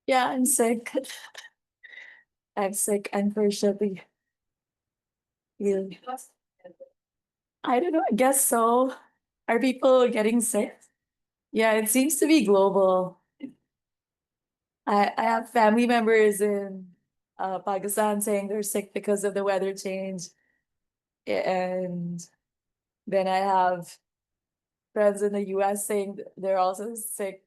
Yeah, I'm sick. I'm sick, unfortunately. Yeah. I don't know. I guess so. Are people getting sick? Yeah, it seems to be global. I have family members in Pakistan saying they're sick because of the weather change. And then I have friends in the US saying they're also sick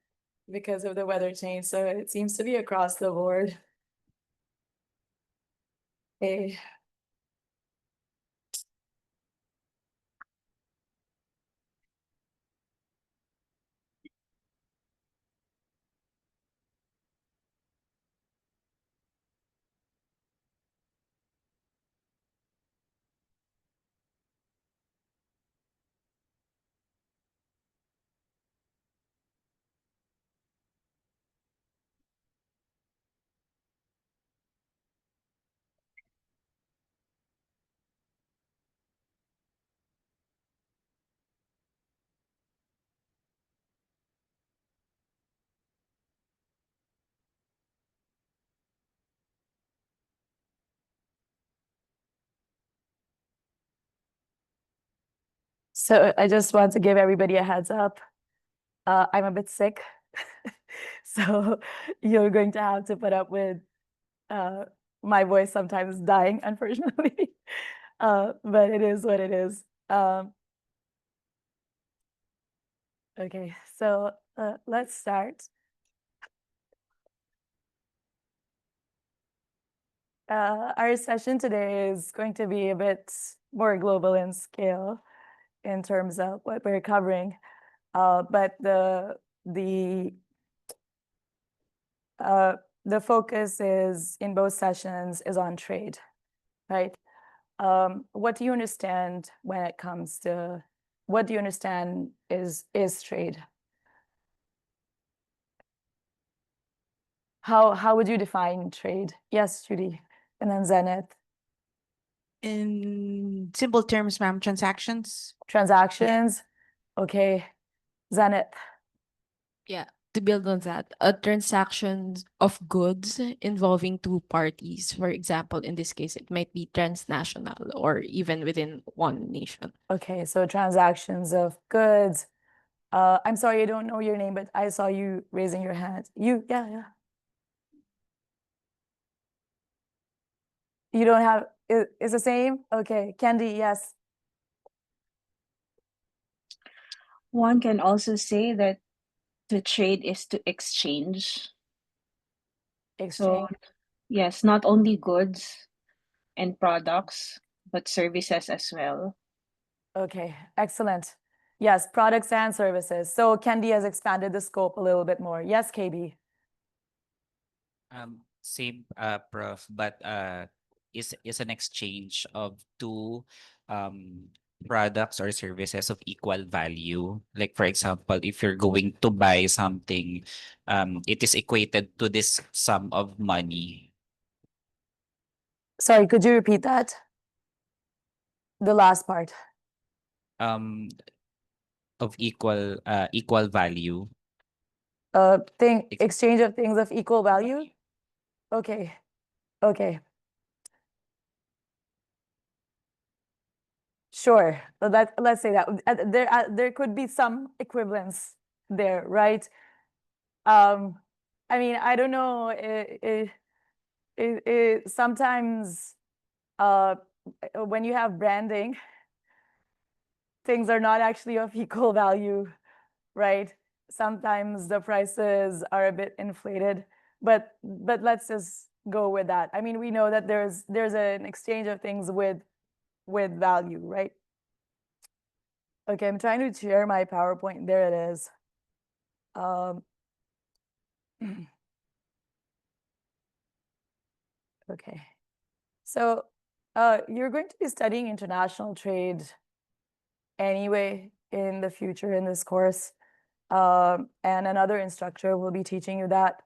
because of the weather change. So it seems to be across the board. Hey. So I just want to give everybody a heads up. I'm a bit sick. So you're going to have to put up with uh, my voice sometimes dying, unfortunately. But it is what it is. Okay, so let's start. Our session today is going to be a bit more global in scale in terms of what we're covering. But the uh, the focus is in both sessions is on trade, right? What do you understand when it comes to what do you understand is trade? How would you define trade? Yes, Judy, and then Zenith. In simple terms, ma'am, transactions. Transactions. Okay, Zenith. Yeah, to build on that, a transaction of goods involving two parties, for example, in this case, it might be transnational or even within one nation. Okay, so transactions of goods. I'm sorry, I don't know your name, but I saw you raising your hand. Yeah. You don't have, it's the same? Okay, Candy, yes. One can also say that to trade is to exchange. Exchange. So, yes, not only goods and products, but services as well. Okay, excellent. Yes, products and services. So Candy has expanded the scope a little bit more. Yes, KB. Same, Prof, but is an exchange of two um products or services of equal value. Like for example, if you're going to buy something, it is equated to this sum of money. Sorry, could you repeat that? The last part. Um, of equal value. Exchange of things of equal value? Okay. Okay. Sure. So let's say that there could be some equivalence there, right? I mean, I don't know. Sometimes when you have branding, things are not actually of equal value, right? Sometimes the prices are a bit inflated, but let's just go with that. I mean, we know that there's an exchange of things with value, right? Okay, I'm trying to share my PowerPoint. There it is. Okay. So you're going to be studying international trade anyway in the future in this course. And another instructor will be teaching you that.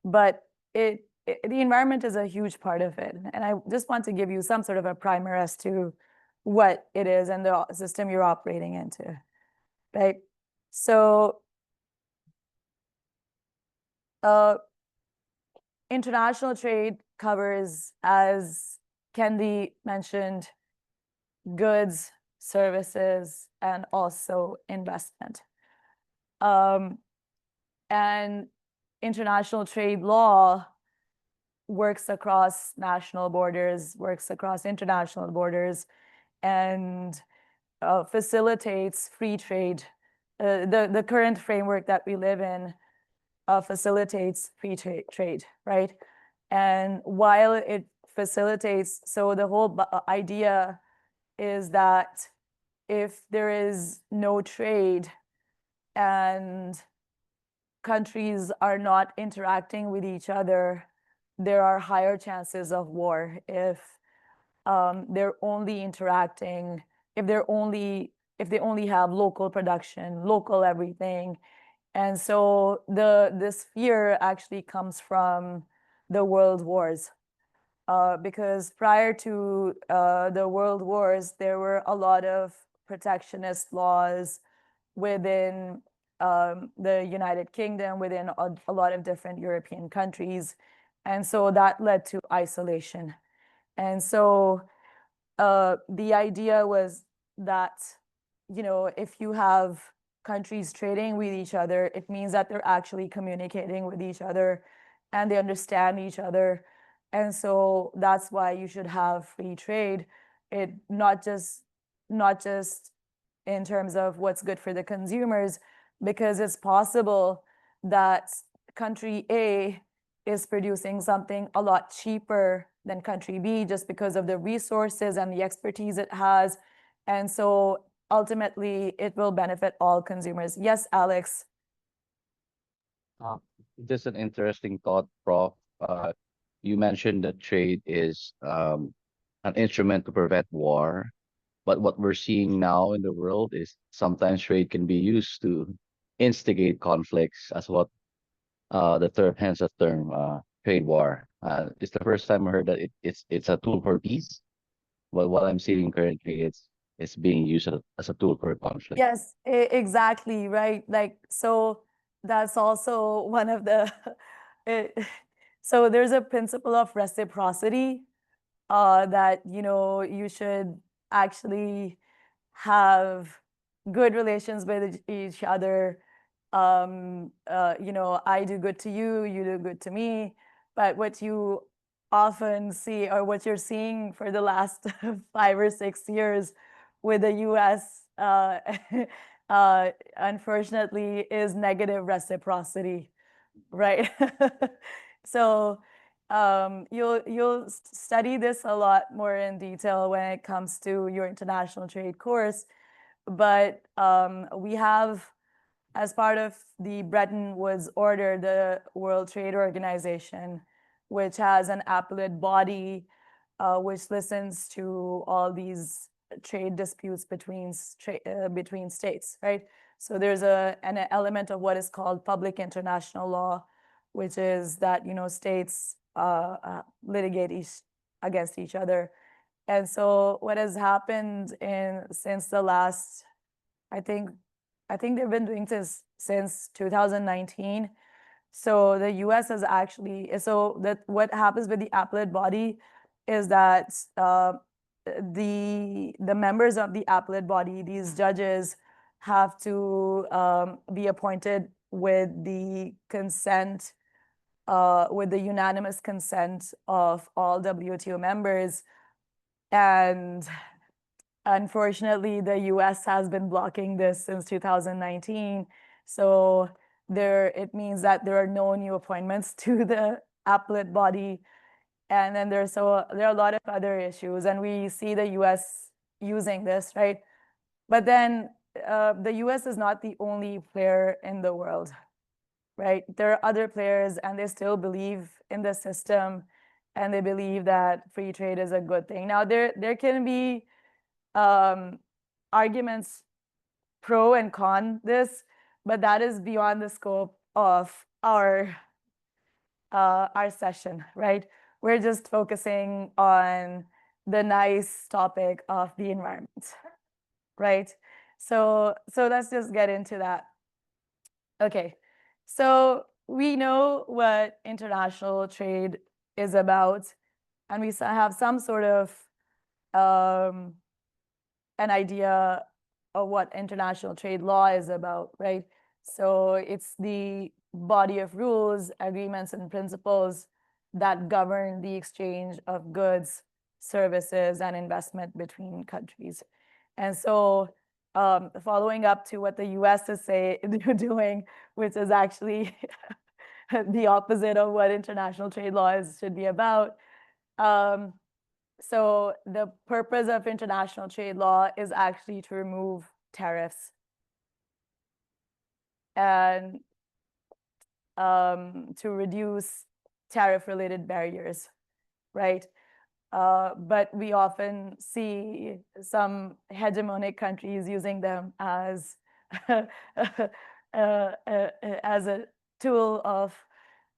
But the environment is a huge part of it. And I just want to give you some sort of a primer as to what it is and the system you're operating into, right? So international trade covers, as Kendi mentioned, goods, services, and also investment. And international trade law works across national borders, works across international borders, and facilitates free trade. The current framework that we live in facilitates free trade, right? And while it facilitates, so the whole idea is that if there is no trade and countries are not interacting with each other, there are higher chances of war. If they're only interacting, if they only have local production, local everything. And so this fear actually comes from the world wars. Because prior to the world wars, there were a lot of protectionist laws within the United Kingdom, within a lot of different European countries. And so that led to isolation. And so the idea was that, if you have countries trading with each other, it means that they're actually communicating with each other and they understand each other. And so that's why you should have free trade. It not just in terms of what's good for the consumers, because it's possible that country A is producing something a lot cheaper than country B just because of the resources and the expertise it has. And so ultimately, it will benefit all consumers. Yes, Alex. Just an interesting thought, Prof. You mentioned that trade is an instrument to prevent war, but what we're seeing now in the world is sometimes trade can be used to instigate conflicts, as what the term, hence the term trade war. It's the first time I heard that it's a tool for peace, but what I'm seeing currently, it's being used as a tool for conflict. Yes, exactly, right? Like, so that's also one of the, it, so there's a principle of reciprocity that, you should actually have good relations with each other. I do good to you, you do good to me. But what you often see, or what you're seeing for the last 5 or 6 years with the US, unfortunately, is negative reciprocity, right? So you'll study this a lot more in detail when it comes to your international trade course. But we have, as part of the Bretton Woods Order, the World Trade Organization, which has an appellate body which listens to all these trade disputes between states, right? So there's an element of what is called public international law, which is that, states litigate against each other. And so what has happened since the last, I think they've been doing this since 2019. So the US has actually, so that what happens with the appellate body is that the members of the appellate body, these judges, have to be appointed with the consent, with the unanimous consent of all WTO members. And unfortunately, the US has been blocking this since 2019. So it means that there are no new appointments to the appellate body. And then there are a lot of other issues, and we see the US using this, right? But then the US is not the only player in the world, right? There are other players, and they still believe in the system, and they believe that free trade is a good thing. Now, there can be arguments pro and con this, but that is beyond the scope of our session, right? We're just focusing on the nice topic of the environment, right? So let's just get into that. Okay, so we know what international trade is about, and we have some sort of an idea of what international trade law is about, right? So it's the body of rules, agreements, and principles that govern the exchange of goods, services, and investment between countries. And so, following up to what the US is doing, which is actually the opposite of what international trade laws should be about. So the purpose of international trade law is actually to remove tariffs and to reduce tariff-related barriers, right? But we often see some hegemonic countries using them as as a tool of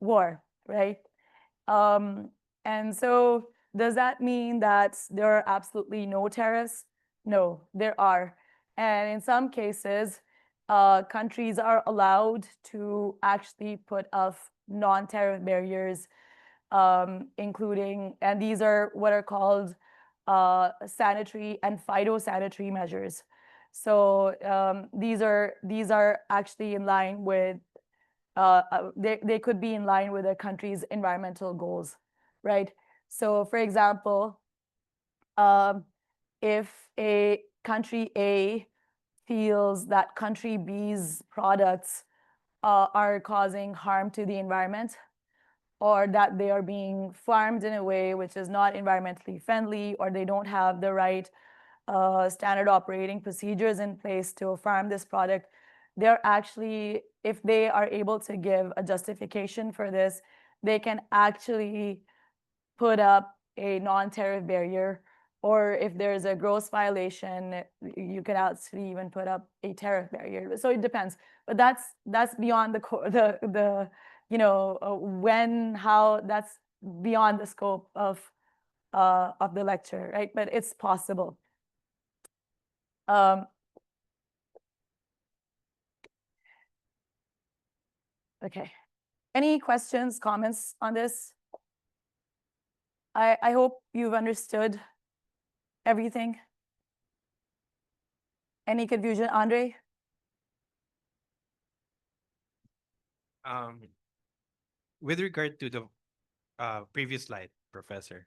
war, right? And so does that mean that there are absolutely no tariffs? No, there are. And in some cases, countries are allowed to actually put up non-tariff barriers, including, and these are what are called sanitary and phytosanitary measures. So these are actually in line with they could be in line with a country's environmental goals, right? So for example, if a country A feels that country B's products are causing harm to the environment, or that they are being farmed in a way which is not environmentally friendly, or they don't have the right standard operating procedures in place to farm this product, they're actually, if they are able to give a justification for this, they can actually put up a non-tariff barrier, or if there's a gross violation, you could actually even put up a tariff barrier. So it depends, but that's beyond the when, how, that's beyond the scope of the lecture, right? But it's possible. Okay. Any questions, comments on this? I hope you've understood everything. Any confusion, Andre? With regard to the previous slide, Professor,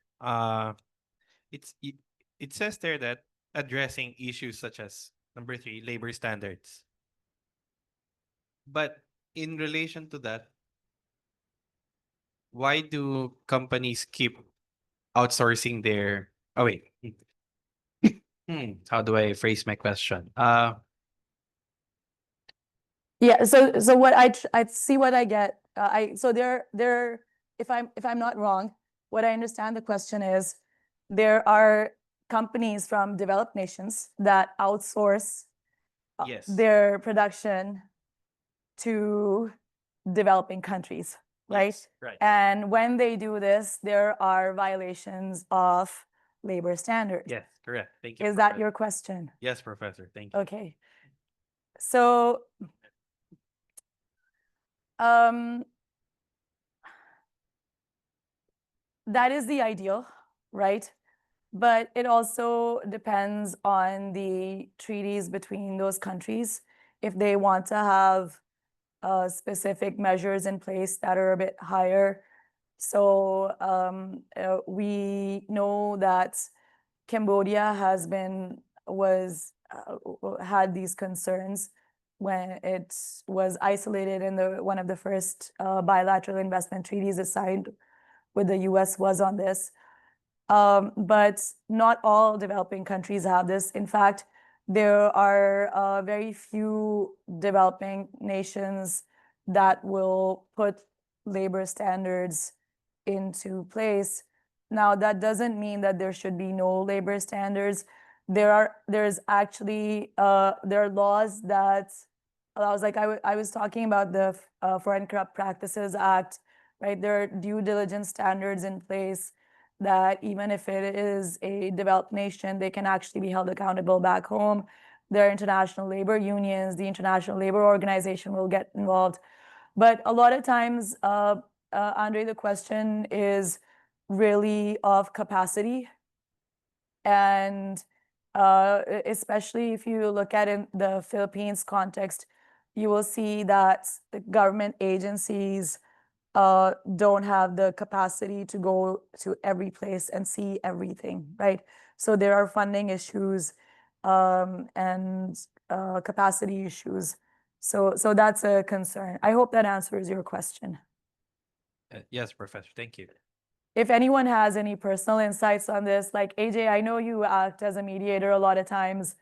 it says there that addressing issues such as number 3, labor standards. But in relation to that, why do companies keep outsourcing their? Oh wait, how do I phrase my question? Yeah. So what I see what I get. So there if I'm not wrong, what I understand the question is, there are companies from developed nations that outsource Yes. their production to developing countries, right? Yes, right. And when they do this, there are violations of labor standards. Yes, correct. Thank you. Is that Professor. your question? Yes, Professor. Thank you. Okay. So that is the ideal, right? But it also depends on the treaties between those countries. If they want to have specific measures in place that are a bit higher. So we know that Cambodia had these concerns when it was isolated in one of the first bilateral investment treaties signed with the US was on this. But not all developing countries have this. In fact, there are very few developing nations that will put labor standards into place. Now, that doesn't mean that there should be no labor standards. There are laws that allows, like I was talking about the Foreign Corrupt Practices Act, right? There are due diligence standards in place that even if it is a developed nation, they can actually be held accountable back home. There are international labor unions, the International Labor Organization will get involved. But a lot of times, Andre, the question is really of capacity. And especially if you look at in the Philippines context, you will see that the government agencies don't have the capacity to go to every place and see everything, right? So there are funding issues and capacity issues. So that's a concern. I hope that answers your question. Yes, Professor. Thank you. If anyone has any personal insights on this, like AJ, I know you act as a mediator a lot of times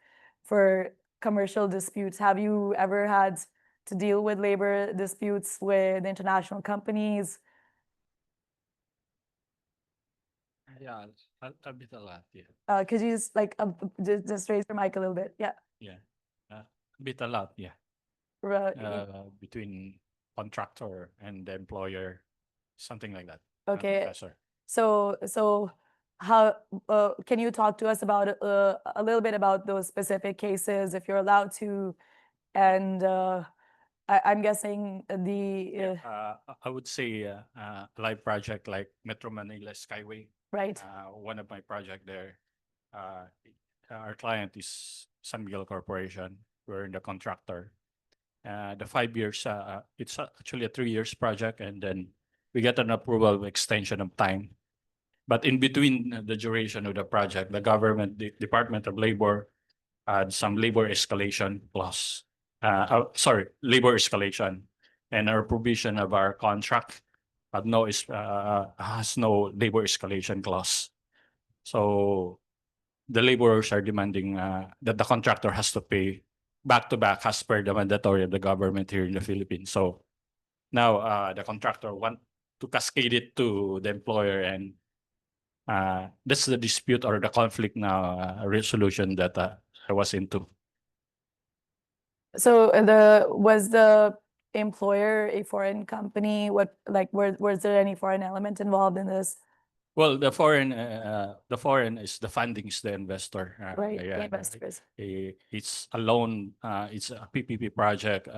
for commercial disputes. Have you ever had to deal with labor disputes with international companies? Yeah, a bit a lot. Yeah, Could you just raise your mic a little bit? Yeah. yeah, a bit a lot. Yeah, between contractor and the employer, something like that. Okay. Professor. So how can you talk to us about a little bit about those specific cases, if you're allowed to? And I'm guessing the I would say a live project like Metro Manila Skyway. right. One of my project there. Our client is San Miguel Corporation. We're the contractor. The 5 years, it's actually a 3 years project, and then we get an approval of extension of time. But in between the duration of the project, the government, the Department of Labor, had some labor escalation clause. Labor escalation, and our provision of our contract has no labor escalation clause. So the laborers are demanding that the contractor has to pay back to back as per the mandatory of the government here in the Philippines. So now the contractor want to cascade it to the employer, and that's the dispute or the conflict now resolution that I was into. So was the employer a foreign company? Was there any foreign element involved in this? Well, the foreign is the funding is the investor. Right, the investors. It's a loan. It's a PPP project.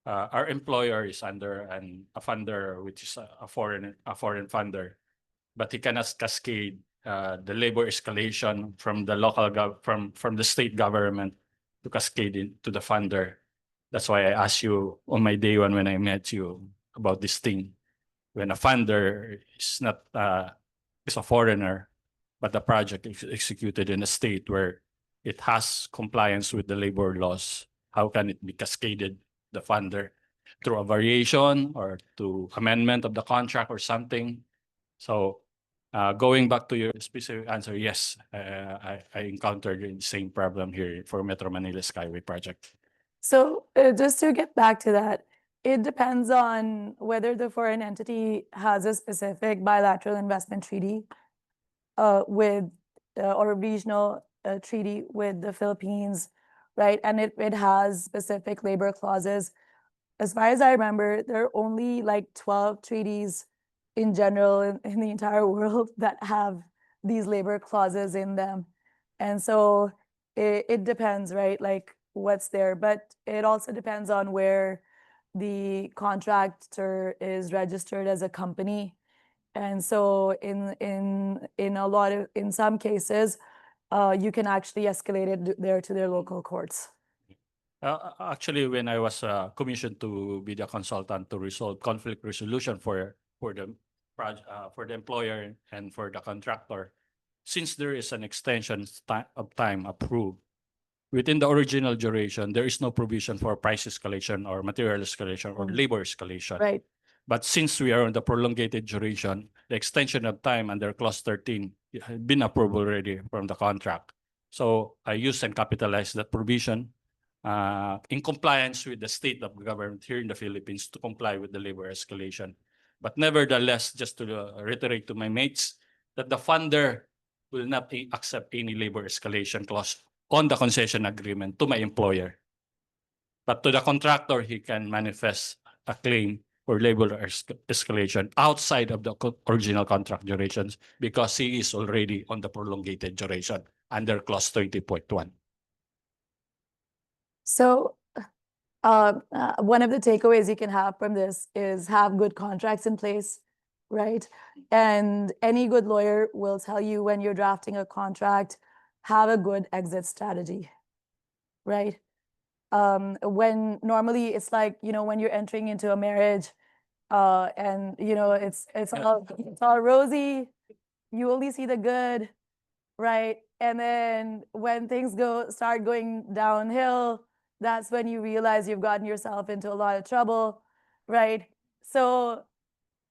Our employer is under a funder, which is a foreign funder, but he cannot cascade the labor escalation from the from the state government to cascade into the funder. That's why I asked you on my day one when I met you about this thing. When a funder is not is a foreigner, but the project is executed in a state where it has compliance with the labor laws, how can it be cascaded the funder through a variation or to amendment of the contract or something? So going back to your specific answer, yes, I encountered the same problem here for Metro Manila Skyway project. So just to get back to that, it depends on whether the foreign entity has a specific bilateral investment treaty with or a regional treaty with the Philippines, right? And it has specific labor clauses. As far as I remember, there are only like 12 treaties in general in the entire world that have these labor clauses in them. And so it depends, right? Like what's there, but it also depends on where the contractor is registered as a company. And so in some cases, you can actually escalate it there to their local courts. Actually, when I was commissioned to be the consultant to resolve conflict resolution for the for the employer and for the contractor, since there is an extension of time approved within the original duration, there is no provision for price escalation or material escalation or labor escalation. Right. But since we are on the prolongated duration, the extension of time under clause 13 had been approved already from the contract. So I use and capitalize that provision in compliance with the state of government here in the Philippines to comply with the labor escalation. But nevertheless, just to reiterate to my mates, that the funder will not accept any labor escalation clause on the concession agreement to my employer. But to the contractor, he can manifest a claim for labor escalation outside of the original contract durations because he is already on the prolongated duration under clause 30.1. So one of the takeaways you can have from this is have good contracts in place, right? And any good lawyer will tell you when you're drafting a contract, have a good exit strategy, right? When normally it's like, when you're entering into a marriage, and it's all rosy, you only see the good, right? And then when things start going downhill, that's when you realize you've gotten yourself into a lot of trouble, right? So,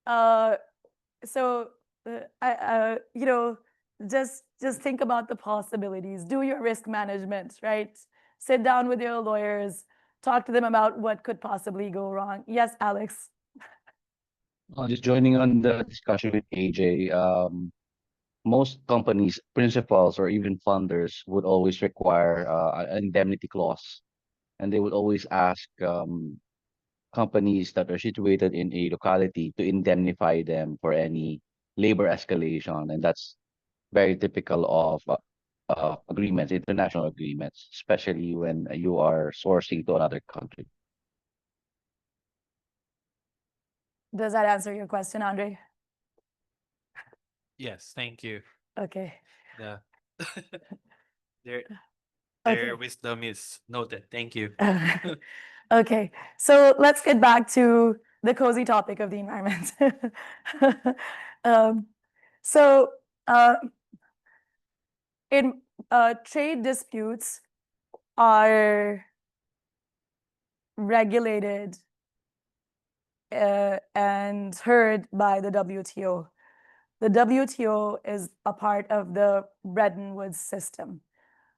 uh, so just think about the possibilities. Do your risk management, right? Sit down with your lawyers, talk to them about what could possibly go wrong. Yes, Alex. Just joining on the discussion with AJ, most companies, principals, or even funders would always require an indemnity clause, and they would always ask companies that are situated in a locality to indemnify them for any labor escalation, and that's very typical of agreements, international agreements, especially when you are sourcing to another country. Does that answer your question, Andre? Yes, thank you. Okay. The their Okay. their wisdom is noted. Thank you. Okay, so let's get back to the cozy topic of the environment. Um, so, in trade disputes are regulated and heard by the WTO. The WTO is a part of the Bretton Woods system.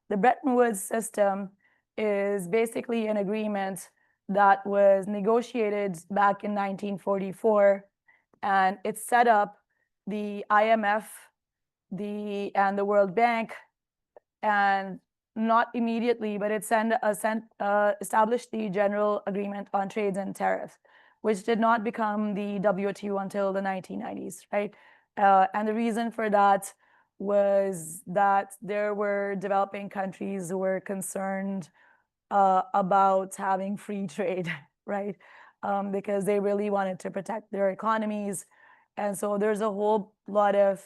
The Bretton Woods system is basically an agreement that was negotiated back in 1944, and it set up the IMF, and the World Bank, and not immediately, but it established the General Agreement on Trades and Tariffs, which did not become the WTO until the 1990s, right? And the reason for that was that there were developing countries who were concerned about having free trade, right? Because they really wanted to protect their economies. And so there's a whole lot of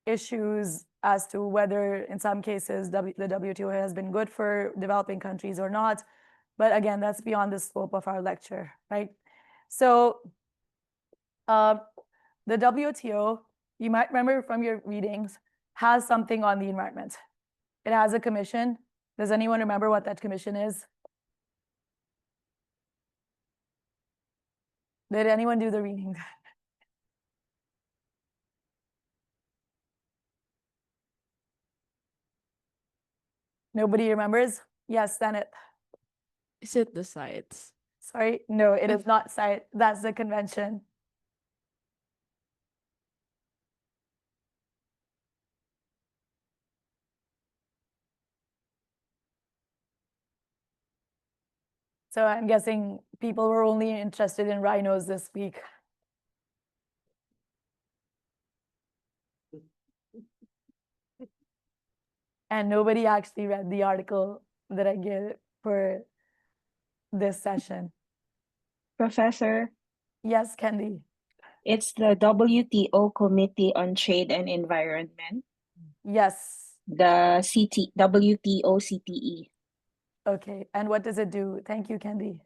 issues as to whether, in some cases, the WTO has been good for developing countries or not. But again, that's beyond the scope of our lecture, right? So the WTO, you might remember from your readings, has something on the environment. It has a commission. Does anyone remember what that commission is? Did anyone do the reading? Nobody remembers? Yes, Senate. Is it the sites? Sorry, no, it is not site. That's the convention. So I'm guessing people were only interested in rhinos this week. And nobody actually read the article that I gave for this session. Professor, Yes, Kendi. it's the WTO Committee on Trade and Environment, Yes. the WTO CTE. Okay. And what does it do? Thank you, Kendi.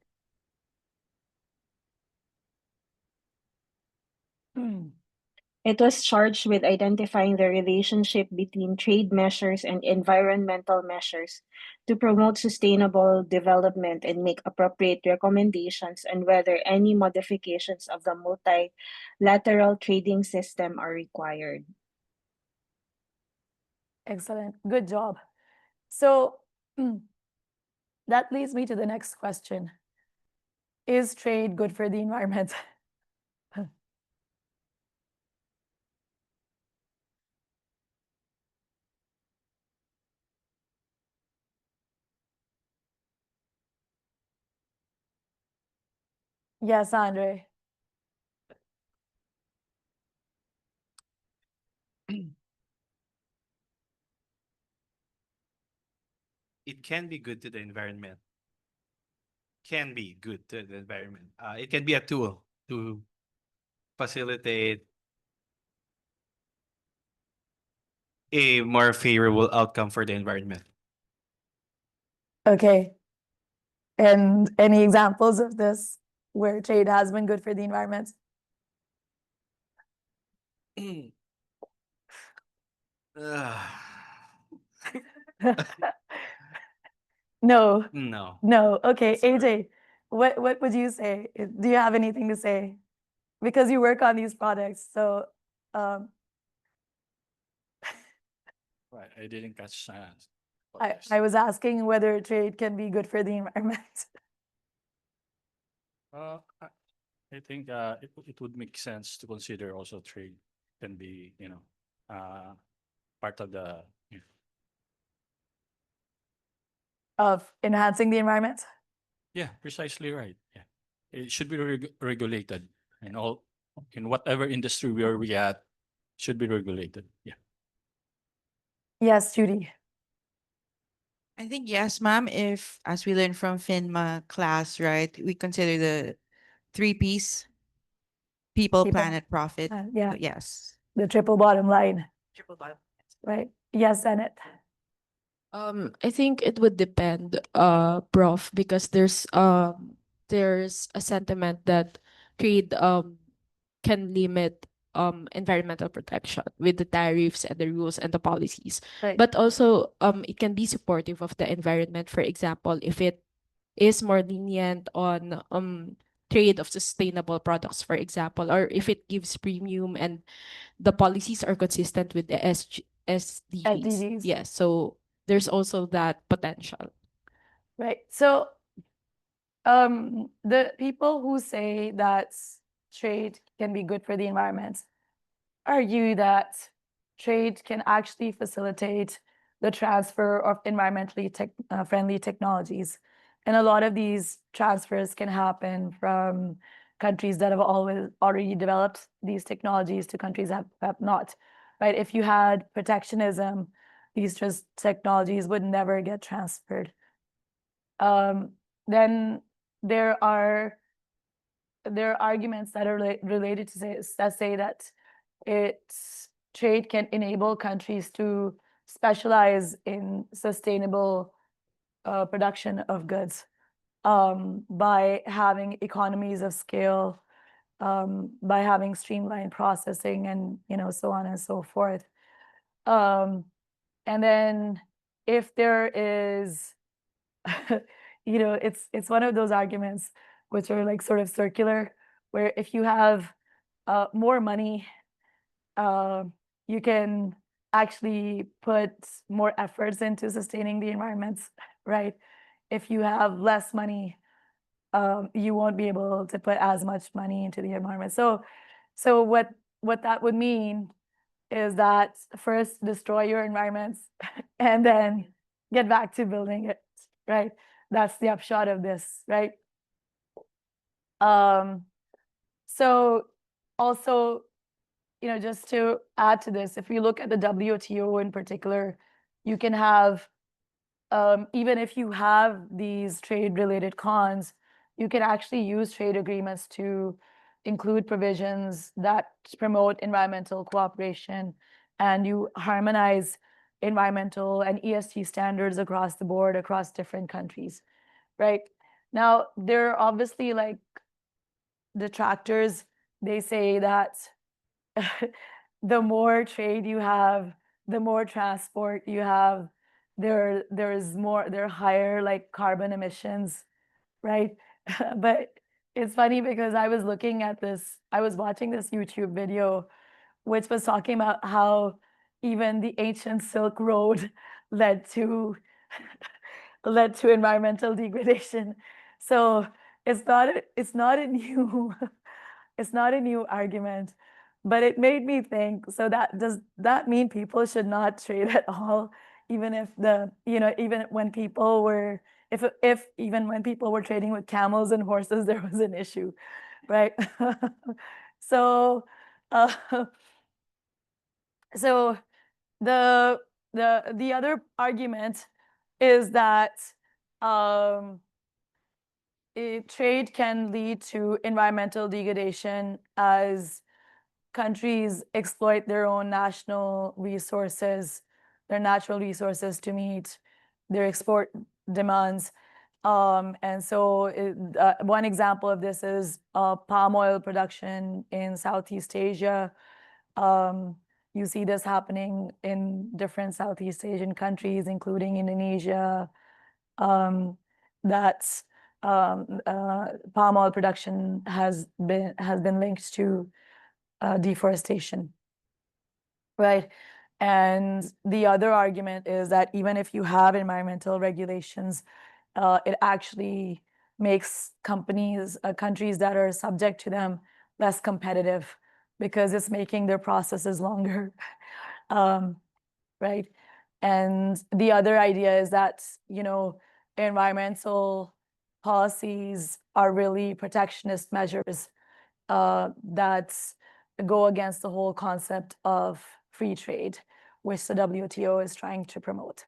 It was charged with identifying the relationship between trade measures and environmental measures to promote sustainable development and make appropriate recommendations on whether any modifications of the multilateral trading system are required. Excellent. Good job. So that leads me to the next question. Is trade good for the environment? Yes, Andre. It can be good to the environment. can be good to the environment. It can be a tool to facilitate a more favorable outcome for the environment. Okay. And any examples of this where trade has been good for the environment? No, No. no. Okay, Sorry. AJ, what would you say? Do you have anything to say? Because you work on these products, so um, Right, I didn't catch what I you said. was asking whether trade can be good for the environment. I think it would make sense to consider also trade can be, part of the, Of enhancing the environment. yeah, precisely right. Yeah. It should be regulated in whatever industry where we at, should be regulated. Yeah. Yes, Judy. I think yes, ma'am. If, as we learned from FINMA class, right, we consider the 3 Ps: people, People, planet, profit. yeah, So yes. the triple bottom line, Triple bottom. right? Yes, Senate. I think it would depend, prof, because there's a sentiment that trade can limit environmental protection with the tariffs and the rules and the policies. Right. But also it can be supportive of the environment. For example, if it is more lenient on trade of sustainable products, for example, or if it gives premium and the policies are consistent with the SDGs. SDGs. Yes, so there's also that potential. Right. So the people who say that trade can be good for the environment argue that trade can actually facilitate the transfer of environmentally friendly technologies. And a lot of these transfers can happen from countries that have already developed these technologies to countries that have not, right? If you had protectionism, these technologies would never get transferred. Then there are arguments that are related to say that trade can enable countries to specialize in sustainable production of goods by having economies of scale, by having streamlined processing, and so on and so forth. And then if there is it's one of those arguments which are like sort of circular, where if you have more money, you can actually put more efforts into sustaining the environment, right? If you have less money, you won't be able to put as much money into the environment. So what that would mean is that first destroy your environments and then get back to building it, right? That's the upshot of this, right? So also, just to add to this, if you look at the WTO in particular, you can have, even if you have these trade-related cons, you can actually use trade agreements to include provisions that promote environmental cooperation, and you harmonize environmental and ESG standards across the board, across different countries, right? Now, there are obviously like detractors. They say that the more trade you have, the more transport you have, there are higher like carbon emissions, right? But it's funny because I was watching this YouTube video which was talking about how even the ancient Silk Road led to environmental degradation. So it's not a new it's not a new argument, but it made me think, so does that mean people should not trade at all, even if even when people were if even when people were trading with camels and horses, there was an issue, right? So uh, so the other argument is that trade can lead to environmental degradation as countries exploit their own national resources, their natural resources to meet their export demands. And so one example of this is palm oil production in Southeast Asia. You see this happening in different Southeast Asian countries, including Indonesia. That's palm oil production has been linked to deforestation, right? And the other argument is that even if you have environmental regulations, it actually makes countries that are subject to them less competitive because it's making their processes longer, right? And the other idea is that, environmental policies are really protectionist measures that go against the whole concept of free trade, which the WTO is trying to promote.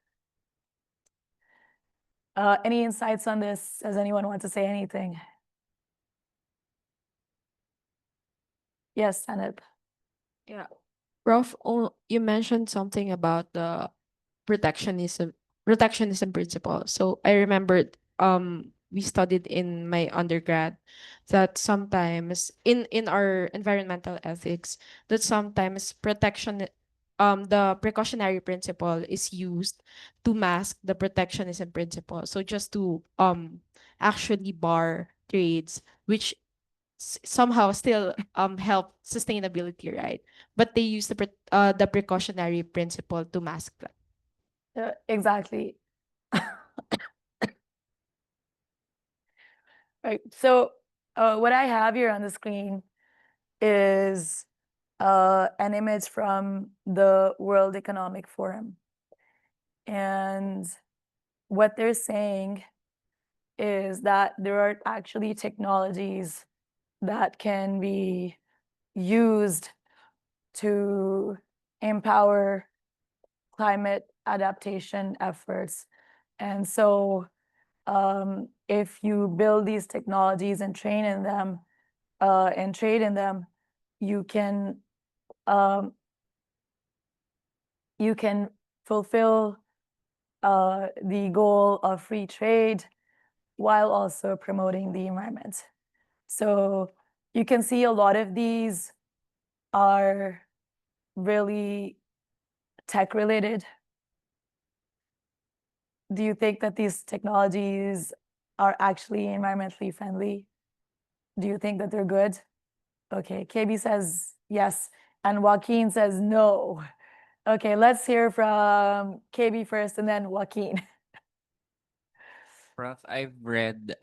Any insights on this? Does anyone want to say anything? Yes, Sanib. Yeah. Prof, you mentioned something about the protectionism principle. So I remembered we studied in my undergrad that sometimes in our environmental ethics that sometimes the precautionary principle is used to mask the protectionism principle. So just to actually bar trades which somehow still help sustainability, right? But they use the precautionary principle to mask that. Exactly. Right. So what I have here on the screen is an image from the World Economic Forum. And what they're saying is that there are actually technologies that can be used to empower climate adaptation efforts. And so if you build these technologies and train in them and trade in them, you can fulfill the goal of free trade while also promoting the environment. So you can see a lot of these are really tech related. Do you think that these technologies are actually environmentally friendly? Do you think that they're good? Okay, KB says yes, and Joaquin says no. Okay, let's hear from KB first and then Joaquin. Prof, I've read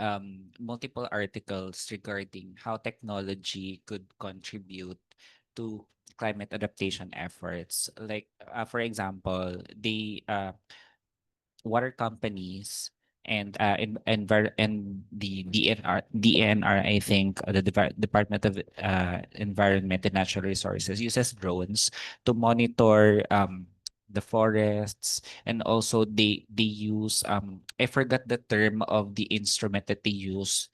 multiple articles regarding how technology could contribute to climate adaptation efforts. Like, for example, the water companies and the DNR, I think, the Department of Environment and Natural Resources uses drones to monitor the forests, and also they use I forgot the term of the instrument that they use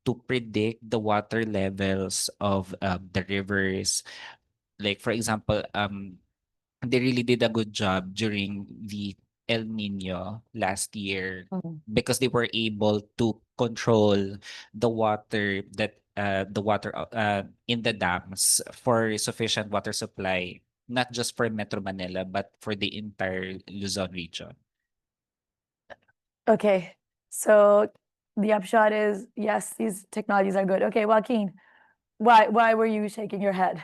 to predict the water levels of the rivers. Like, for example, they really did a good job during the El Nino last year, because they were able to control the water in the dams for sufficient water supply, not just for Metro Manila but for the entire Luzon region. Okay, so the upshot is yes, these technologies are good. Okay, Joaquin, why were you shaking your head?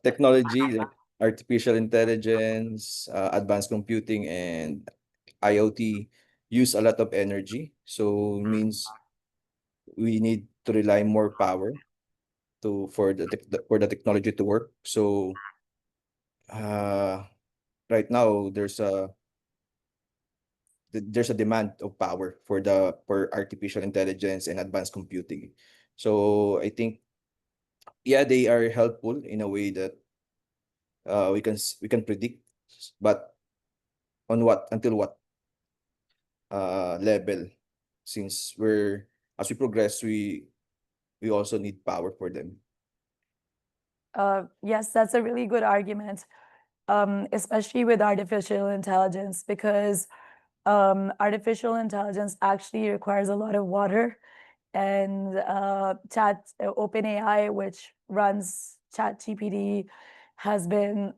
Technology like artificial intelligence, advanced computing, and IoT use a lot of energy. So means we need to rely more power for the technology to work. So uh, right now there's a demand of power for artificial intelligence and advanced computing. So I think yeah, they are helpful in a way that we can predict, but on what until what level? since as we progress, we also need power for them. Yes, that's a really good argument, especially with artificial intelligence, because artificial intelligence actually requires a lot of water. And OpenAI, which runs ChatGPT, has been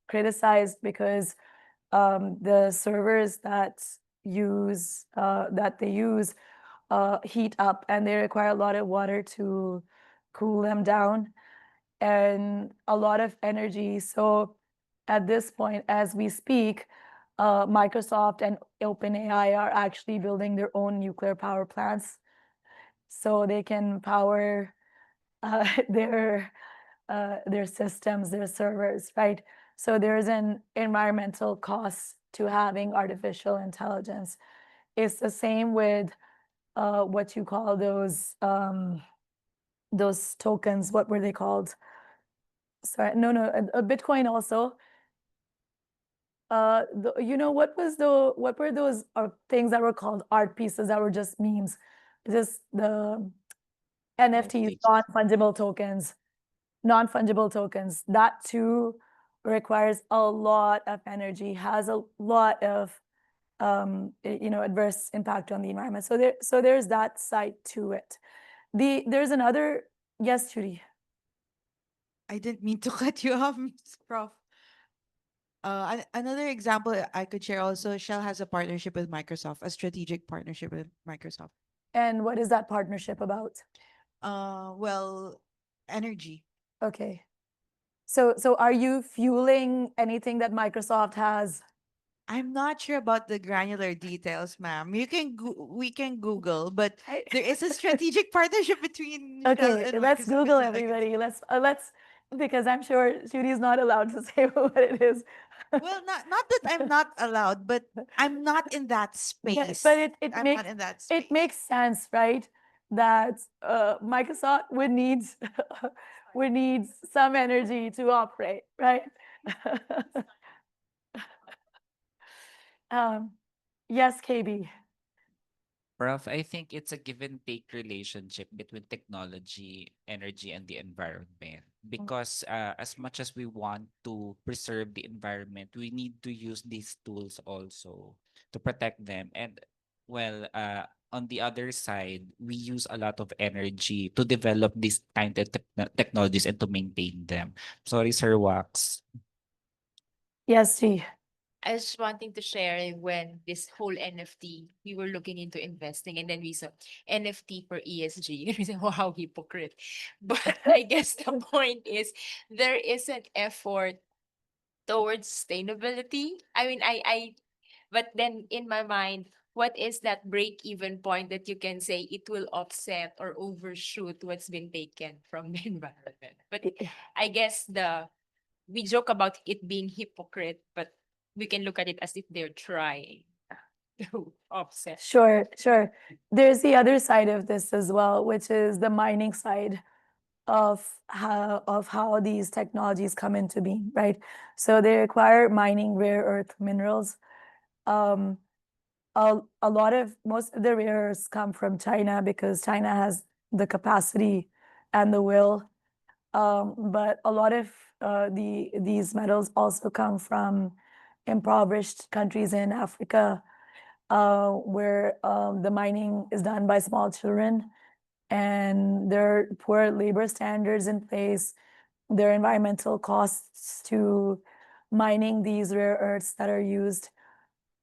criticized because the servers that they use heat up, and they require a lot of water to cool them down, and a lot of energy. So at this point, as we speak, Microsoft and OpenAI are actually building their own nuclear power plants so they can power uh, their their systems, their servers, right? So there's an environmental cost to having artificial intelligence. It's the same with what you call those tokens. What were they called? Sorry, no, a Bitcoin also. What were those things that were called art pieces that were just memes? Just the NFTs, NFTs. non-fungible tokens. That too requires a lot of energy, has a lot of adverse impact on the environment. So there's that side to it. There's another. Yes, Judy. I didn't mean to cut you off, Prof. Another example I could share also, Shell has a partnership with Microsoft, a strategic partnership with Microsoft. And what is that partnership about? Well, energy. Okay. So are you fueling anything that Microsoft has? I'm not sure about the granular details, ma'am. We can Google, but I- there is a strategic partnership between Shell Okay, and let's Microsoft. Google It's like everybody. Let's because I'm sure Judy's not allowed to say what it is. well, not that I'm not allowed, but I'm not in that space. But it I'm makes not in that space. it makes sense, right? That Microsoft would need would need some energy to operate, right? um, yes, KB. Prof, I think it's a give and take relationship between technology, energy, and the environment. Because as much as we want to preserve the environment, we need to use these tools also to protect them. And well, on the other side, we use a lot of energy to develop these kind of technologies and to maintain them. Sorry, Sir Wax. Yes, G. I was wanting to share when this whole NFT, we were looking into investing and then we saw NFT for ESG. We said, oh, how hypocrite. But I guess the point is there is an effort towards sustainability. I mean, but then in my mind, what is that break even point that you can say it will offset or overshoot what's been taken from the environment? But I guess we joke about it being hypocrite, but we can look at it as if they're trying to offset. Sure. There's the other side of this as well, which is the mining side of how these technologies come into being, right? So they require mining rare earth minerals. Um, most of the rare earths come from China because China has the capacity and the will. But a lot of these metals also come from impoverished countries in Africa, where the mining is done by small children, and there are poor labor standards in place. There are environmental costs to mining these rare earths that are used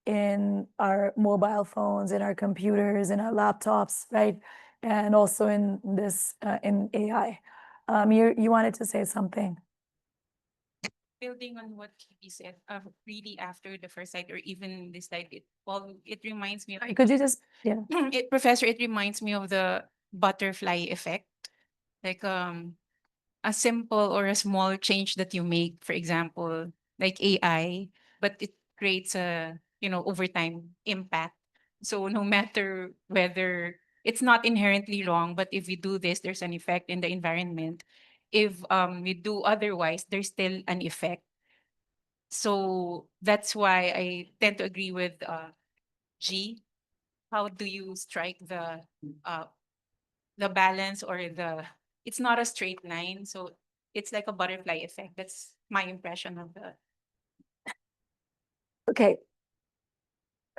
in our mobile phones, in our computers, in our laptops, right? And also in in AI. You wanted to say something. Building on what Kibi said, really after the first slide or even this slide, it reminds me of Could you just, yeah. Professor, it reminds me of the butterfly effect. Like a simple or a small change that you make, for example, like AI, but it creates a, over time impact. So no matter whether it's not inherently wrong, but if we do this, there's an effect in the environment. If we do otherwise, there's still an effect. So that's why I tend to agree with G. how do you strike the balance or it's not a straight line, so it's like a butterfly effect. That's my impression of the. Okay,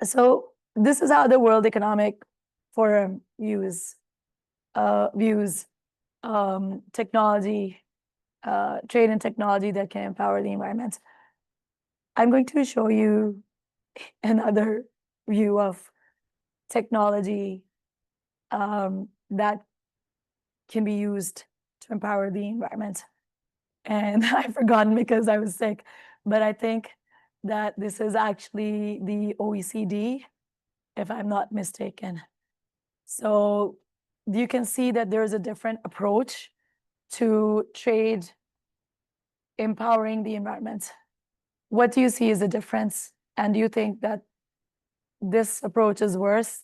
so this is how the World Economic Forum views technology, trade and technology that can empower the environment. I'm going to show you another view of technology that can be used to empower the environment. And I've forgotten because I was sick, but I think that this is actually the OECD, if I'm not mistaken. So you can see that there's a different approach to trade empowering the environment. What do you see as a difference? And do you think that this approach is worse,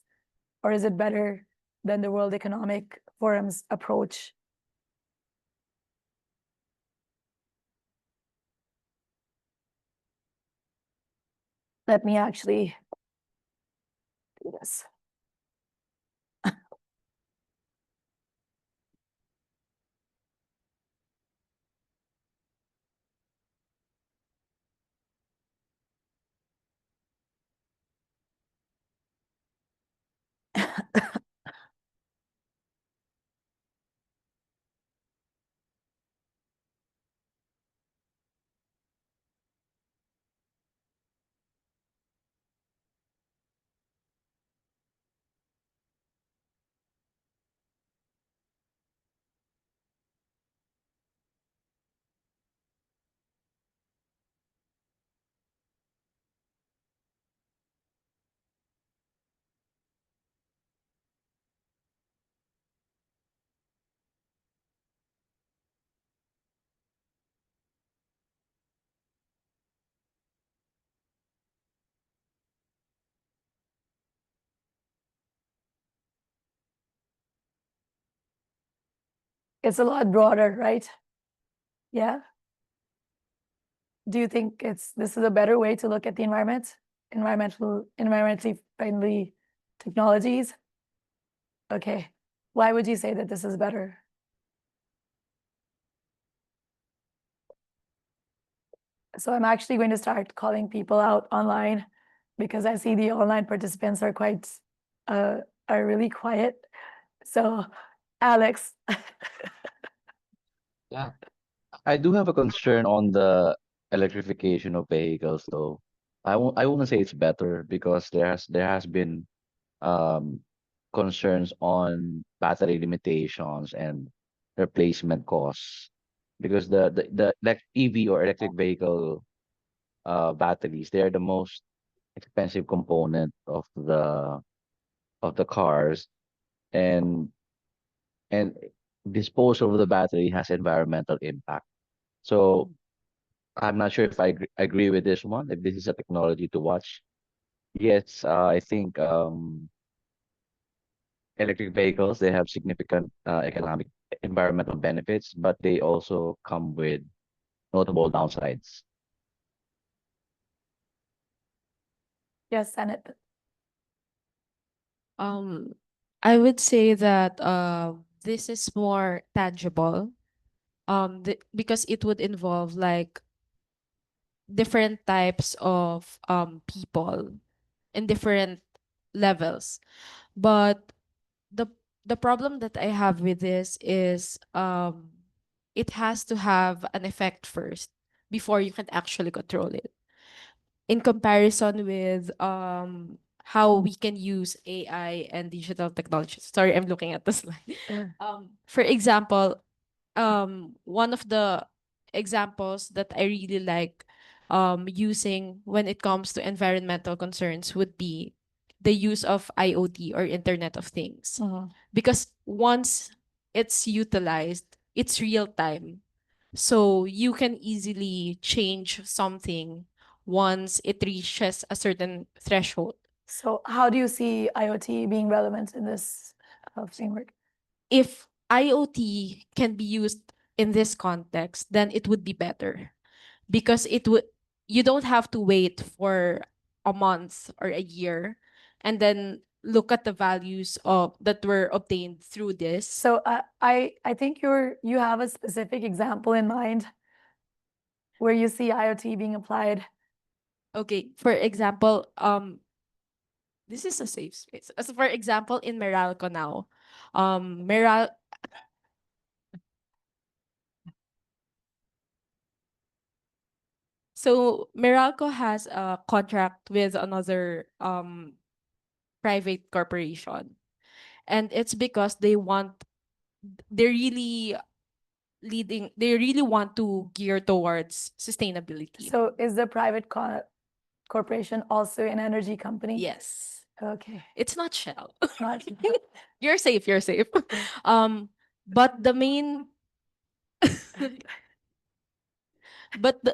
or is it better than the World Economic Forum's approach? Let me actually do this. It's a lot broader, right? Yeah. Do you think this is a better way to look at the environment? Environmentally friendly technologies? Okay. Why would you say that this is better? So I'm actually going to start calling people out online because I see the online participants are are really quiet. So Alex, Yeah, I do have a concern on the electrification of vehicles, though. I won't say it's better because there has been um concerns on battery limitations and replacement costs because the like EV or electric vehicle batteries, they're the most expensive component of the cars, and and disposal of the battery has environmental impact. So I'm not sure if agree with this one, if this is a technology to watch. Yes, I think electric vehicles, they have significant economic environmental benefits, but they also come with notable downsides. yes, Senate. Um, I would say that this is more tangible. Because it would involve like different types of people in different levels. But the the problem that I have with this is it has to have an effect first before you can actually control it. In comparison with how we can use AI and digital technology. Sorry, I'm looking at the slide. Yeah. For example, one of the examples that I really like using when it comes to environmental concerns would be the use of IoT or Internet of Things. Because once it's utilized, it's real time. So you can easily change something once it reaches a certain threshold. So how do you see IoT being relevant in this framework? If IoT can be used in this context, then it would be better because it would you don't have to wait for a month or a year and then look at the values of that were obtained through this. So I think you have a specific example in mind where you see IoT being applied. Okay, for example, this is a safe space. As for example, in Meralco now, Meral so Meralco has a contract with another private corporation, and it's because they're really they really want to gear towards sustainability. So is the private corporation also an energy company? Yes, Okay. it's not Shell. Not You're safe. You're safe. But the main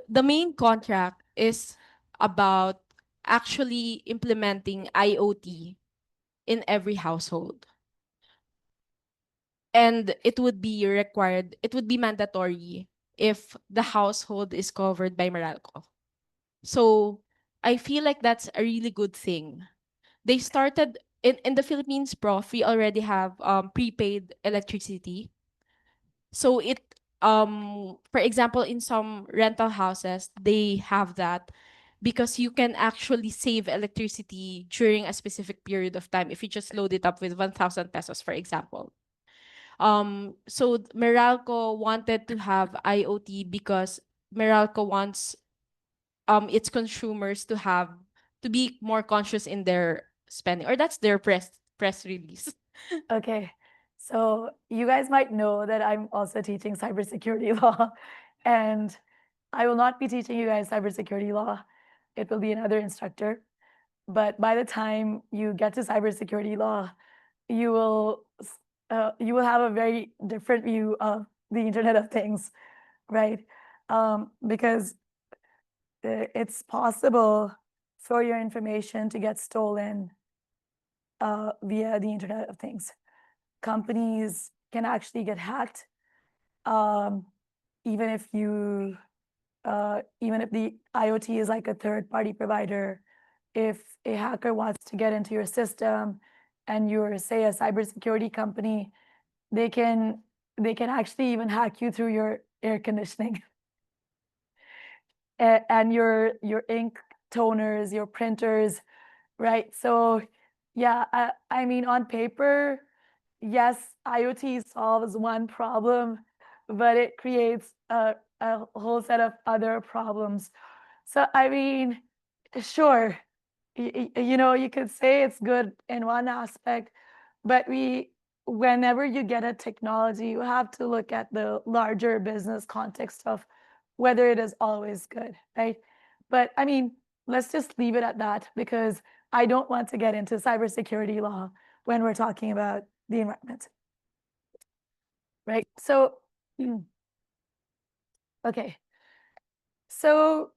the main contract is about actually implementing IoT in every household. And it would be required, it would be mandatory if the household is covered by Meralco. So I feel like that's a really good thing. They started in the Philippines, Prof, we already have prepaid electricity. So it for example, in some rental houses, they have that because you can actually save electricity during a specific period of time if you just load it up with 1,000 pesos, for example. So Meralco wanted to have IoT because Meralco wants its consumers to be more conscious in their spending, or that's their press release. Okay. So you guys might know that I'm also teaching cybersecurity law, and I will not be teaching you guys cybersecurity law. It will be another instructor. But by the time you get to cybersecurity law, you will you will have a very different view of the Internet of Things, right? Because it's possible for your information to get stolen via the Internet of Things. Companies can actually get hacked, um, even if you even if the IoT is like a third-party provider. If a hacker wants to get into your system and you're, say, a cybersecurity company, they can actually even hack you through your air conditioning and your ink toners, your printers, right? So yeah, I mean, on paper, yes, IoT solves one problem, but it creates a whole set of other problems. So I mean, sure, you know, you could say it's good in one aspect, but whenever you get a technology, you have to look at the larger business context of whether it is always good, right? But I mean, let's just leave it at that because I don't want to get into cybersecurity law when we're talking about the environment, right? So, okay. So,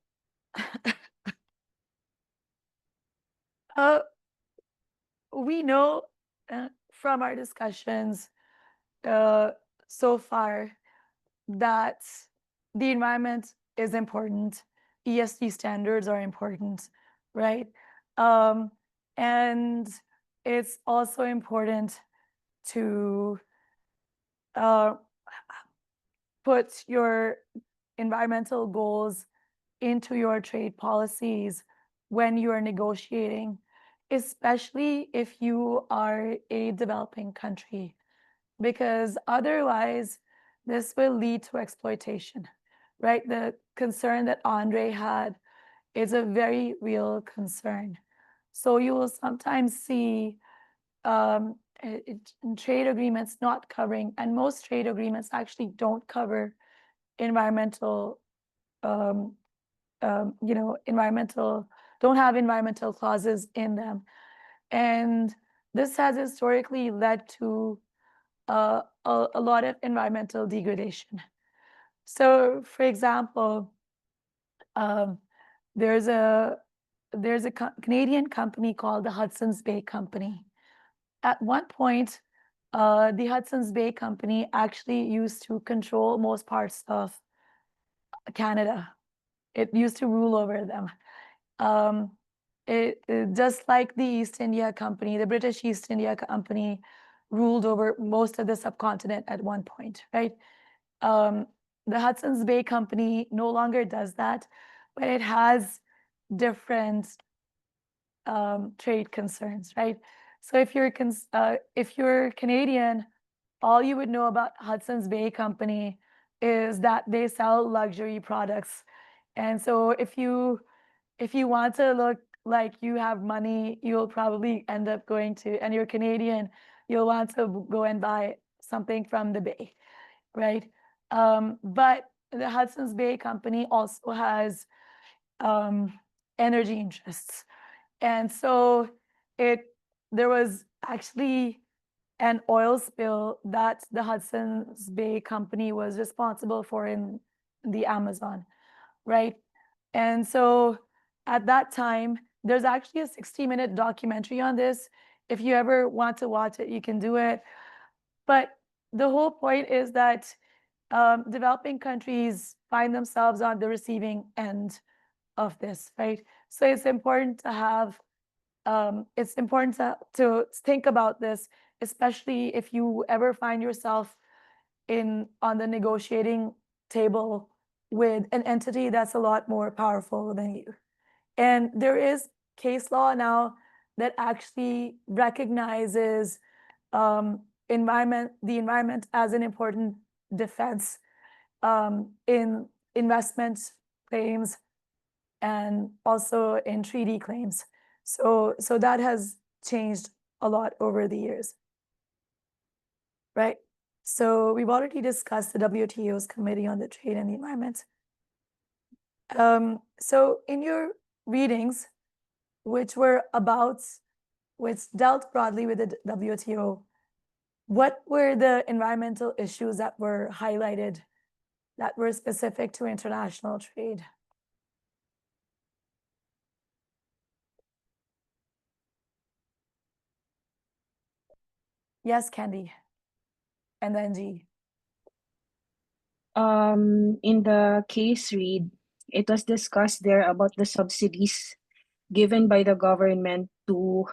uh, we know from our discussions so far that the environment is important, ESG standards are important, right? Um, and it's also important to uh, put your environmental goals into your trade policies when you are negotiating, especially if you are a developing country, because otherwise this will lead to exploitation, right? The concern that Andre had is a very real concern. So you will sometimes see trade agreements not covering, and most trade agreements actually don't cover environmental, environmental, don't have environmental clauses in them. And this has historically led to a lot of environmental degradation. So, for example, um, there's a Canadian company called the Hudson's Bay Company. At one point, the Hudson's Bay Company actually used to control most parts of Canada. It used to rule over them. Um, Just like the East India Company, the British East India Company ruled over most of the subcontinent at one point, right? The Hudson's Bay Company no longer does that, but it has different trade concerns, right? So if you're Canadian, all you would know about Hudson's Bay Company is that they sell luxury products. And so if you want to look like you have money, you'll probably end up going to, and you're Canadian, you'll want to go and buy something from the Bay, right? But the Hudson's Bay Company also has energy interests. And so it there was actually an oil spill that the Hudson's Bay Company was responsible for in the Amazon, right? And so at that time, there's actually a 60-minute documentary on this. If you ever want to watch it, you can do it. But the whole point is that developing countries find themselves on the receiving end of this, right? So it's important to have, it's important to think about this, especially if you ever find yourself on the negotiating table with an entity that's a lot more powerful than you. And there is case law now that actually recognizes the environment as an important defense in investment claims and also in treaty claims. So that has changed a lot over the years, right? So we've already discussed the WTO's Committee on the Trade and the Environment. So in your readings, which dealt broadly with the WTO, what were the environmental issues that were highlighted that were specific to international trade? Yes, Candy. And then G. In the case read, it was discussed there about the subsidies given by the government to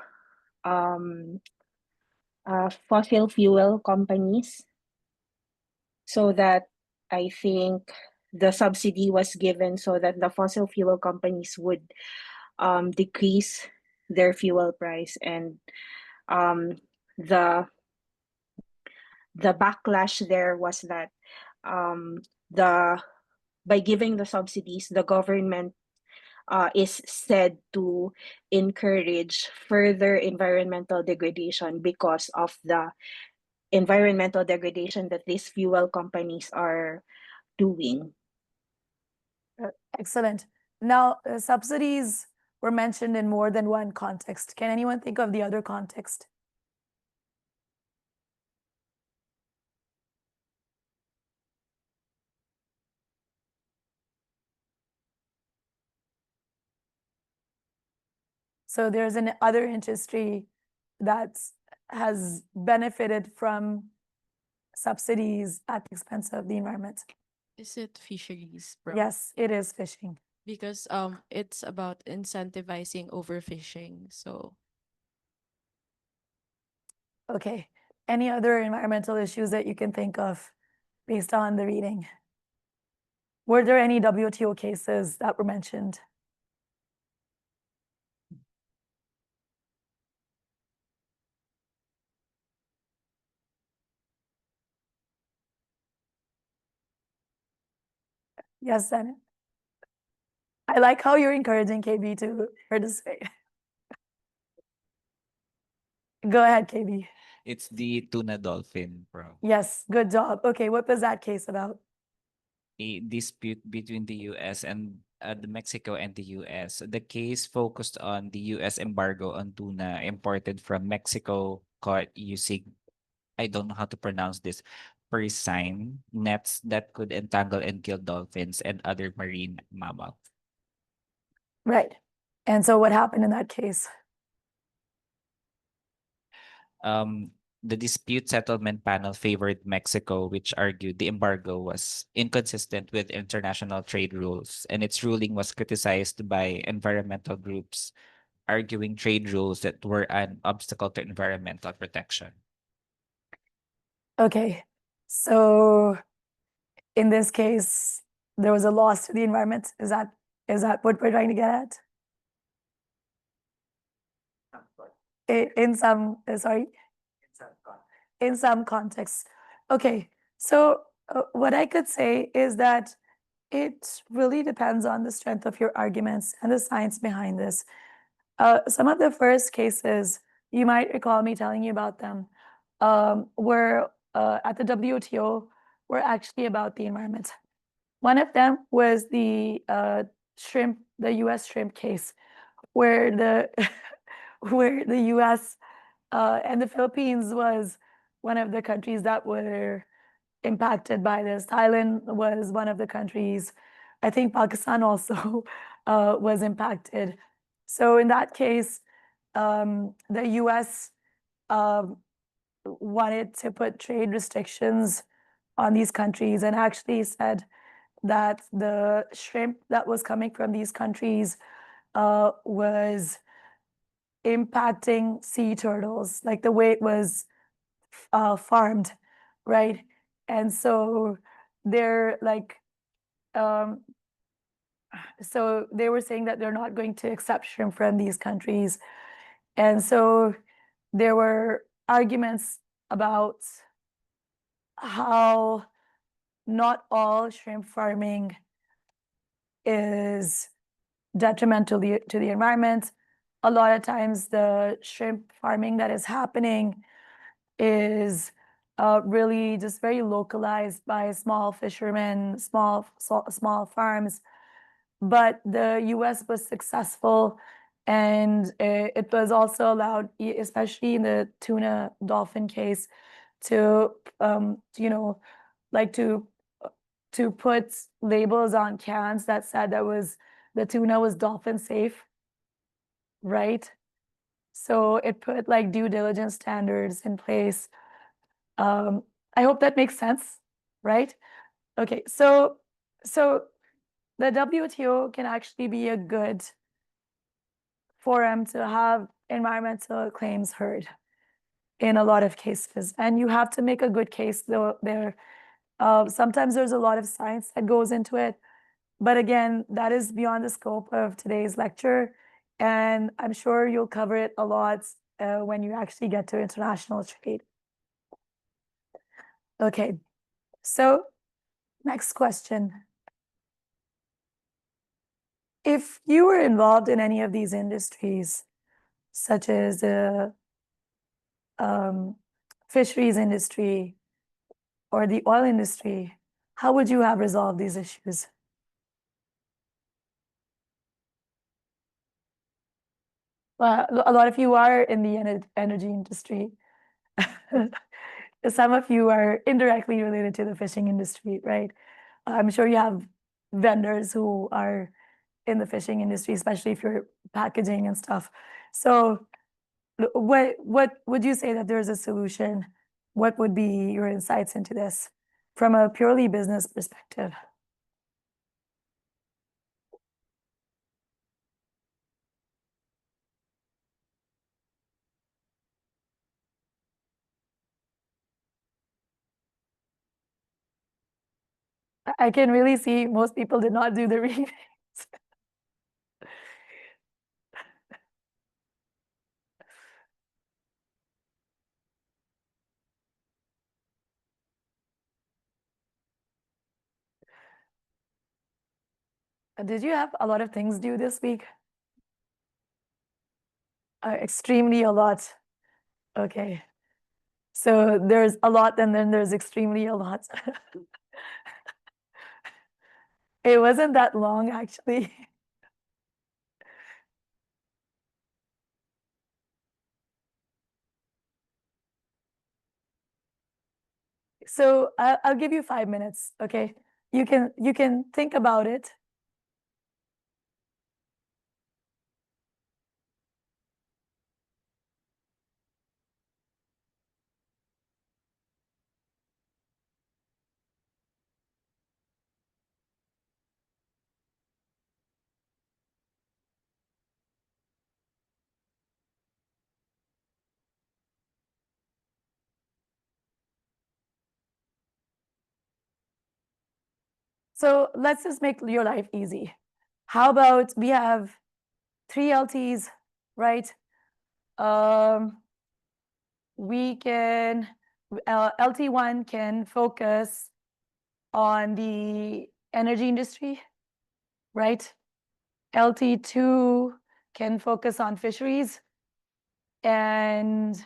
fossil fuel companies, so that I think the subsidy was given so that the fossil fuel companies would decrease their fuel price, and the backlash there was that the by giving the subsidies, the government is said to encourage further environmental degradation because of the environmental degradation that these fuel companies are doing. Excellent. Now, subsidies were mentioned in more than one context. Can anyone think of the other context? So there's an other industry that has benefited from subsidies at the expense of the environment. Is it fisheries, bro? Yes, it is fishing. Because it's about incentivizing overfishing. So Okay. Any other environmental issues that you can think of based on the reading? Were there any WTO cases that were mentioned? Yes, then. I like how you're encouraging KB to participate. Go ahead, KB. It's the tuna dolphin, bro. Yes, good job. Okay, what was that case about? A dispute between the US and the Mexico and the US. The case focused on the US embargo on tuna imported from Mexico caught using, I don't know how to pronounce this, porcine nets that could entangle and kill dolphins and other marine mammals. Right. And so what happened in that case? The dispute settlement panel favored Mexico, which argued the embargo was inconsistent with international trade rules, and its ruling was criticized by environmental groups arguing trade rules that were an obstacle to environmental protection? Okay, so in this case, there was a loss to the environment. Is that what we're trying to get at? In some, sorry, in some contexts. Okay, so what I could say is that it really depends on the strength of your arguments and the science behind this. Some of the first cases, you might recall me telling you about them, were at the WTO, were actually about the environment. One of them was the the US shrimp case, where the where the US and the Philippines was one of the countries that were impacted by this. Thailand was one of the countries. I think Pakistan also was impacted. So in that case, the US um, wanted to put trade restrictions on these countries and actually said that the shrimp that was coming from these countries was impacting sea turtles, like the way it was farmed, right? And so they're like, um, so they were saying that they're not going to accept shrimp from these countries. And so there were arguments about how not all shrimp farming is detrimental to the environment. A lot of times, the shrimp farming that is happening is really just very localized by small fishermen, small farms. But the US was successful, and it was also allowed, especially in the tuna dolphin case, to like to put labels on cans that said that was the tuna was dolphin safe, right? So it put like due diligence standards in place. Um, I hope that makes sense, right? Okay, so the WTO can actually be a good forum to have environmental claims heard in a lot of cases, and you have to make a good case though there. Sometimes there's a lot of science that goes into it, but again, that is beyond the scope of today's lecture, and I'm sure you'll cover it a lot when you actually get to international trade. Okay, so next question. If you were involved in any of these industries, such as the fisheries industry or the oil industry, how would you have resolved these issues? Well, a lot of you are in the energy industry. Some of you are indirectly related to the fishing industry, right? I'm sure you have vendors who are in the fishing industry, especially if you're packaging and stuff. So what would you say that there's a solution? What would be your insights into this from a purely business perspective? I can really see most people did not do the readings. Did you have a lot of things due this week? Extremely a lot. Okay. So there's a lot and then there's extremely a lot. It wasn't that long, actually. So I'll give you 5 minutes, okay? You can think about it. So let's just make your life easy. How about we have three LTs, right? We can, LT1 can focus on the energy industry, right? LT2 can focus on fisheries. And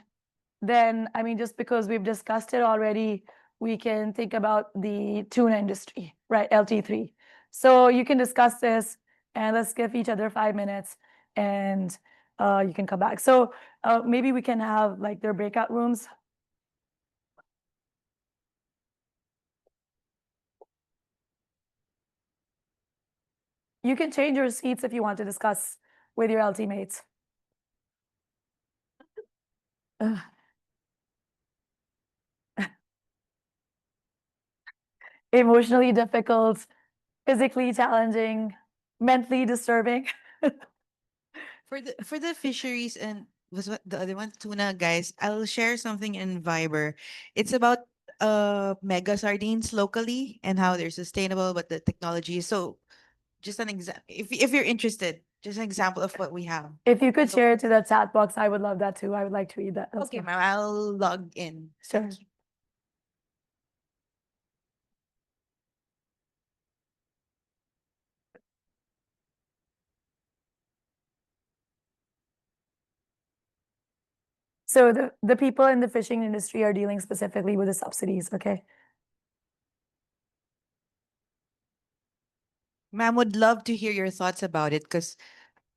then, I mean, just because we've discussed it already, we can think about the tuna industry, right? LT3. So you can discuss this and let's give each other 5 minutes and you can come back. So maybe we can have like their breakout rooms. You can change your seats if you want to discuss with your LT mates. Ugh. Emotionally difficult, physically challenging, mentally disturbing. For the fisheries and was what the other one, tuna, guys, I'll share something in Viber. It's about mega sardines locally and how they're sustainable, but the technology. So just an example, if you're interested, just an example of what we have. If you could share it to the chat box, I would love that too. I would like to read that. as Okay, well. ma'am, I'll log in. Sure. So the people in the fishing industry are dealing specifically with the subsidies, okay? Ma'am, would love to hear your thoughts about it because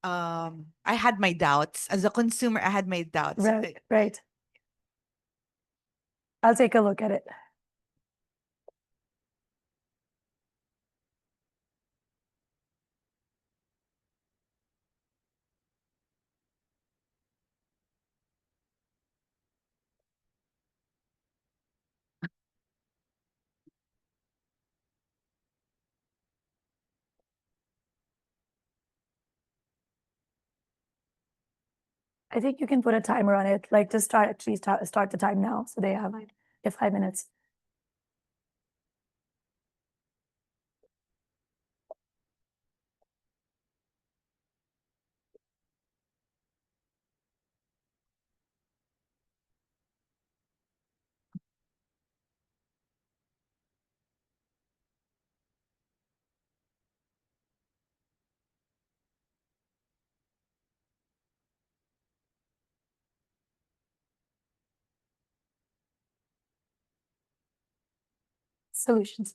I had my doubts. As a consumer, I had my doubts. Right, right. I'll take a look at it. I think you can put a timer on it, like to start the time now, so they have 5 minutes. Solutions.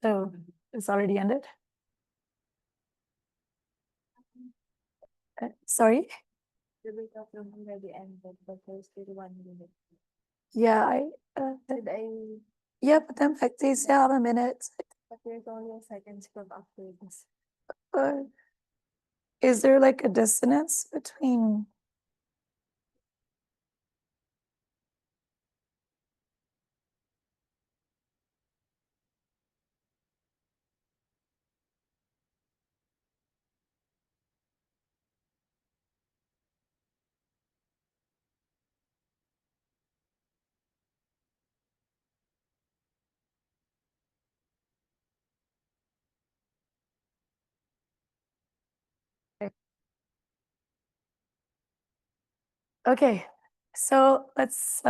So it's already ended? Sorry? Yeah, did I? Yeah, but then like they still have a minute. But there's only a second from updates. Is there like a dissonance between? Okay, so let's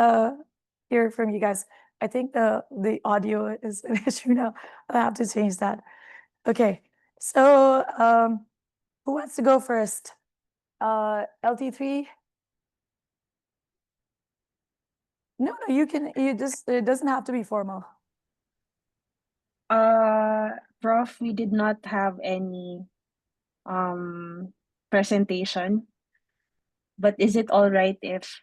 hear from you guys. I think the audio is an issue now. I'll have to change that. Okay, so who wants to go first? LT3? No, no, you can, it doesn't have to be formal. Prof, we did not have any presentation, but is it all right if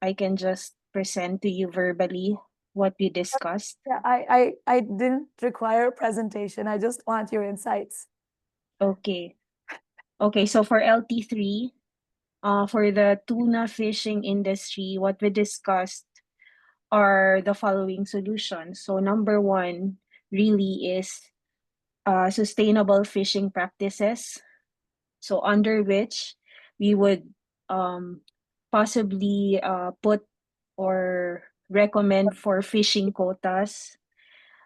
I can just present to you verbally what we discussed? Yeah, I didn't require a presentation. I just want your insights. Okay. Okay, so for LT3, for the tuna fishing industry, what we discussed are the following solutions. So number one really is sustainable fishing practices. So under which we would possibly put or recommend for fishing quotas,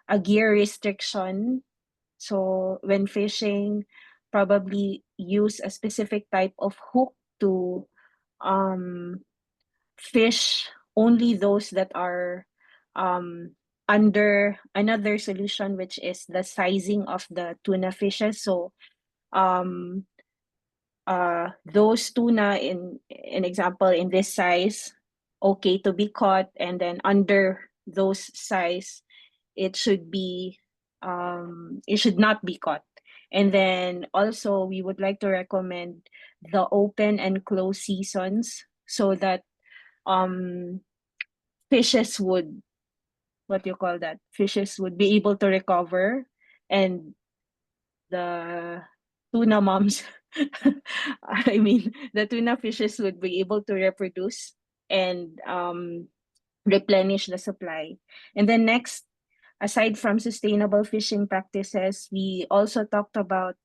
a gear restriction. So when fishing, probably use a specific type of hook to fish only those that are under another solution, which is the sizing of the tuna fishes. So those tuna in an example in this size, okay to be caught, and then under those size, it should be it should not be caught. And then also we would like to recommend the open and close seasons so that fishes would, what do you call that, fishes would be able to recover, and the tuna moms I mean the tuna fishes would be able to reproduce and replenish the supply. And then next, aside from sustainable fishing practices, we also talked about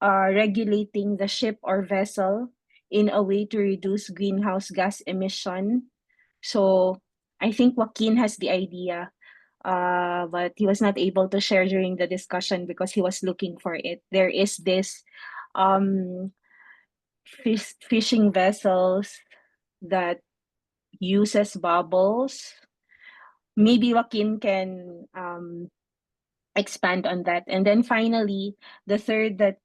regulating the ship or vessel in a way to reduce greenhouse gas emission. So I think Joaquin has the idea, but he was not able to share during the discussion because he was looking for it. There is this um, fishing vessels that uses bubbles. Maybe Joaquin can expand on that. And then finally, the third that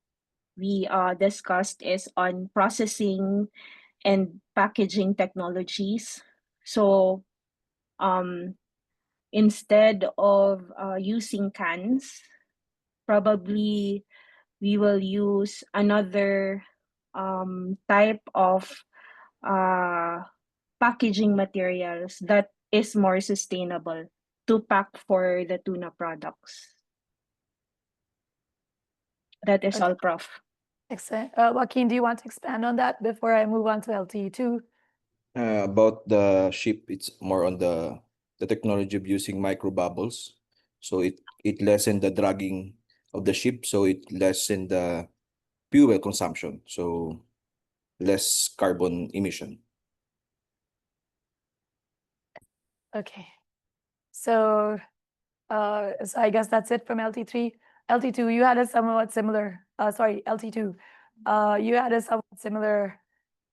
we discussed is on processing and packaging technologies. So instead of using cans, probably we will use another type of packaging materials that is more sustainable to pack for the tuna products. That is Okay. all, Prof. Excellent. Joaquin, do you want to expand on that before I move on to LT2? About the ship, it's more on the technology of using micro bubbles. So it lessen the dragging of the ship, so it lessen the fuel consumption, so less carbon emission. Okay. So so I guess that's it from LT3. LT2, you had a somewhat similar, sorry, LT2. You had a somewhat similar,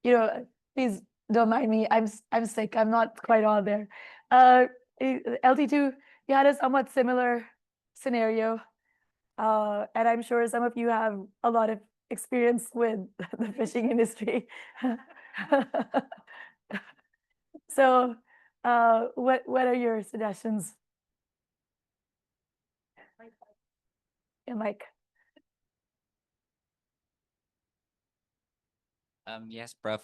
please don't mind me. I'm sick. I'm not quite all there. LT2, you had a somewhat similar scenario. And I'm sure some of you have a lot of experience with the fishing industry. So, what are your suggestions? And like, Yes, Prof.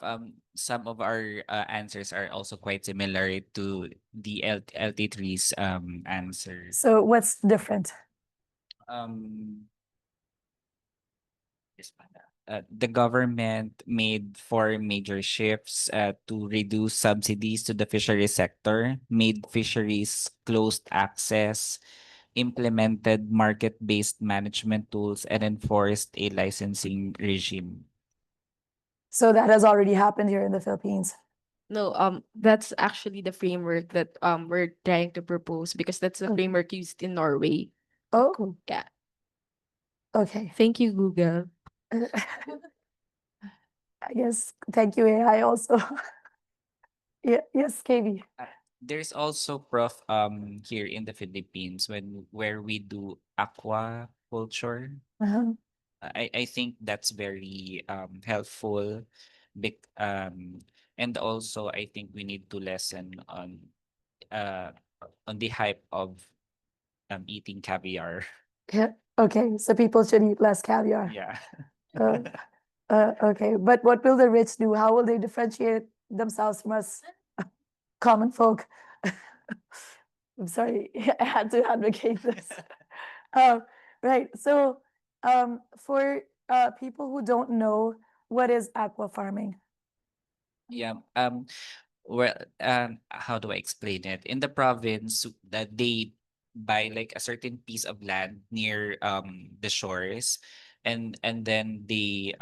Some of our answers are also quite similar to the LT3's answer. so what's different? Um, the government made four major shifts to reduce subsidies to the fisheries sector, made fisheries closed access, implemented market-based management tools, and enforced a licensing regime. So that has already happened here in the Philippines. No, that's actually the framework that we're trying to propose because that's the Okay. framework used in Norway. Oh, Yeah. okay. Thank you, Google. I guess, thank you, AI also. Yeah, yes, KB. There's also, Prof, here in the Philippines where we do aquaculture. Uh-huh. I think that's very helpful. And also I think we need to lessen uh on the hype of eating caviar. Yeah, okay, so people should eat less caviar. Yeah. Uh, okay, but what will the rich do? How will they differentiate themselves from us common folk? I'm sorry, I had to advocate this. Right, so for people who don't know, what is aqua farming? Yeah. Well, how do I explain it? In the province, that they buy like a certain piece of land near the shores, and then they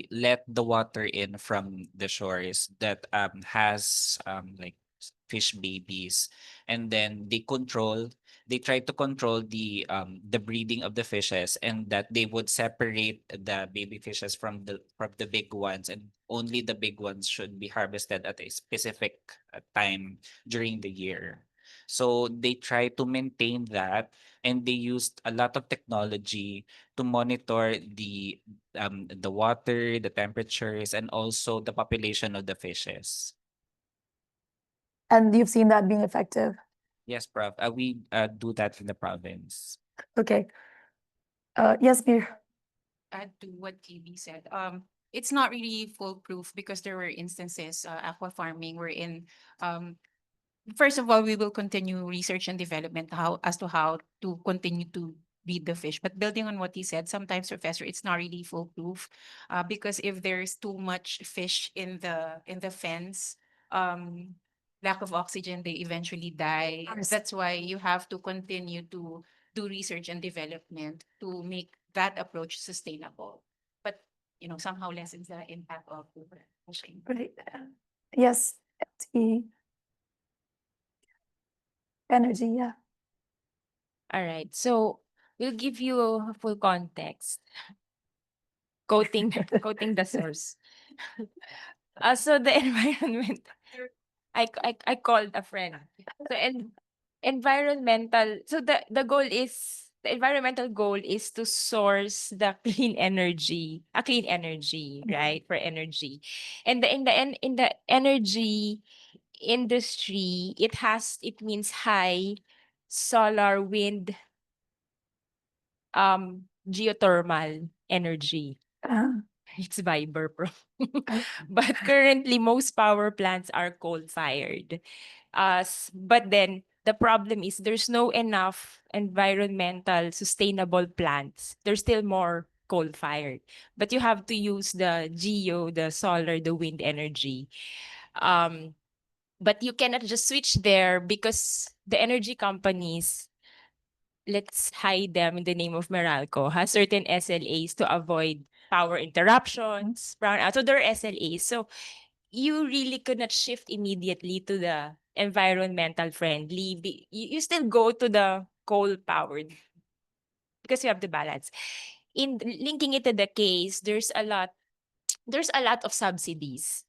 let the water in from the shores that has like fish babies, and then they try to control the breeding of the fishes, and that they would separate the baby fishes from the big ones, and only the big ones should be harvested at a specific time during the year. So they try to maintain that, and they used a lot of technology to monitor the water, the temperatures, and also the population of the fishes. And you've seen that being effective. Yes, Prof. We do that in the province. Okay. Yes, Mir. Add to what KB said. It's not really foolproof because there were instances, aqua farming wherein, first of all, we will continue research and development as to how to continue to breed the fish. But building on what he said, sometimes, Professor, it's not really foolproof, because if there's too much fish in the fence, um, lack of oxygen, they eventually die. Yes. That's why you have to continue to do research and development to make that approach sustainable. But somehow lessens the impact of overfishing. Right. Yes, FTE. Energy, yeah. All right. So we'll give you a full context. Quoting the source. So the environment, I called a friend. So environmental. So the environmental goal is to source the clean energy, right? For energy, and in the energy industry, it means high solar, wind, geothermal energy. It's Viber, bro. But currently, most power plants are coal-fired. But then the problem is there's no enough environmental sustainable plants. There's still more coal-fired. But you have to use the solar, the wind energy. Um, but you cannot just switch there because the energy companies, let's hide them in the name of Meralco, has certain SLAs to avoid power interruptions, brownout. So there are SLAs. So you really could not shift immediately to the environmental friendly. You still go to the coal powered because you have the balance. In linking it to the case, there's a lot of subsidies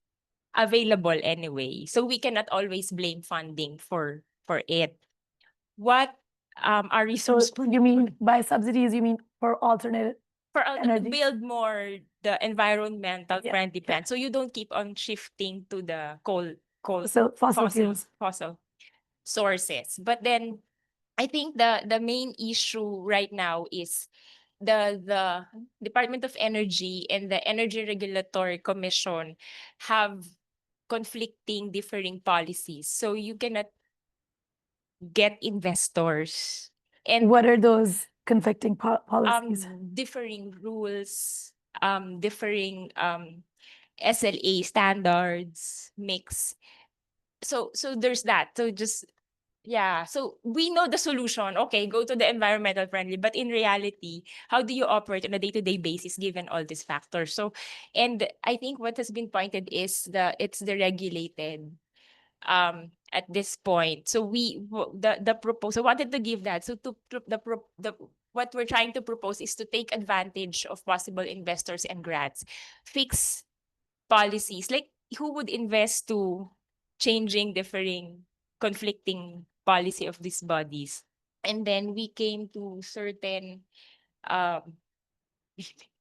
available anyway. So we cannot always blame funding for it. What our So resource you mean by subsidies, you mean for alternate. to Energy. build more the environmental Yeah, friendly yeah. plants, so you don't keep on shifting to the coal So fossil fuels. fossil sources. But then I think the main issue right now is the Department of Energy and the Energy Regulatory Commission have conflicting differing policies. So you cannot get investors and What are those conflicting policies? differing rules, differing SLA standards mix. So there's that. So just yeah, so we know the solution. Okay, go to the environmental friendly, but in reality, how do you operate on a day-to-day basis given all these factors? So, and I think what has been pointed is it's the regulated at this point. So the proposal, I wanted to give that. So the what we're trying to propose is to take advantage of possible investors and grants, fix policies like who would invest to changing, differing, conflicting policy of these bodies. And then we came to certain um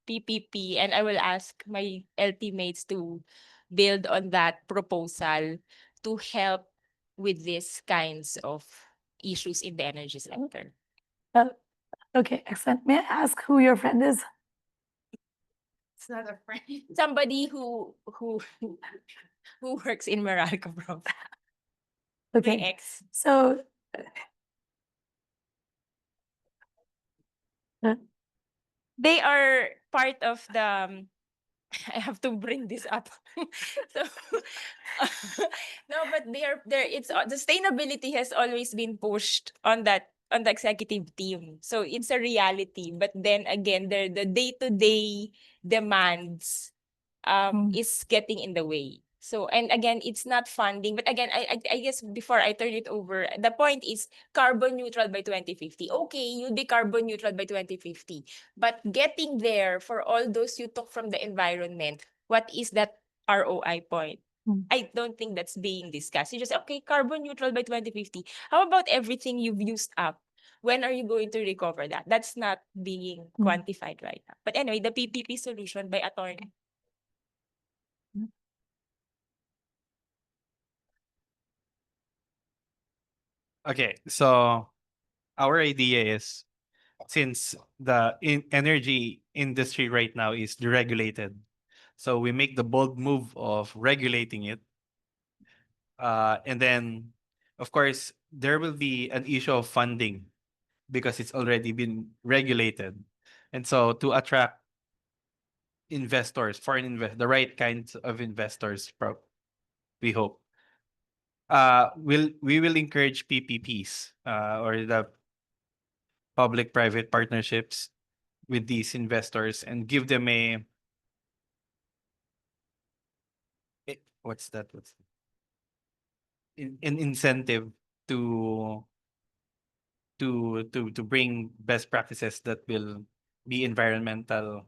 PPP, and I will ask my LT mates to build on that proposal to help with these kinds of issues in the energy sector. Okay, excellent. May I ask who your friend is? It's not a friend. Somebody who works in Meralco, bro. My Okay, ex. so They are part of the I have to bring this up. So no, but they're it's sustainability has always been pushed on the executive team. So it's a reality. But then again, the day-to-day demands is getting in the way. So, and again, it's not funding, but again, I guess before I turn it over, the point is carbon neutral by 2050. Okay, you'll be carbon neutral by 2050, but getting there for all those you took from the environment, what is that ROI point? I don't think that's being discussed. You just, okay, carbon neutral by 2050. How about everything you've used up? When are you going to recover that? That's not being quantified right now. But anyway, the PPP solution by attorney. Okay, so our idea is, since the energy industry right now is deregulated, so we make the bold move of regulating it. And then, of course, there will be an issue of funding because it's already been regulated. And so to attract investors, the right kinds of investors, we hope, we will encourage PPPs, or the public-private partnerships with these investors, and give them what's that? An incentive to to bring best practices that will be environmentally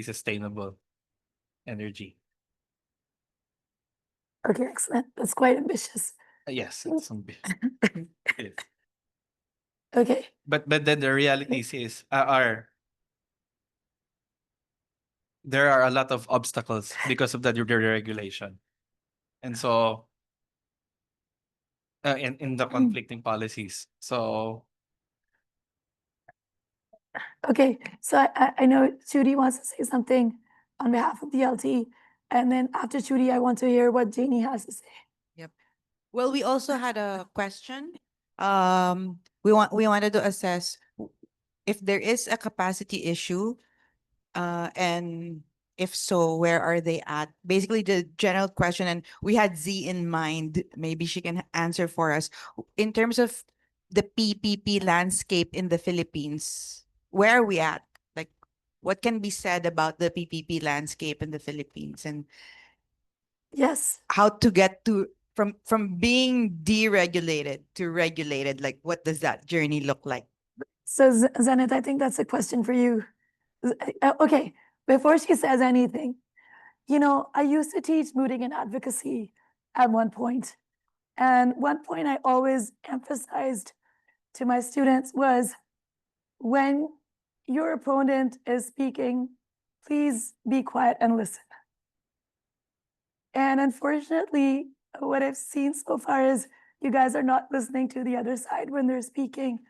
sustainable energy. okay, excellent. That's quite ambitious. Yes, it's it is. Okay, But then the realities is there are a lot of obstacles because of the deregulation, and so in the conflicting policies. So okay. So I know Judy wants to say something on behalf of the LT, and then after Judy, I want to hear what Janie has to say. Yep. Well, we also had a question. We wanted to assess if there is a capacity issue, and if so, where are they at? Basically, the general question, and we had Z in mind. Maybe she can answer for us in terms of the PPP landscape in the Philippines. Where are we at? Like, what can be said about the PPP landscape in the Philippines, and Yes. how to get to from being deregulated to regulated? Like, what does that journey look like? So Zenith, I think that's a question for you. Okay, before she says anything, I used to teach mooting and advocacy at one point. And one point I always emphasized to my students was when your opponent is speaking, please be quiet and listen. And unfortunately, what I've seen so far is you guys are not listening to the other side when they're speaking.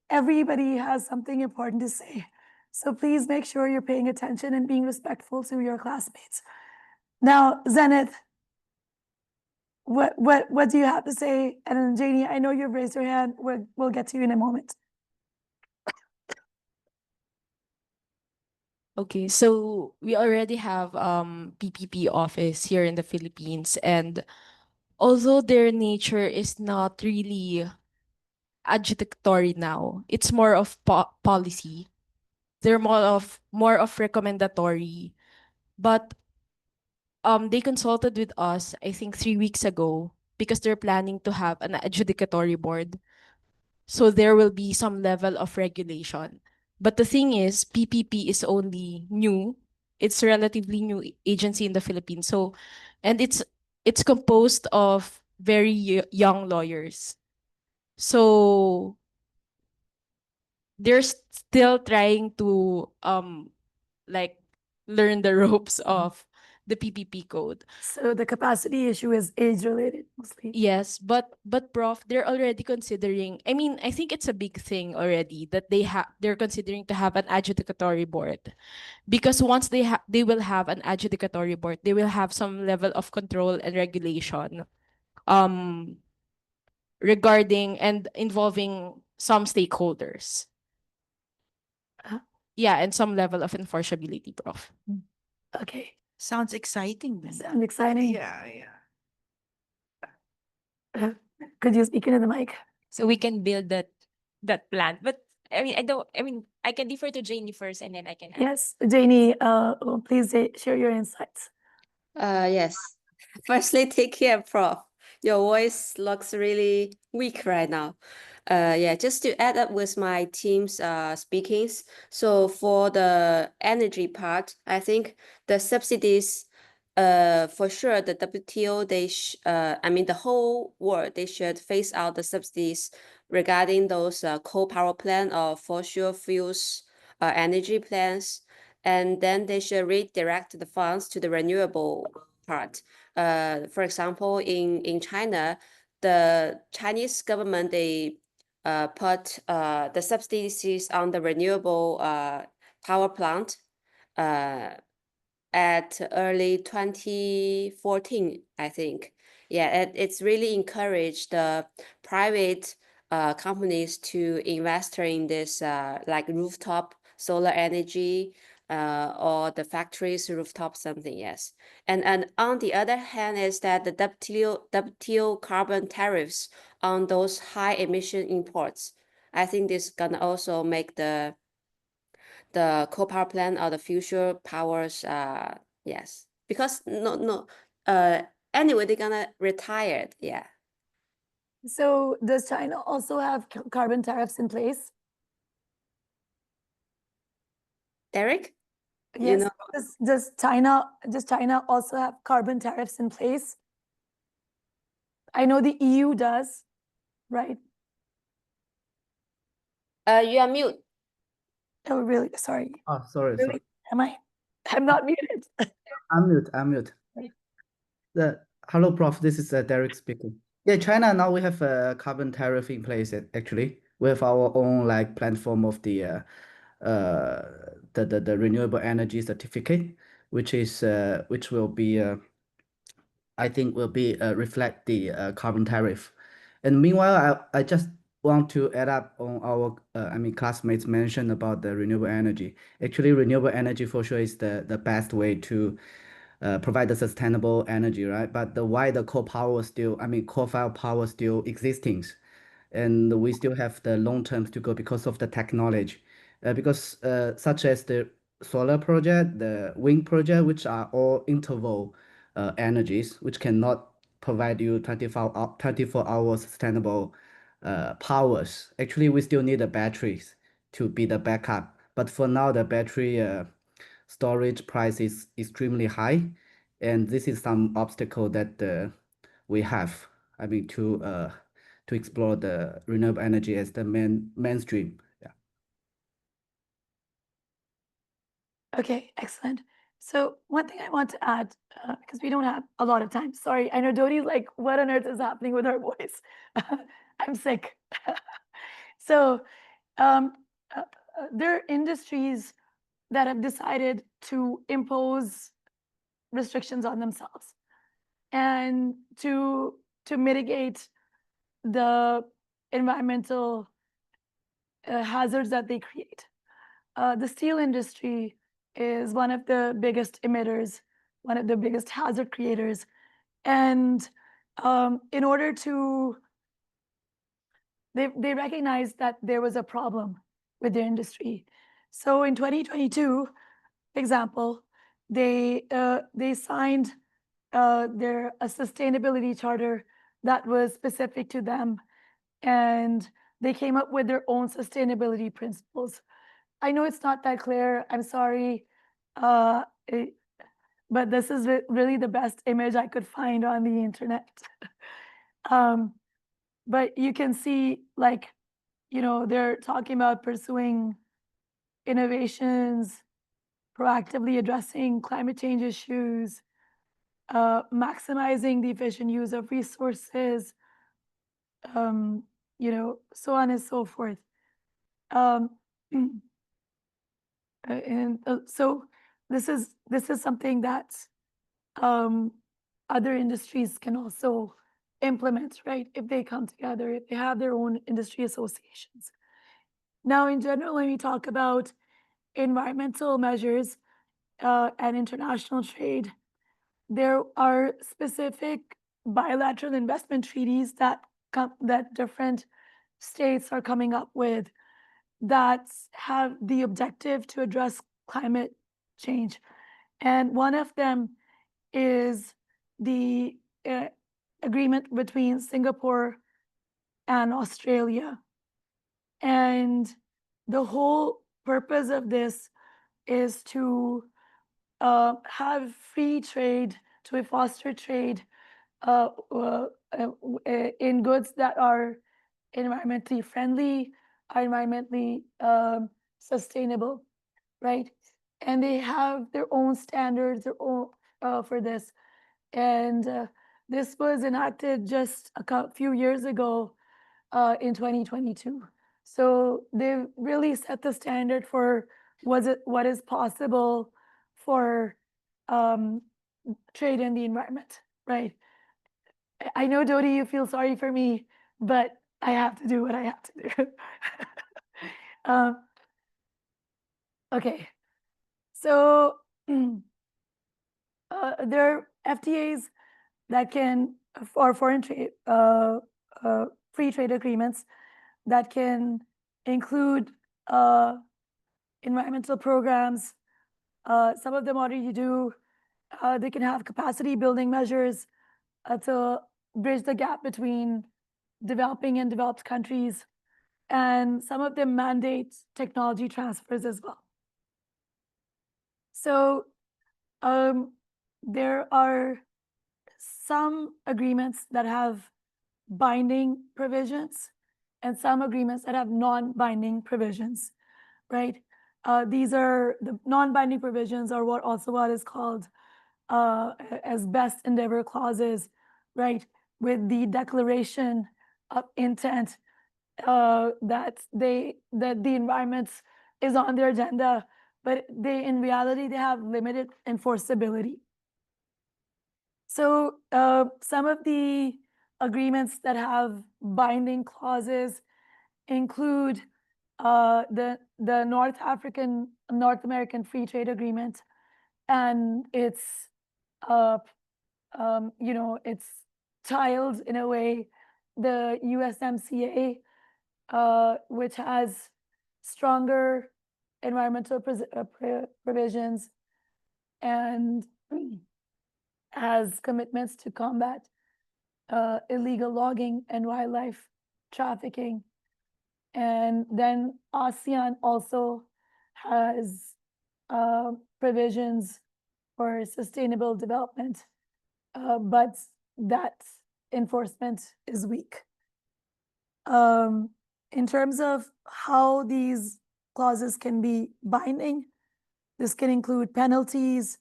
Everybody has something important to say. So please make sure you're paying attention and being respectful to your classmates. Now, Zenith, what do you have to say? And then Janie, I know you've raised your hand. We'll get to you in a moment. Okay, so we already have PPP office here in the Philippines, and although their nature is not really adjudicatory now, it's more of policy. They're more of recommendatory, but they consulted with us, I think 3 weeks ago, because they're planning to have an adjudicatory board. So there will be some level of regulation. But the thing is, PPP is only new. It's a relatively new agency in the Philippines. So, and it's composed of very young lawyers. So they're still trying to like learn the ropes of the PPP code. So the capacity issue is age related mostly. Yes, but Prof, they're already considering. I mean, I think it's a big thing already that they're considering to have an adjudicatory board, because once they will have an adjudicatory board, they will have some level of control and regulation, um, regarding and involving some stakeholders. Yeah, and some level of enforceability, Prof. Okay, Sounds exciting then. sounds exciting. Yeah. Could you speak into the mic? So we can build that plant. But I can defer to Janie first and then I can add. Yes, Janie, please share your insights. Yes. Firstly, take care, Prof. Your voice looks really weak right now. Yeah, just to add up with my team's speakings. So for the energy part, I think the subsidies, for sure, the WTO, the whole world, they should phase out the subsidies regarding those coal power plant or fossil fuels energy plants, and then they should redirect the funds to the renewable part. For example, in China, the Chinese government, they put the subsidies on the renewable power plant at early 2014, I think. Yeah, it's really encouraged the private companies to invest in this like rooftop solar energy or the factories rooftop something, yes. And on the other hand is that the WTO carbon tariffs on those high emission imports. I think this gonna also make the coal power plant or the future powers, yes, because anyway they're gonna retire it, yeah. So does China also have carbon tariffs in place? Derek, you Yes. know, Does China also have carbon tariffs in place? I know the EU does, right? you are mute. Oh, really? Sorry. Oh, sorry. Really? Am I? I'm not muted. I'm mute. Right. Hello, Prof. This is Derek speaking. Yeah, China now we have a carbon tariff in place actually. We have our own like platform of the renewable energy certificate, which will be I think will be reflect the carbon tariff. And meanwhile, I just want to add up on our classmates mentioned about the renewable energy. Actually, renewable energy for sure is the best way to provide the sustainable energy, right? But why the coal-fired power still existing, and we still have the long terms to go because of the technology, because such as the solar project, the wind project, which are all interval energies, which cannot provide you 24 hours sustainable powers. Actually, we still need the batteries to be the backup. But for now, the battery storage price is extremely high, and this is some obstacle that we have. To explore the renewable energy as the mainstream. Yeah. Okay, excellent. So one thing I want to add, because we don't have a lot of time. Sorry, I know Dodi's like, what on earth is happening with her voice? I'm sick. So um, there are industries that have decided to impose restrictions on themselves and to mitigate the environmental hazards that they create. The steel industry is one of the biggest emitters, one of the biggest hazard creators. And in order to, they recognized that there was a problem with their industry. So in 2022, for example, they signed their a sustainability charter that was specific to them, and they came up with their own sustainability principles. I know it's not that clear. I'm sorry. Uh, it- but this is really the best image I could find on the internet. um, but you can see, like, they're talking about pursuing innovations, proactively addressing climate change issues, maximizing the efficient use of resources, um, so on and so forth. Um, and so this is something that um, other industries can also implement, right? If they come together, if they have their own industry associations. Now, in general, when we talk about environmental measures and international trade, there are specific bilateral investment treaties that different states are coming up with that have the objective to address climate change. And one of them is the uh, agreement between Singapore and Australia. And the whole purpose of this is to have free trade, to foster trade uh, uh, in goods that are environmentally friendly, are environmentally sustainable, right? And they have their own standards, their own for this. And this was enacted just a few years ago in 2022. So they really set the standard for what is possible for um, trade in the environment, right? I know, Dodi, you feel sorry for me, but I have to do what I have to do. um, okay, so there are FTAs that can, or foreign trade, free trade agreements that can include environmental programs. Some of them already do. They can have capacity building measures to bridge the gap between developing and developed countries. And some of them mandate technology transfers as well. So there are some agreements that have binding provisions and some agreements that have non-binding provisions, right? These are the non-binding provisions are what is called as best endeavor clauses, right? With the declaration of intent that the environment is on their agenda, but in reality they have limited enforceability. So some of the agreements that have binding clauses include the North American Free Trade Agreement, and it's it's tiled in a way the USMCA, which has stronger environmental provisions and has commitments to combat illegal logging and wildlife trafficking. And then ASEAN also has provisions for sustainable development, but that enforcement is weak. In terms of how these clauses can be binding, This can include penalties,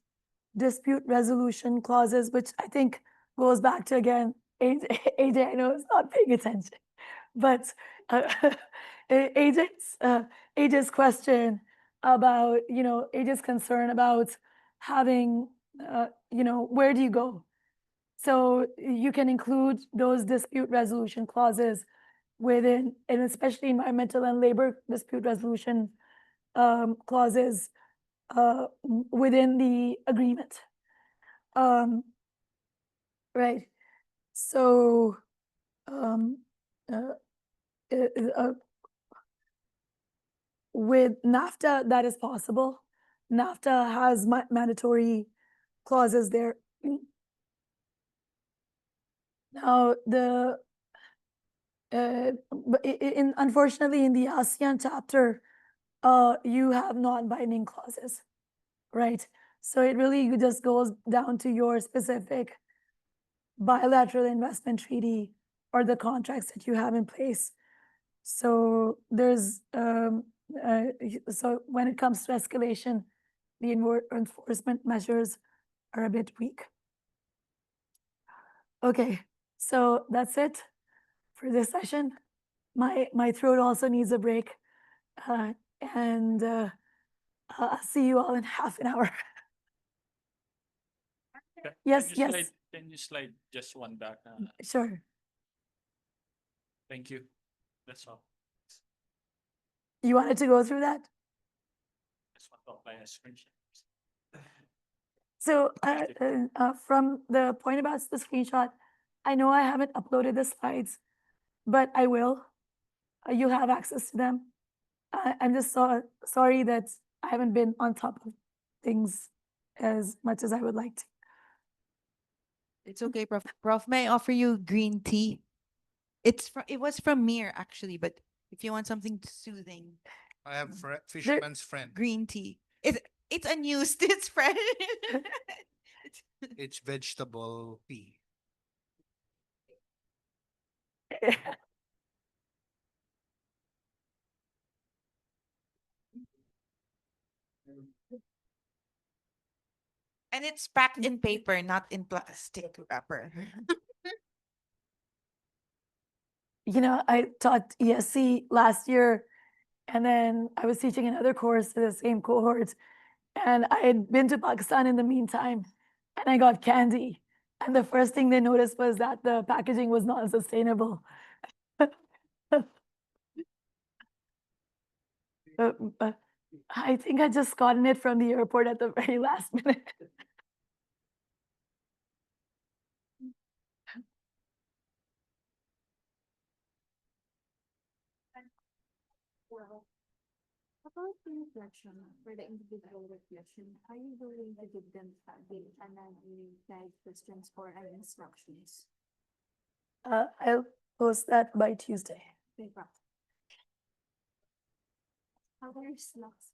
dispute resolution clauses, which I think goes back to, again, AJ, I know is not paying attention, but AJ's AJ's question about, AJ's concern about having, where do you go? So you can include those dispute resolution clauses within, and especially environmental and labor dispute resolution clauses within the agreement. Right. So um, uh, with NAFTA, that is possible. NAFTA has mandatory clauses there. Now, unfortunately, in the ASEAN chapter, you have non-binding clauses, right? So it really just goes down to your specific bilateral investment treaty or the contracts that you have in place. So there's so when it comes to escalation, the enforcement measures are a bit weak. Okay, so that's it for this session. My throat also needs a break, and I'll see you all in half an hour. Yes, Can you yes. slide, can you slide just one back? Sure. Thank you. That's all. You wanted to go through that? Just want to apply a screenshot. So from the point about the screenshot, I know I haven't uploaded the slides, but I will. You have access to them. I'm just sorry that I haven't been on top of things as much as I would like to. It's okay, Prof. Prof, may I offer you green tea? It was from Mir actually, but if you want something soothing, I have fisherman's friend. green tea. It's unused. It's fresh. It's vegetable tea. And it's packed in paper, not in plastic wrapper. I taught ESC last year, and then I was teaching another course to the same cohort, and I had been to Pakistan in the meantime, and I got candy. And the first thing they noticed was that the packaging was not sustainable. But I think I just gotten it from the airport at the very last minute. About the reflection, for the individual reflection, are you willing to give them the guide questions or instructions? I'll post that by Tuesday. How are your slots?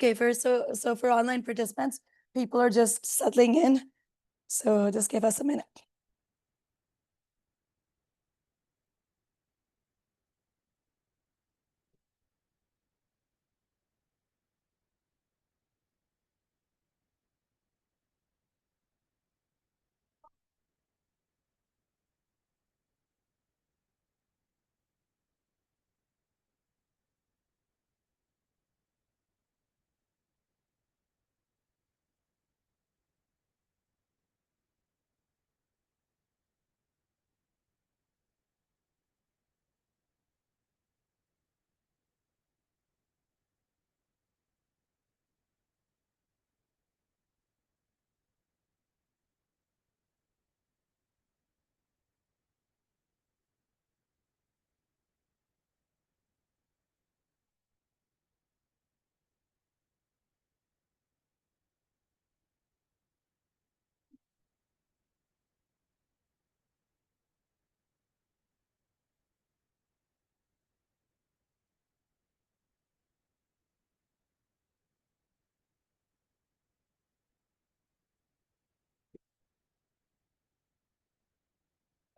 Okay, so for online participants, people are just settling in. So just give us a minute.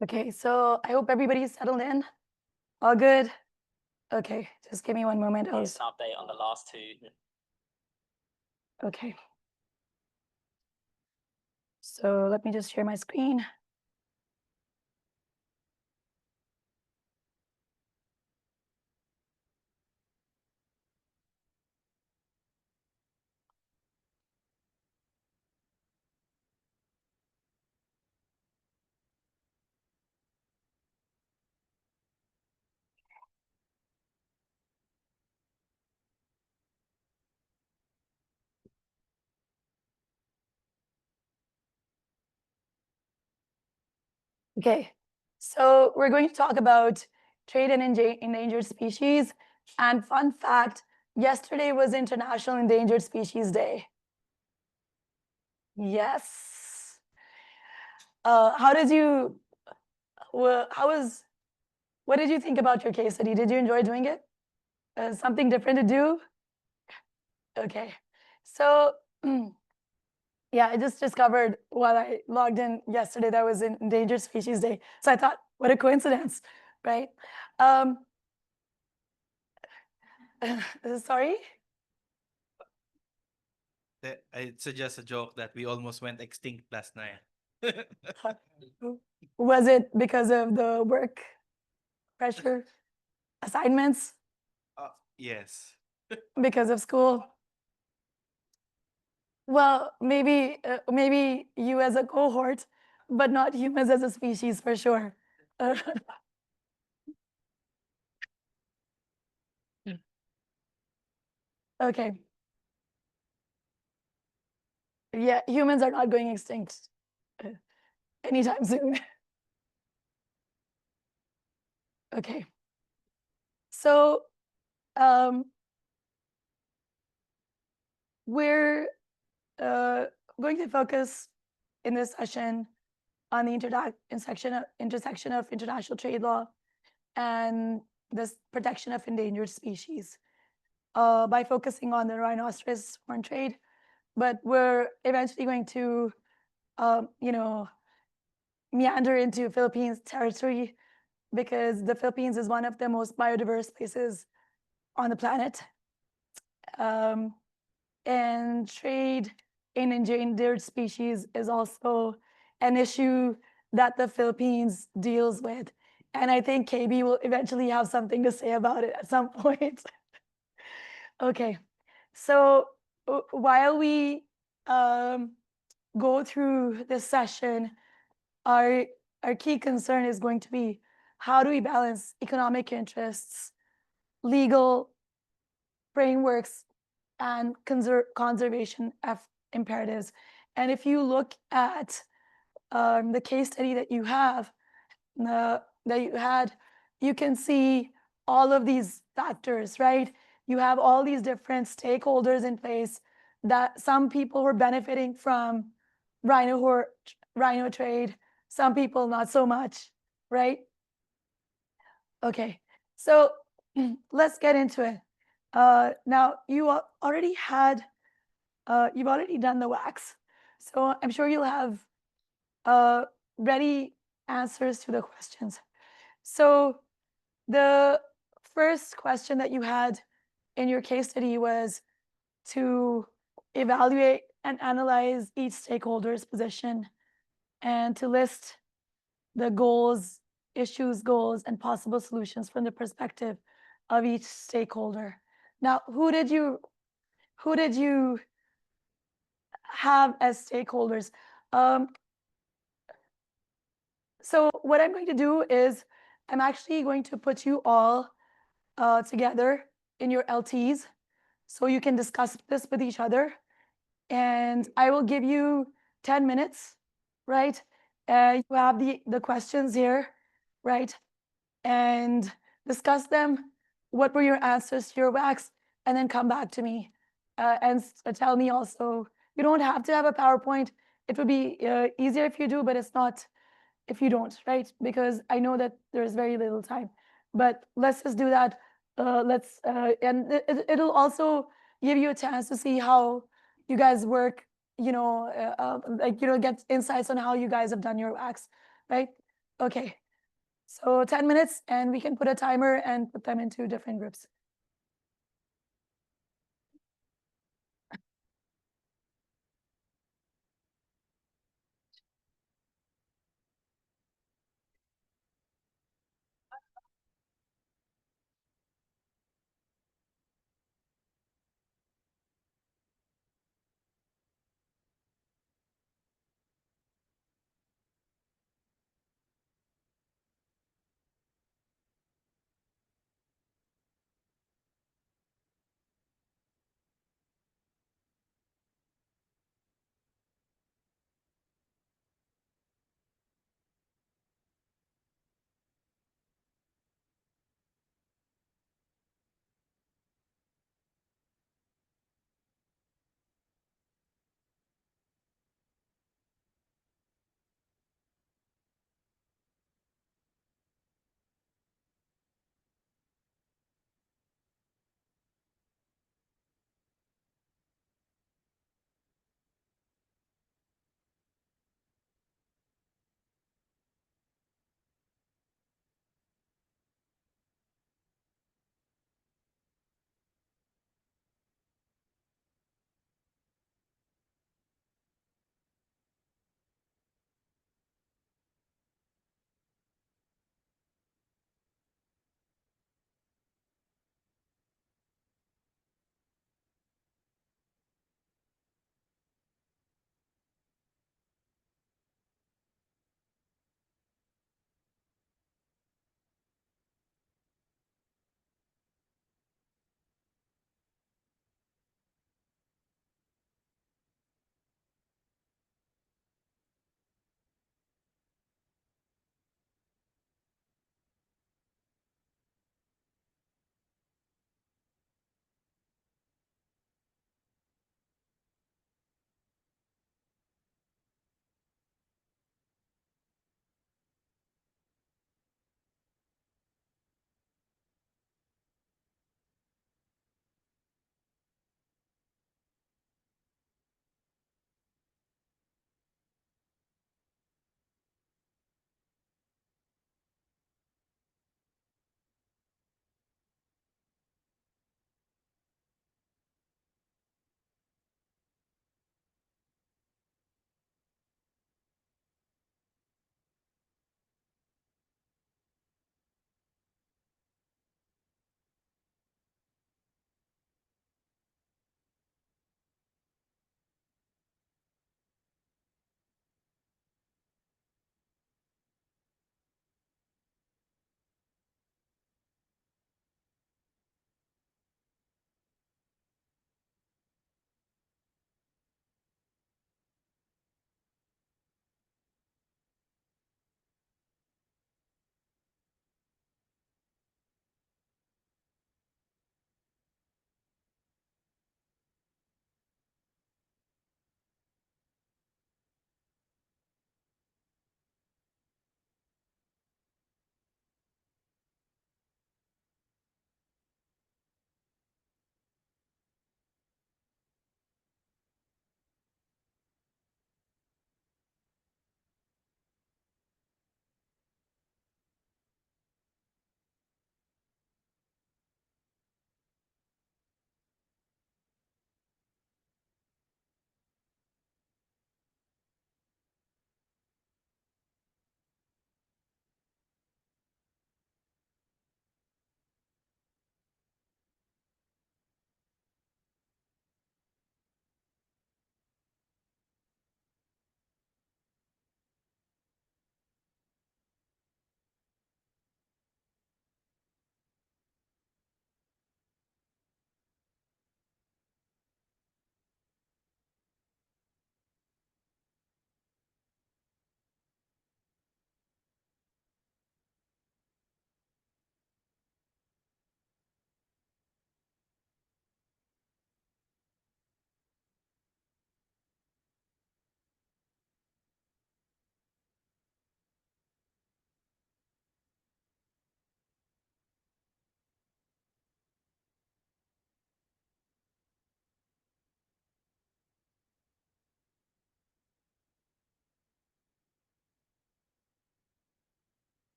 Okay, so I hope everybody's settled in. All good? Okay, just give me one moment. Here's an update on the last two. Okay. So let me just share my screen. Okay, so we're going to talk about trade in endangered species. And fun fact, yesterday was International Endangered Species Day. Yes. How did you, what did you think about your case study? Did you enjoy doing it? Something different to do? Okay, so yeah, I just discovered while I logged in yesterday that was Endangered Species Day. So I thought, what a coincidence, right? Sorry? It's just a joke that we almost went extinct last night. Was it because of the work pressure, assignments, Yes. because of school? Well, maybe you as a cohort, but not humans as a species for sure. Okay. Yeah, humans are not going extinct anytime soon. Okay. So um, we're going to focus in this session on the intersection of international trade law and the protection of endangered species by focusing on the rhinoceros horn trade. But we're eventually going to, meander into Philippines territory because the Philippines is one of the most biodiverse places on the planet. And trade in endangered species is also an issue that the Philippines deals with. And I think KB will eventually have something to say about it at some point. Okay, so while we go through this session, our key concern is going to be how do we balance economic interests, legal frameworks, and conservation imperatives. And if you look at the case study that you have, that you had, you can see all of these factors, right? You have all these different stakeholders in place that some people were benefiting from rhino trade, some people not so much, right? Okay, so let's get into it. Now already had, you've already done the wax, so I'm sure you'll have ready answers to the questions. So the first question that you had in your case study was to evaluate and analyze each stakeholder's position and to list the goals, issues, goals, and possible solutions from the perspective of each stakeholder. Now, who did you have as stakeholders? So what I'm going to do is I'm actually going to put you all together in your LTs so you can discuss this with each other. And I will give you 10 minutes, right? You have the questions here, right? And discuss them. What were your answers to your wax? And then come back to me and tell me also. You don't have to have a PowerPoint. It would be easier if you do, but it's not if you don't, right? Because I know that there's very little time. But let's just do that. And it'll also give you a chance to see how you guys work, get insights on how you guys have done your wax, right? Okay. So 10 minutes, and we can put a timer and put them into different groups.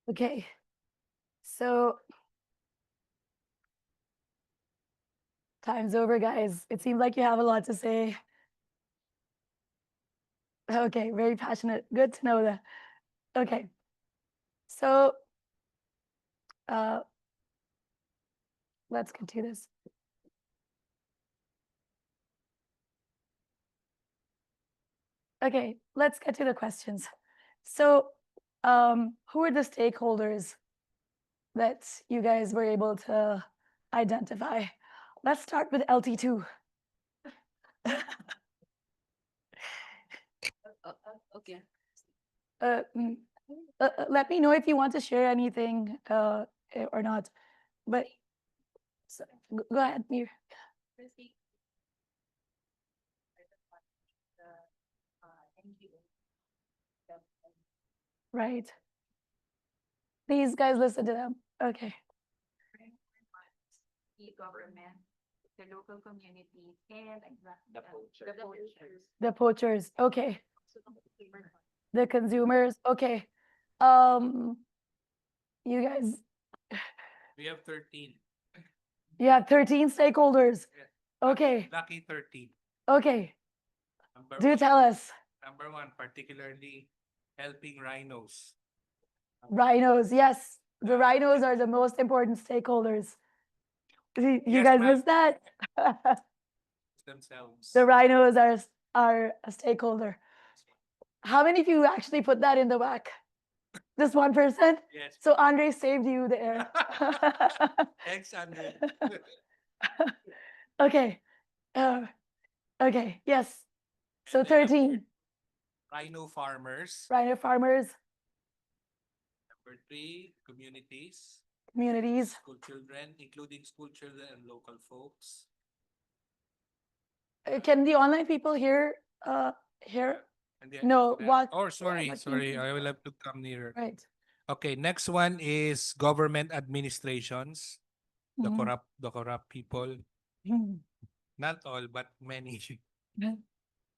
Okay. So time's over, guys. It seems like you have a lot to say. Okay, very passionate. Good to know that. Okay. So let's get to this. Okay, let's get to the questions. So who are the stakeholders that you guys were able to identify? Let's start with LT2. Okay. Mm, let me know if you want to share anything or not. But go ahead, Mir. Right. These guys listen to them. Okay. The government, the local community, and The poachers. the poachers. The poachers. Okay. The consumers. Okay. Um, you guys, We have 13. you have 13 stakeholders. Okay. Lucky 13. Okay. Number Do one, tell us. number one, particularly helping rhinos. Rhinos. Yes. The rhinos are the most important stakeholders. You Yes, guys ma'am. missed that? Themselves. The rhinos are a stakeholder. How many of you actually put that in the whack? Just one person? Yes. So Andre saved you there. Thanks, Andre. Okay. Okay. Yes. So And then 13 Rhino farmers. rhino farmers, Number 3, communities. communities. School children, including school children and local folks. Can the online people hear? Hear? And the- No. What? Oh, sorry, what sorry. you- I will have to come nearer. Right. Okay, next one is government administrations. The Mhm. corrupt people. Mhm. Not all, but many. Mhm.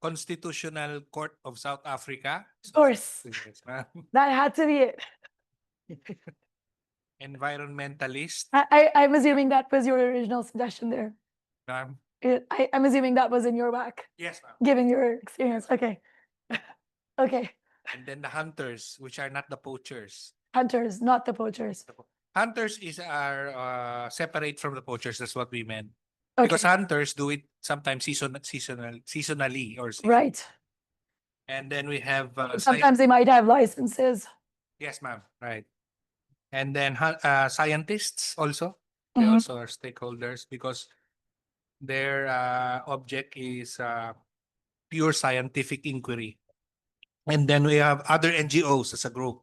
Constitutional Court of South Africa. Of course. Yes, ma'am. That had to be it. Environmentalist. I'm assuming that was your original suggestion there. Ma'am. I'm assuming that was in your whack, Yes, ma'am. given your experience. Okay. Okay. And then the hunters, which are not the poachers. Hunters, not the poachers. Hunters is are separate from the poachers. That's what we meant. Okay. Because hunters do it sometimes seasonally or seasonally. Right. And then we have Sometimes they might have licenses. yes, ma'am. Right. And then scientists also. They Mhm. also are stakeholders because their object is pure scientific inquiry. And then we have other NGOs as a group.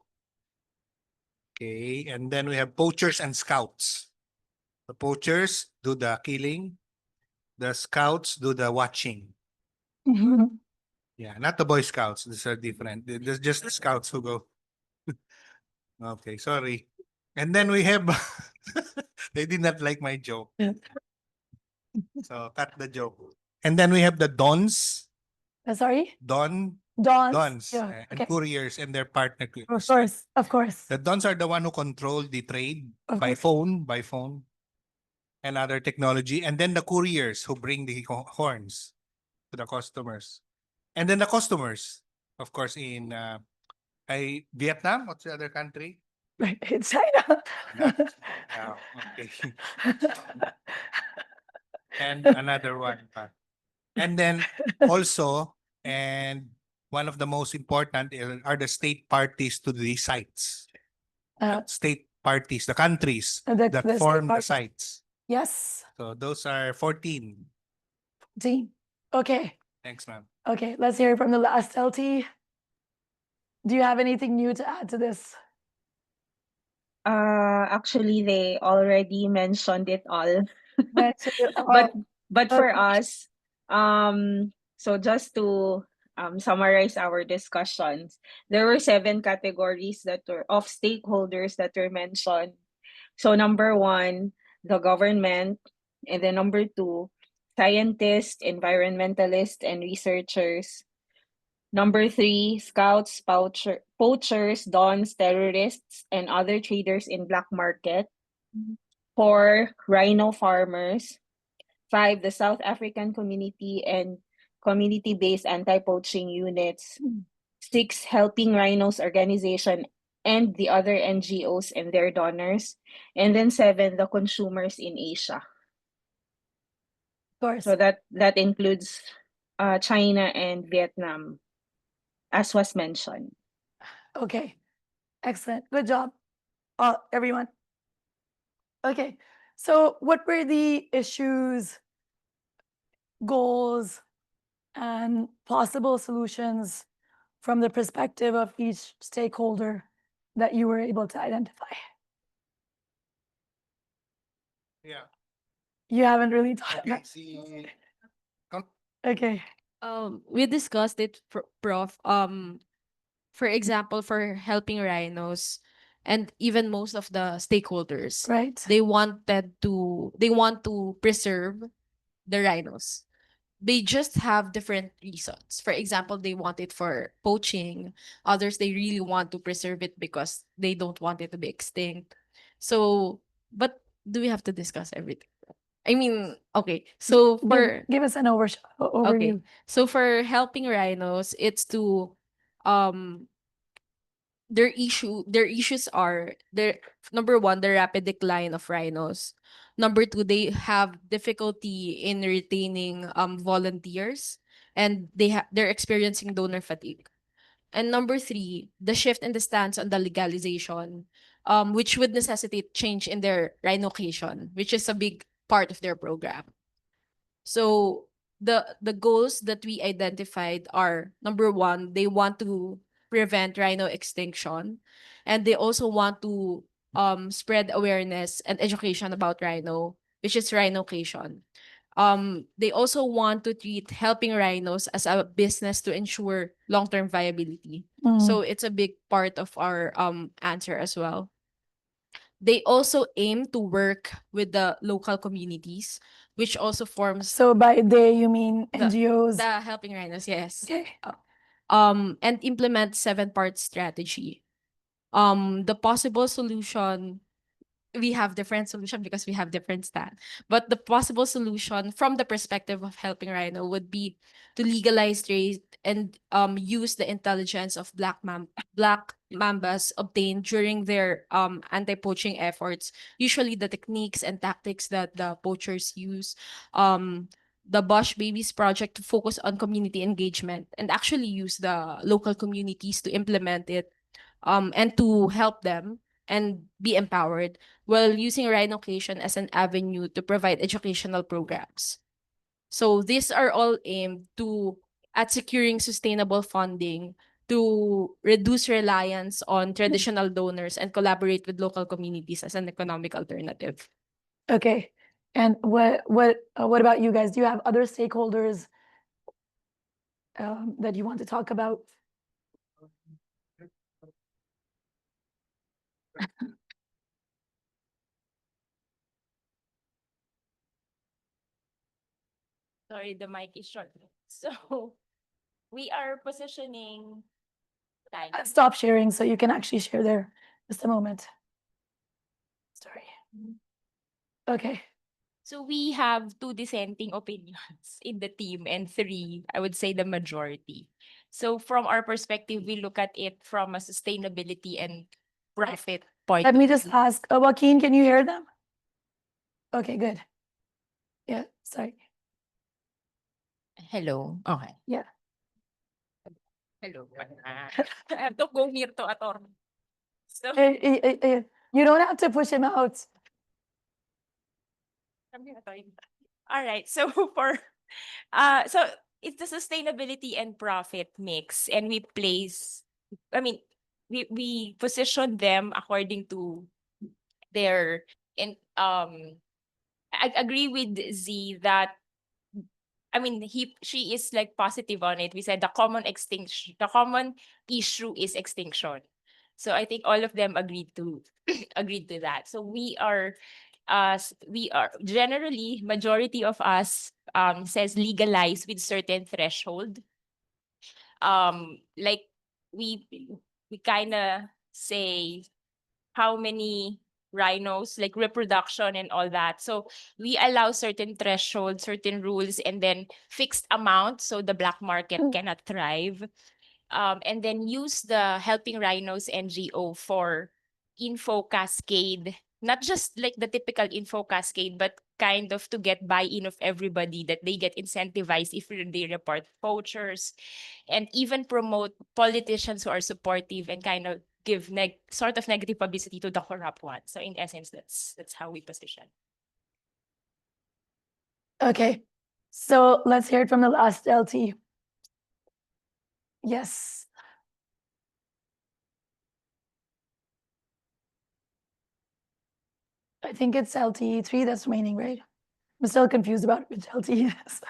Okay. And then we have poachers and scouts. The poachers do the killing. The scouts do the watching. Mhm. Yeah, not the Boy Scouts. These are different. There's just the scouts who go. Okay, sorry. And then we have they did not like my joke. So cut the joke. And then we have the dons, Sorry? dons, Dons. Yeah. and Okay. couriers and their partner. Of course. Of course. The dons are the one who control the trade Of by course. phone, and other technology, and then the couriers who bring the horns to the customers, and then the customers, of course, in Vietnam. What's the other country? Right, it's China. Yeah, okay. And another one pa. And then also, and one of the most important are the state parties to the sites. State parties, the countries that the state form the parties. sites. Yes, So those are 14. team. Okay, Thanks, ma'am. okay, let's hear it from the last LT. Do you have anything new to add to this? Actually, they already mentioned it all. But But for us, so just to summarize our discussions, there were 7 categories that were of stakeholders that were mentioned. So number 1, the government, and then number 2, scientists, environmentalists, and researchers. Number 3, scouts, poachers, dons, terrorists, and other traders in black market. 4, rhino farmers. 5, the South African community and community-based anti-poaching units. 6, helping rhinos organization and the other NGOs and their donors. And then 7, the consumers in Asia. Of course. So that includes China and Vietnam, as was mentioned. Okay, excellent. Good job, everyone. Okay, so what were the issues, goals, and possible solutions from the perspective of each stakeholder that you were able to identify? Yeah. You haven't really talked about. Okay. We discussed it, Prof. For example, for helping rhinos and even most of the stakeholders, Right. they want to preserve the rhinos. They just have different reasons. For example, they want it for poaching. Others, they really want to preserve it because they don't want it to be extinct. So, but do we have to discuss everything? I mean, okay. So Give us an overview. okay. So for helping rhinos, it's to um their issues are their number one, the rapid decline of rhinos. Number two, they have difficulty in retaining volunteers, and they're experiencing donor fatigue. And number three, the shift in the stance on the legalization, which would necessitate change in their rhinocation, which is a big part of their program. So the goals that we identified are, number one, they want to prevent rhino extinction, and they also want to spread awareness and education about rhino, which is rhinocation. They also want to treat helping rhinos as a business to ensure long-term viability. So it's a big part of our answer as well. They also aim to work with the local communities, which also forms So by they, you mean the NGOs? the helping rhinos, yes. Okay. And implement 7-part strategy. The possible solution, we have different solution because we have different stand. But the possible solution from the perspective of helping rhino would be to legalize trade and use the intelligence of black mambas obtained during their anti-poaching efforts. Usually the techniques and tactics that the poachers use. The Bush Babies project to focus on community engagement and actually use the local communities to implement it, and to help them and be empowered, while using rhinocation as an avenue to provide educational programs. So these are all aimed at securing sustainable funding to reduce reliance on traditional donors and collaborate with local communities as an economic alternative. Okay. And what about you guys? Do you have other stakeholders that you want to talk about? Sorry, the mic is short. So we are positioning time. Stop sharing so you can actually share there. Just a moment. Sorry. Okay. So we have two dissenting opinions in the team and three, I would say the majority. So from our perspective, we look at it from a sustainability and profit point. Let me just ask, Joaquin, can you hear them? Okay, good. Yeah, sorry. Hello. Okay. Yeah. Hello. I have to go near to attorney. So You don't have to push him out. all right. So for so it's the sustainability and profit mix, and we place, I mean, we position them according to their in I agree with Z that, I mean, she is like positive on it. We said the common issue is extinction. So I think all of them agreed to agreed to that. So we are generally, majority of us says legalize with certain threshold. Like we we kind of say how many rhinos, like reproduction and all that. So we allow certain thresholds, certain rules, and then fixed amount so the black market cannot thrive. And then use the Helping Rhinos NGO for info cascade, not just like the typical info cascade, but kind of to get buy-in of everybody, that they get incentivized if they report poachers, and even promote politicians who are supportive and kind of give sort of negative publicity to the corrupt one. So in essence, that's how we position. Okay, so let's hear it from the last LT. Yes. I think it's LT3 that's remaining, right? I'm still confused about which LT it is.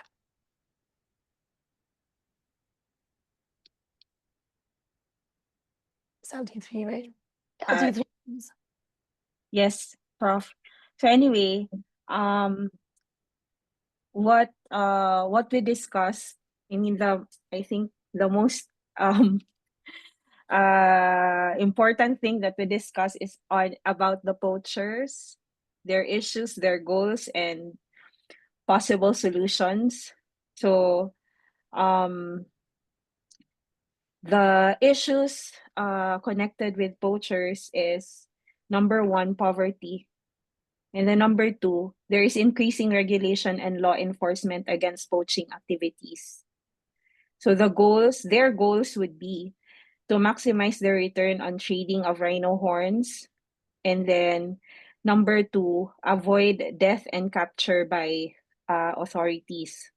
It's LT3, right? LT3. Yes, Prof. So anyway, what we discussed, I mean, I think the most um important thing that we discussed is on about the poachers, their issues, their goals, and possible solutions. So the issues connected with poachers is number one, poverty. And then number two, there is increasing regulation and law enforcement against poaching activities. So their goals would be to maximize the return on trading of rhino horns. And then number two, avoid death and capture by authorities.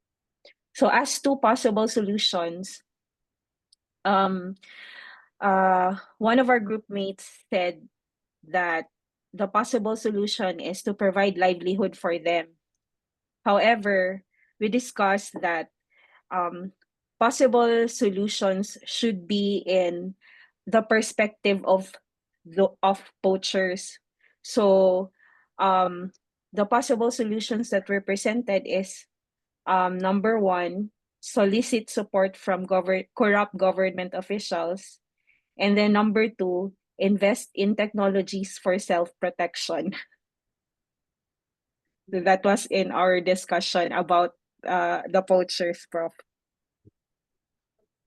So as two possible solutions, one of our group mates said that the possible solution is to provide livelihood for them. However, we discussed that possible solutions should be in the perspective of poachers. So the possible solutions that were presented is number one, solicit support from corrupt government officials. And then number two, invest in technologies for self-protection. So that was in our discussion about the poachers, Prof.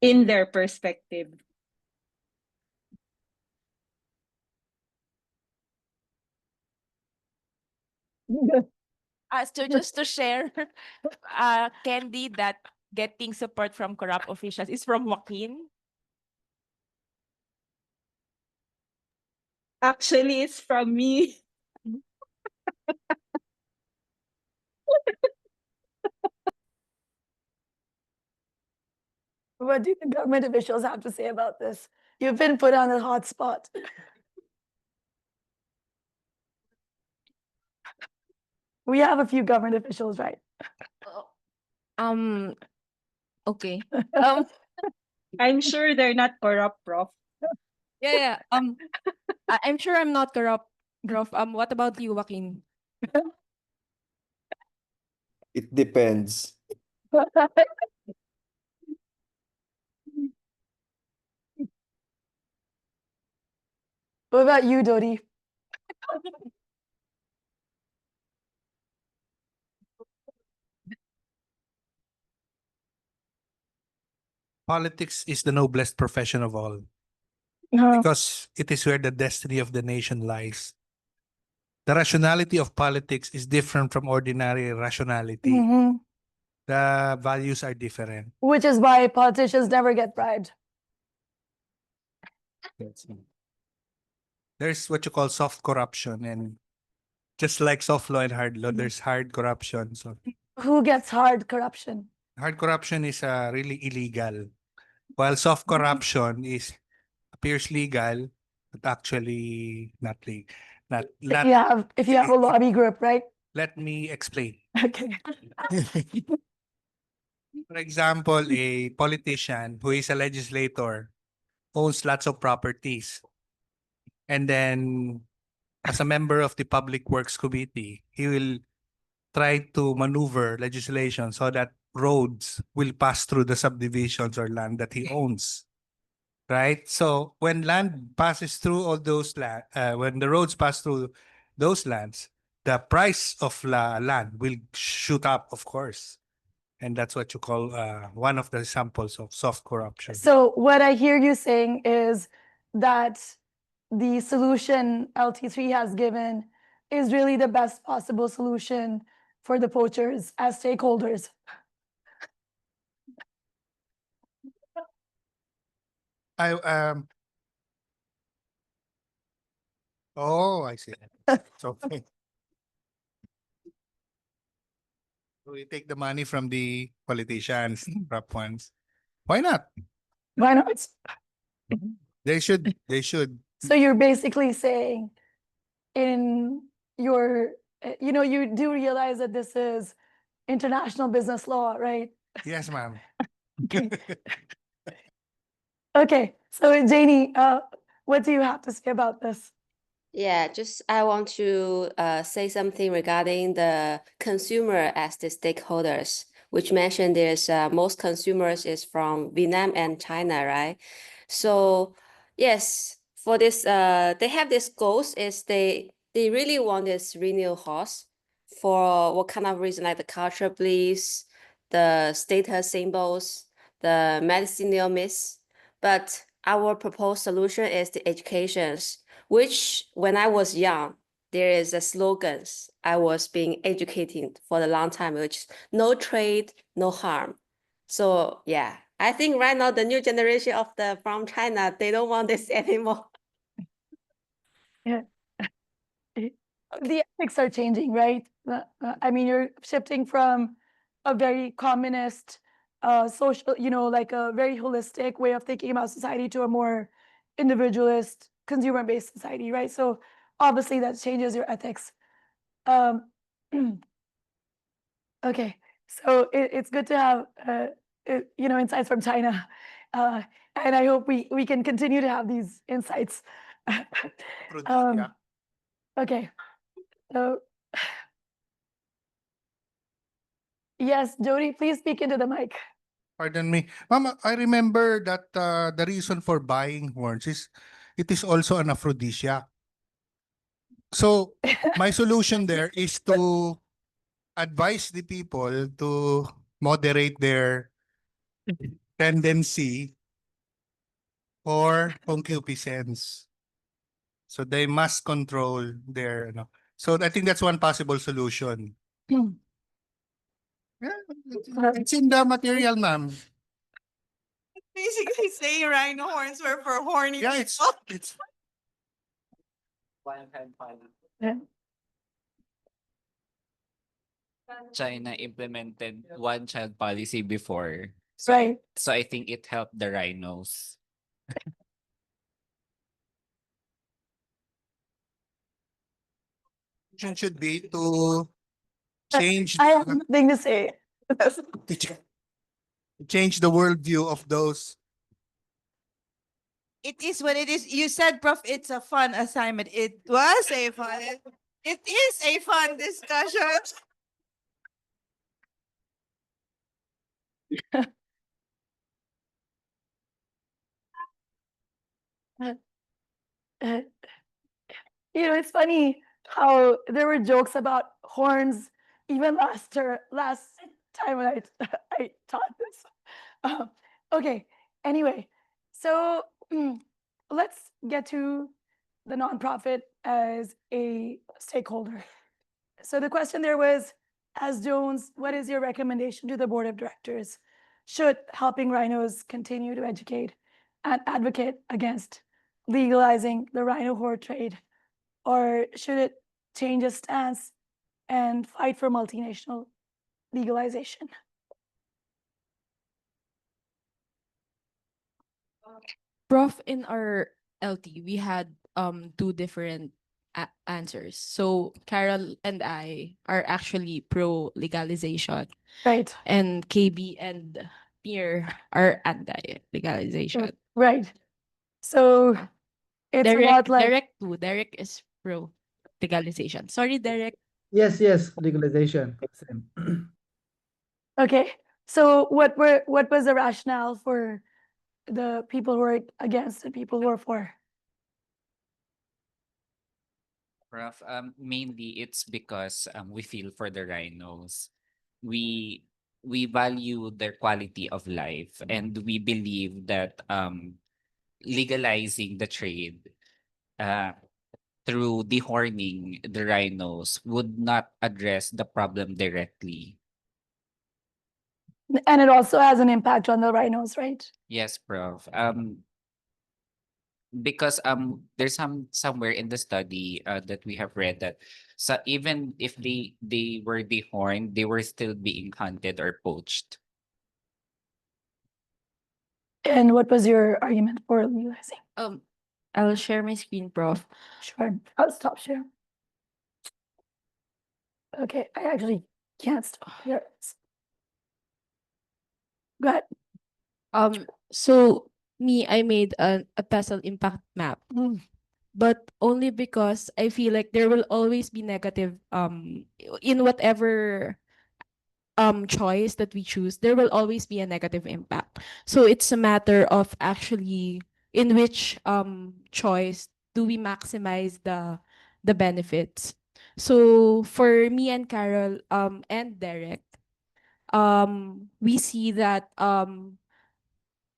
In their perspective. So just to share, Candy, that getting support from corrupt officials is from Joaquin. Actually, it's from me. What do the government officials have to say about this? You've been put on a hot spot. We have a few government officials, right? Okay. I'm sure they're not corrupt, Prof. Yeah. I'm sure I'm not corrupt, Grof. What about you, Joaquin? It depends. What about you, Dodi? politics is the noblest profession of all Uh, because it is where the destiny of the nation lies. The rationality of politics is different from ordinary rationality. mhm. The values are different. Which is why politicians never get bribed. There's what you call soft corruption, and just like soft law and hard law, there's hard corruption. So Who gets hard corruption? hard corruption is really illegal, while soft corruption is appears legal, but actually not legal. If you have a lobby group, right? Let me explain. Okay. For example, a politician who is a legislator owns lots of properties. And then, as a member of the Public Works Committee, he will try to maneuver legislation so that roads will pass through the subdivisions or land that he owns. Right? So when land passes through all those land, when the roads pass through those lands, the price of land will shoot up, of course. And that's what you call one of the samples of soft corruption. So what I hear you saying is that the solution LT3 has given is really the best possible solution for the poachers as stakeholders. I see. So we take the money from the politicians, corrupt ones. Why not? Why not? They should. So you're basically saying in your, you do realize that this is international business law, right? Yes, ma'am. Okay, so Janie, what do you have to say about this? Yeah, just I want to say something regarding the consumer as the stakeholders, which mentioned there's most consumers is from Vietnam and China, right? So yes, for this they have this goals is they really want this renewal horse for what kind of reason, like the cultural beliefs, the status symbols, the medicinal myths. But our proposed solution is the educations, which when I was young, there is a slogans I was being educated for a long time, which is no trade, no harm. So yeah, I think right now the new generation of the from China, they don't want this anymore. Yeah. The ethics are changing, right? I mean, you're shifting from a very communist, social, like a very holistic way of thinking about society to a more individualist, consumer-based society, right? So obviously that changes your ethics. Um, okay, so it's good to have, insights from China. And I hope we can continue to have these insights. Okay. So, yes, Jody, please speak into the mic. Pardon me. Mama, I remember that the reason for buying horns is it is also an aphrodisiac. So my solution there is to advise the people to moderate their tendency for concupiscence. So they must control their, So I think that's one possible solution. Yeah, it's in the material, ma'am. Basically saying rhino horns were for horny Yeah, people. it's Yeah. China implemented one child policy before. Right. So I think it helped the rhinos. should be to change I have nothing to say. to change the worldview of those. It is what it is. You said, Prof, it's a fun assignment. It was a fun. It is a fun discussion. Uh, it's funny how there were jokes about horns even last time when I I taught this. Okay, Anyway, so let's get to the nonprofit as a stakeholder. So the question there was, as Jones, what is your recommendation to the board of directors? Should helping rhinos continue to educate and advocate against legalizing the rhino horse trade, or should it change its stance and fight for multinational legalization? Prof, in our LT, we had two different answers. So Carol and I are actually pro legalization, Right, and KB and Pierre are anti legalization. right. So it's about like, Derek too. Derek is pro legalization. Sorry, Derek. Yes, yes, legalization. Same. okay. So what was the rationale for the people who are against and people who are for? Prof, mainly it's because we feel for the rhinos. We we value their quality of life, and we believe that legalizing the trade uh through dehorning the rhinos would not address the problem directly. And it also has an impact on the rhinos, right? Yes, Prof. Because there's somewhere in the study that we have read that, so even if they were dehorned, they were still being hunted or poached. And what was your argument for legalizing? I'll share my screen, Prof. Sure, I'll stop sharing. Okay, I actually can't stop here. Go ahead. So me, I made a pestle impact map, but only because I feel like there will always be negative in whatever choice that we choose, there will always be a negative impact. So it's a matter of actually in which choice do we maximize the benefits. So for me and Carol and Derek, we see that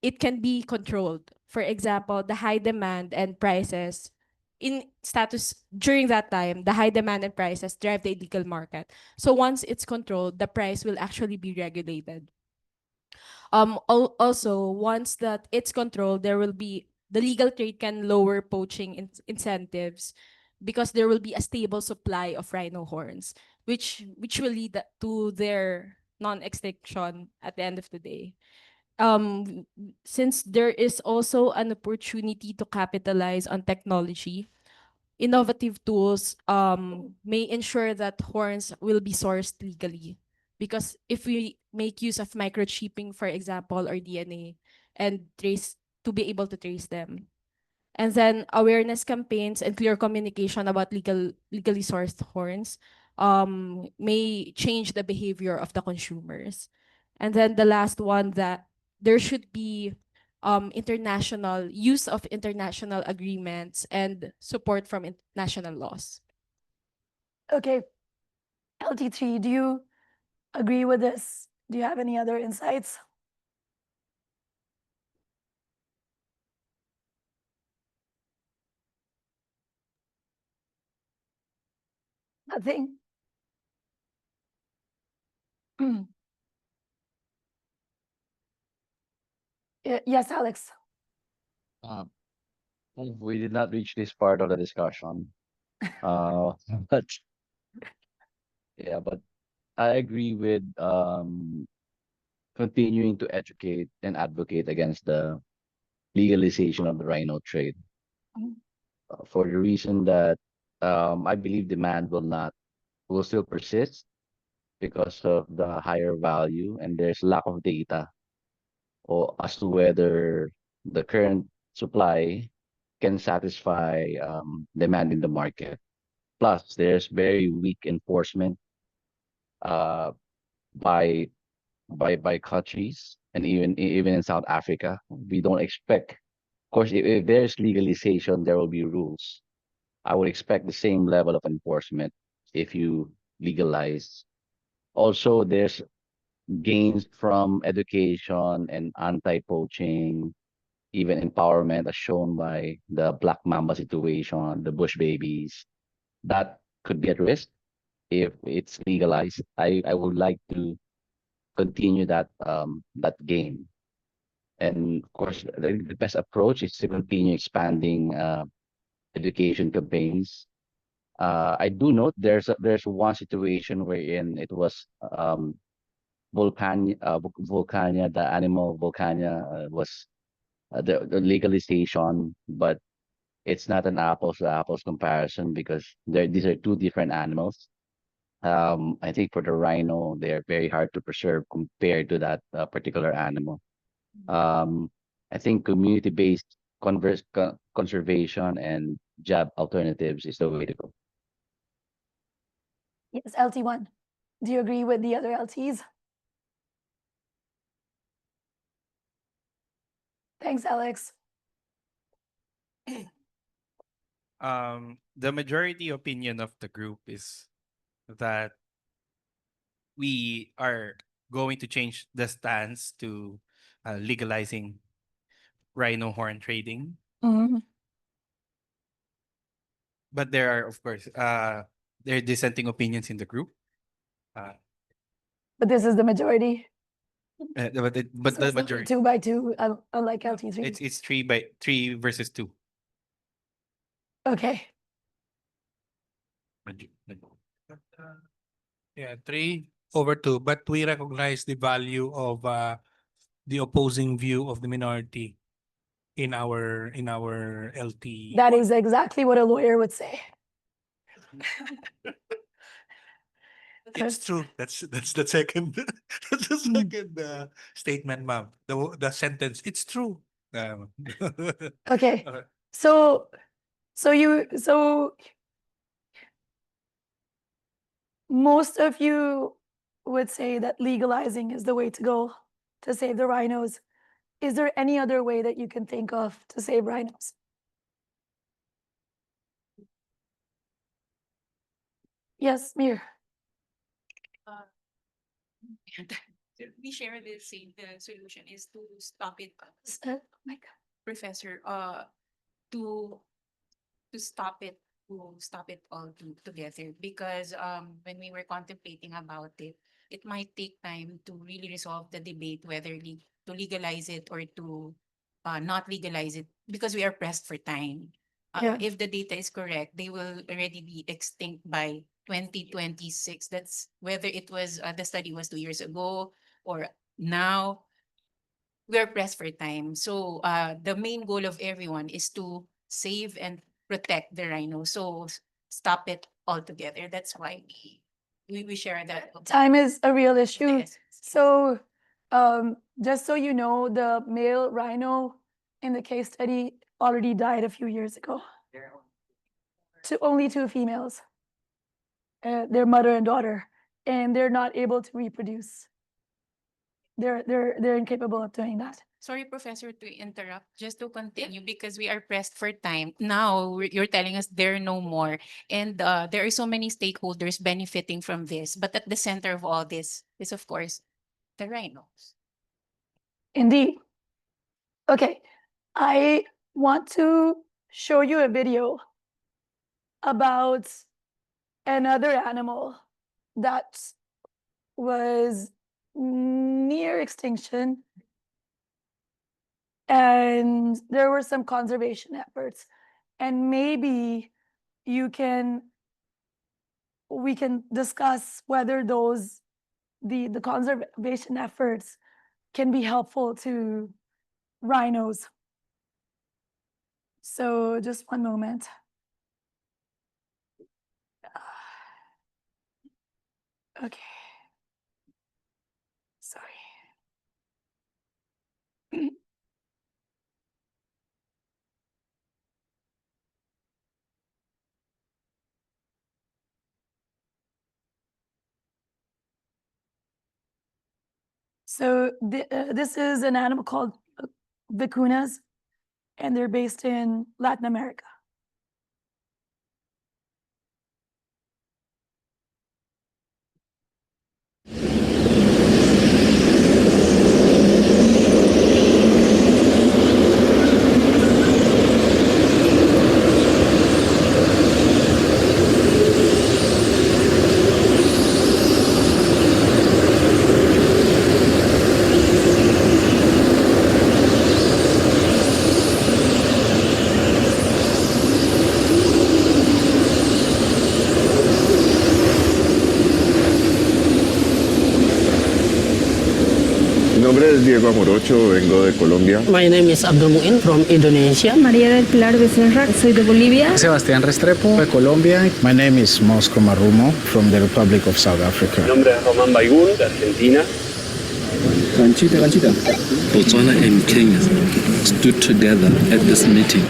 it can be controlled. For example, the high demand and prices in status during that time, the high demand and prices drive the illegal market. So once it's controlled, the price will actually be regulated. Also, once that it's controlled, there will be the legal trade can lower poaching incentives because there will be a stable supply of rhino horns, which will lead to their non-extinction at the end of the day. Since there is also an opportunity to capitalize on technology, innovative tools may ensure that horns will be sourced legally. Because if we make use of microchipping, for example, or DNA, and trace to be able to trace them, and then awareness campaigns and clear communication about legally sourced horns may change the behavior of the consumers. And then the last one, that there should be international use of international agreements and support from national laws. Okay, LT3, do you agree with this? Do you have any other insights? Nothing? Yes, Alex. Uh, we did not reach this part of the discussion. Uh, but yeah, but I agree with continuing to educate and advocate against the legalization of the rhino trade, Mm. for the reason that I believe demand will still persist because of the higher value, and there's lack of data or as to whether the current supply can satisfy demand in the market. Plus, there's very weak enforcement uh, by by countries, and even in South Africa. We don't expect, of course, if there's legalization, there will be rules. I would expect the same level of enforcement if you legalize. Also, there's gains from education and anti-poaching, even empowerment, as shown by the Black Mamba situation, the bush babies, that could be at risk if it's legalized. I would like to continue that game. And of course, the best approach is to continue expanding education campaigns. I do note there's one situation wherein it was Volcania, the animal Volcania was the legalization, but it's not an apples to apples comparison because these are two different animals. I think for the rhino, they are very hard to preserve compared to that particular animal. Um, I think community-based conservation and job alternatives is the way to go. Yes, LT1. Do you agree with the other LTs? Thanks, Alex. The majority opinion of the group is that we are going to change the stance to legalizing rhino horn trading. Mhm. But there are, of course, there are dissenting opinions in the group. But this is the majority. But So the it's not majority, 2 by 2, unlike LT3. it's 3 versus 2. Okay. Yeah, 3/2. But we recognize the value of the opposing view of the minority in our LT. That is exactly what a lawyer would say. It's true. That's the second that's the second statement, ma'am. The sentence. It's true. Okay. Okay. So most of you would say that legalizing is the way to go to save the rhinos. Is there any other way that you can think of to save rhinos? Yes, Mir. We share the same. The solution is to stop it, Oh my God. Professor. To stop it all together, because when we were contemplating about it, it might take time to really resolve the debate whether to legalize it or to not legalize it, because we are pressed for time. Yeah. If the data is correct, they will already be extinct by 2026. That's whether it was the study was 2 years ago or now. We're pressed for time. So the main goal of everyone is to save and protect the rhino. So stop it altogether. That's why we share that. Time is a real issue. Yes. So, just so you know, the male rhino in the case study already died a few years ago. Only 2 females, their mother and daughter, and they're not able to reproduce. They're incapable of doing that. Sorry, Professor, to interrupt. Just to continue, because we are pressed for time. Now you're telling us there are no more, and there are so many stakeholders benefiting from this. But at the center of all this is, of course, the rhinos. Indeed. Okay, I want to show you a video about another animal that was near extinction, and there were some conservation efforts, and maybe we can discuss whether the conservation efforts can be helpful to rhinos. So just one moment. Okay. Sorry. So this is an animal called vicuñas, and they're based in Latin America. es Diego Amorocho, vengo de Colombia. My name is Abdul Muin from Indonesia. María del Pilar Becerra, soy de Bolivia. Sebastián Restrepo, de Colombia. My name is Mosco Marumo from the Republic of South Africa. Mi nombre es Román Baigún, de Argentina. Conchita. Botswana and Kenya stood together at this meeting.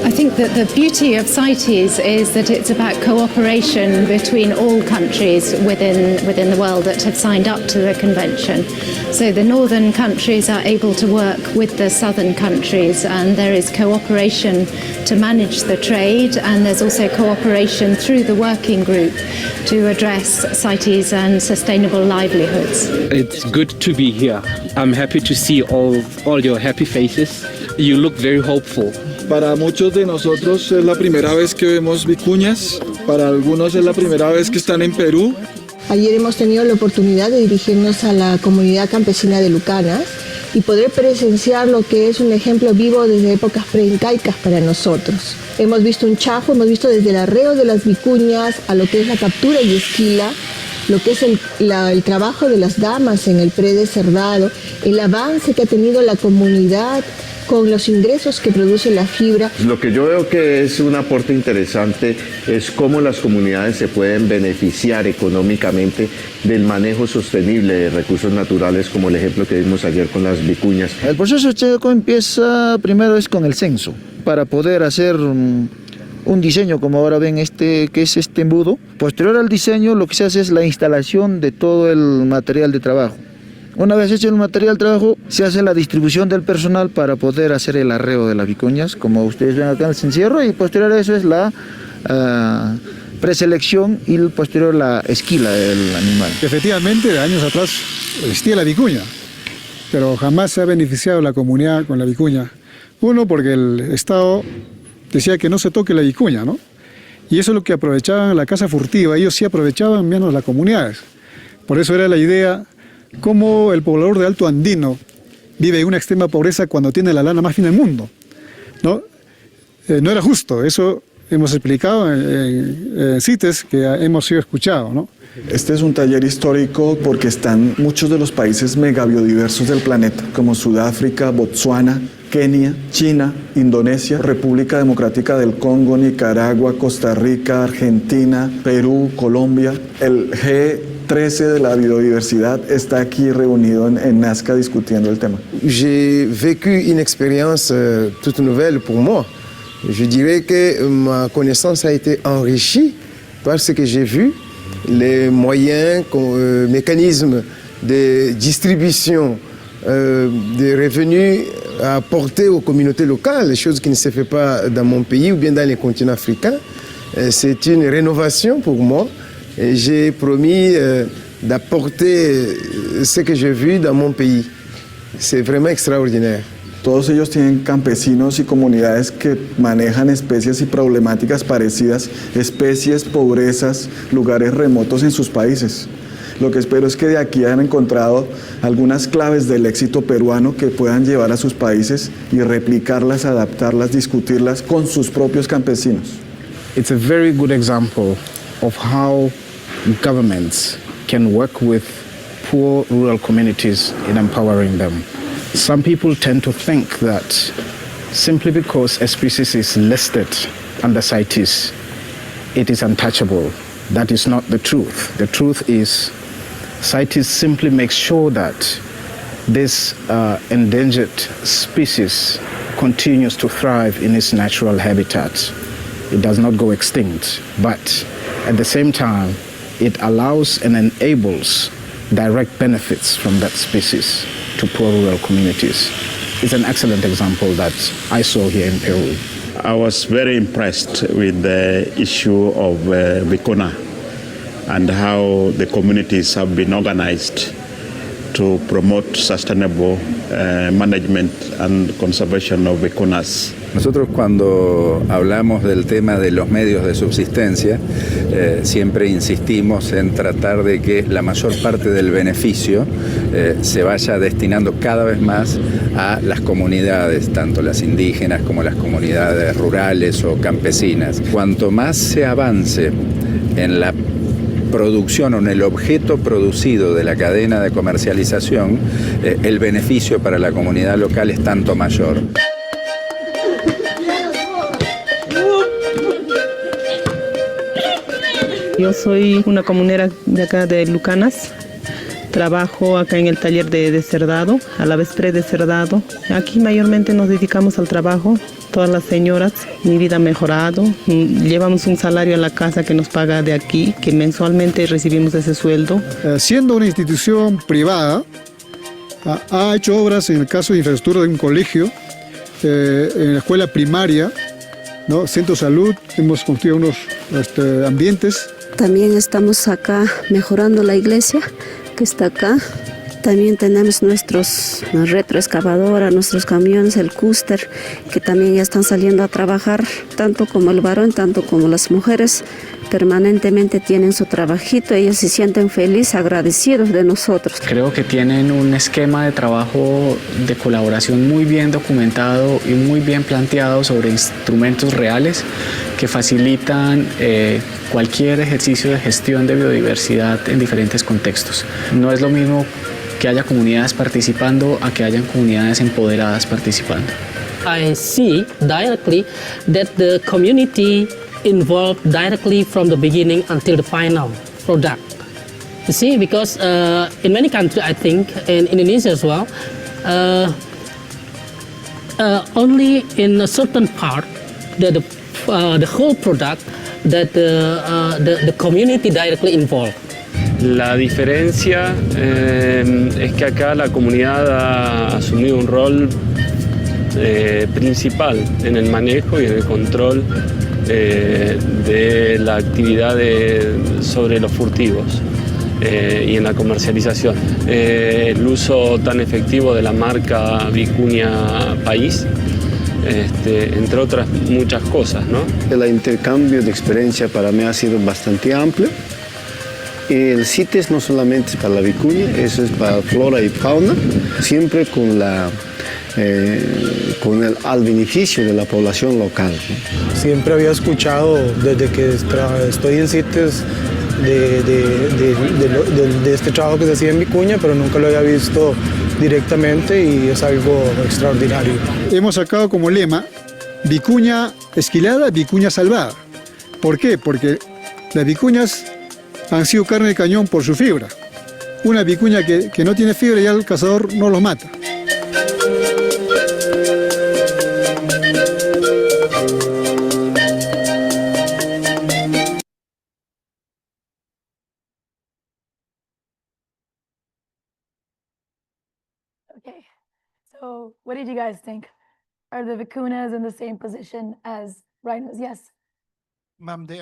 I think that the beauty of CITES is that it's about cooperation between all countries within the world that have signed up to the convention. So the northern countries are able to work with the southern countries, and there is cooperation to manage the trade, and there's also cooperation through the working group to address CITES and sustainable livelihoods. It's good to be here. I'm happy to see all your happy faces. You look very hopeful. Para muchos de nosotros es la primera vez que vemos vicuñas, para algunos es la primera vez que están en Perú. Ayer hemos tenido la oportunidad de dirigirnos a la comunidad campesina de Lucanas y poder presenciar lo que es un ejemplo vivo desde épocas preincaicas para nosotros. Hemos visto un chafo, hemos visto desde el arreo de las vicuñas a lo que es la captura y esquila, lo que es el trabajo de las damas en el predeserdado, el avance que ha tenido la comunidad con los ingresos que produce la fibra. Lo que yo veo que es un aporte interesante es cómo las comunidades se pueden beneficiar económicamente del manejo sostenible de recursos naturales, como el ejemplo que vimos ayer con las vicuñas. El proceso checo empieza primero es con el censo, para poder hacer un diseño, como ahora ven que es este embudo. Posterior al diseño, lo que se hace es la instalación de todo el material de trabajo. Una vez hecho el material de trabajo, se hace la distribución del personal para poder hacer el arreo de las vicuñas, como ustedes ven acá en el encierro, y posterior a eso es la preselección y posterior la esquila del animal. Efectivamente, de años atrás existía la vicuña, pero jamás se ha beneficiado la comunidad con la vicuña. Uno, porque el Estado decía que no se toque la vicuña, ¿no? Y eso es lo que aprovechaban la caza furtiva, ellos sí aprovechaban menos las comunidades. Por eso era la idea cómo el poblador de Alto Andino vive en una extrema pobreza cuando tiene la lana más fina del mundo, ¿no? No era justo, eso hemos explicado en CITES que hemos sido escuchados, ¿no? Este es un taller histórico porque están muchos de los países megabiodiversos del planeta, como Sudáfrica, Botsuana, Kenia, China, Indonesia, República Democrática del Congo, Nicaragua, Costa Rica, Argentina, Perú, Colombia. El G13 de la biodiversidad está aquí reunido en Nazca discutiendo el tema. J'ai vécu une expérience toute nouvelle pour moi. Je dirais que ma connaissance a été enrichie par ce que j'ai vu, les moyens, mécanismes de distribution des revenus à apporter aux communautés locales, chose qui ne se fait pas dans mon pays ou bien dans les continents africains. C'est une rénovation pour moi et j'ai promis d'apporter ce que j'ai vu dans mon pays. C'est vraiment extraordinaire. Todos ellos tienen campesinos y comunidades que manejan especies y problemáticas parecidas, especies, pobrezas, lugares remotos en sus países. Lo que espero es que de aquí hayan encontrado algunas claves del éxito peruano que puedan llevar a sus países y replicarlas, adaptarlas, discutirlas con sus propios campesinos. It's a very good example of how governments can work with poor rural communities in empowering them. Some people tend to think that simply because a species is listed under CITES, it is untouchable. That is not the truth. The truth is CITES simply makes sure that this endangered species continues to thrive in its natural habitat. It does not go extinct, but at the same time, it allows and enables direct benefits from that species to poor rural communities. It's an excellent example that I saw here in Peru. I was very impressed with the issue of Vicuna and how the communities have been organized to promote sustainable management and conservation of vicuñas. Nosotros cuando hablamos del tema de los medios de subsistencia, siempre insistimos en tratar de que la mayor parte del beneficio se vaya destinando cada vez más a las comunidades, tanto las indígenas como las comunidades rurales o campesinas. Cuanto más se avance en la producción o en el objeto producido de la cadena de comercialización, el beneficio para la comunidad local es tanto mayor. Yo soy una comunera de acá de Lucanas. Trabajo acá en el taller de cerdado, a la vez pre-deserdado. Aquí mayormente nos dedicamos al trabajo, todas las señoras. Mi vida ha mejorado. Llevamos un salario a la casa que nos paga de aquí, que mensualmente recibimos ese sueldo. Siendo una institución privada, ha hecho obras en el caso de infraestructura de un colegio, en la escuela primaria, ¿no? Centro de salud, hemos construido unos ambientes. También estamos acá mejorando la iglesia que está acá. También tenemos nuestros retroexcavadora, nuestros camiones, el cúster, que también ya están saliendo a trabajar, tanto como el varón, tanto como las mujeres. Permanentemente tienen su trabajito, ellos se sienten felices, agradecidos de nosotros. Creo que tienen un esquema de trabajo de colaboración muy bien documentado y muy bien planteado sobre instrumentos reales que facilitan cualquier ejercicio de gestión de biodiversidad en diferentes contextos. No es lo mismo que haya comunidades participando a que hayan comunidades empoderadas participando. I see directly that the community involved directly from the beginning until the final product. You see, because in many countries, I think, in Indonesia as well, only in a certain part, the whole product, that the community directly involved. La diferencia es que acá la comunidad ha asumido un rol principal en el manejo y en el control de la actividad sobre los furtivos y en la comercialización. El uso tan efectivo de la marca Vicuña País, entre otras muchas cosas, ¿no? El intercambio de experiencia para mí ha sido bastante amplio. El CITES no solamente es para la vicuña, eso es para flora y fauna, siempre con al beneficio de la población local, ¿no? Siempre había escuchado desde que estoy en CITES de este trabajo que se hacía en Vicuña, pero nunca lo había visto directamente y es algo extraordinario. Hemos sacado como lema vicuña esquilada, vicuña salvada. ¿Por qué? Porque las vicuñas han sido carne de cañón por su fibra. Una vicuña que no tiene fibra ya el cazador no los mata. Okay, so what did you guys think? Are the vicuñas in the same position as rhinos? Yes. Ma'am, they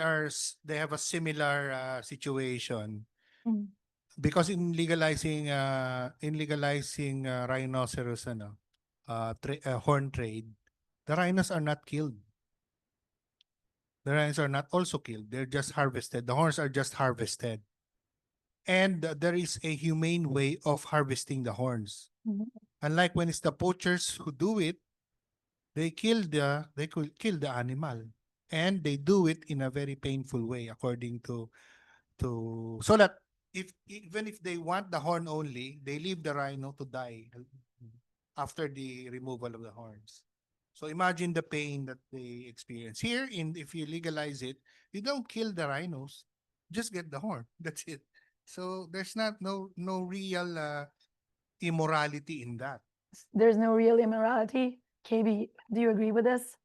have a similar situation Mm. because in legalizing rhinoceros horn trade, the rhinos are not killed. The rhinos are not also killed. They're just harvested. The horns are just harvested. And there is a humane way of harvesting the horns. Mhm. Unlike when it's the poachers who do it, they kill the animal, and they do it in a very painful way, according to so that even if they want the horn only, they leave the rhino to die after the removal of the horns. So imagine the pain that they experience. Here, if you legalize it, you don't kill the rhinos, just get the horn. That's it. So there's no real immorality in that. There's no real immorality. KB, do you agree with this?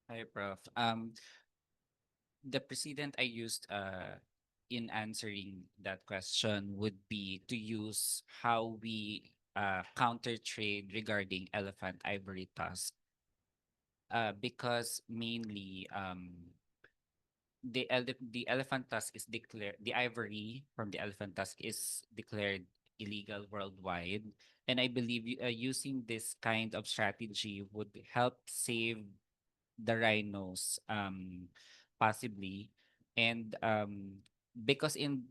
Hi, Prof. The precedent I used in answering that question would be to use how we counter trade regarding elephant ivory tusk, because mainly the elephant tusk is declared, the ivory from the elephant tusk is declared illegal worldwide. And I believe using this kind of strategy would help save the rhinos, possibly. And because in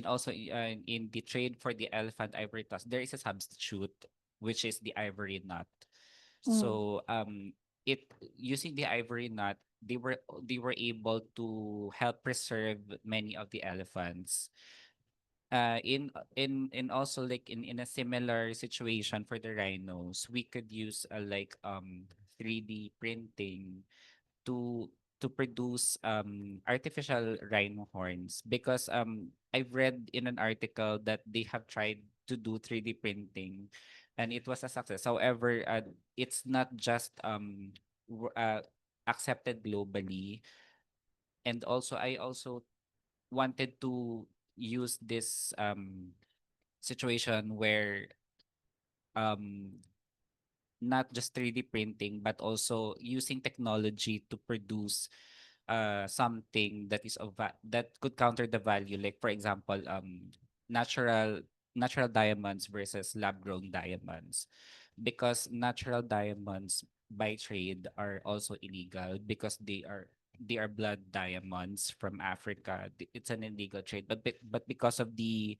also in the trade for the elephant ivory tusk, there is a substitute, which is the ivory nut. Mm. So it using the ivory nut, they were able to help preserve many of the elephants. In also like in a similar situation for the rhinos, we could use like 3D printing to produce artificial rhino horns, because I've read in an article that they have tried to do 3D printing and it was a success. However, it's not just accepted globally. And also I also wanted to use this situation where um not just 3D printing, but also using technology to produce something that is that could counter the value. Like for example, natural natural diamonds versus lab grown diamonds, because natural diamonds by trade are also illegal because they are blood diamonds from Africa. It's an illegal trade, but because of the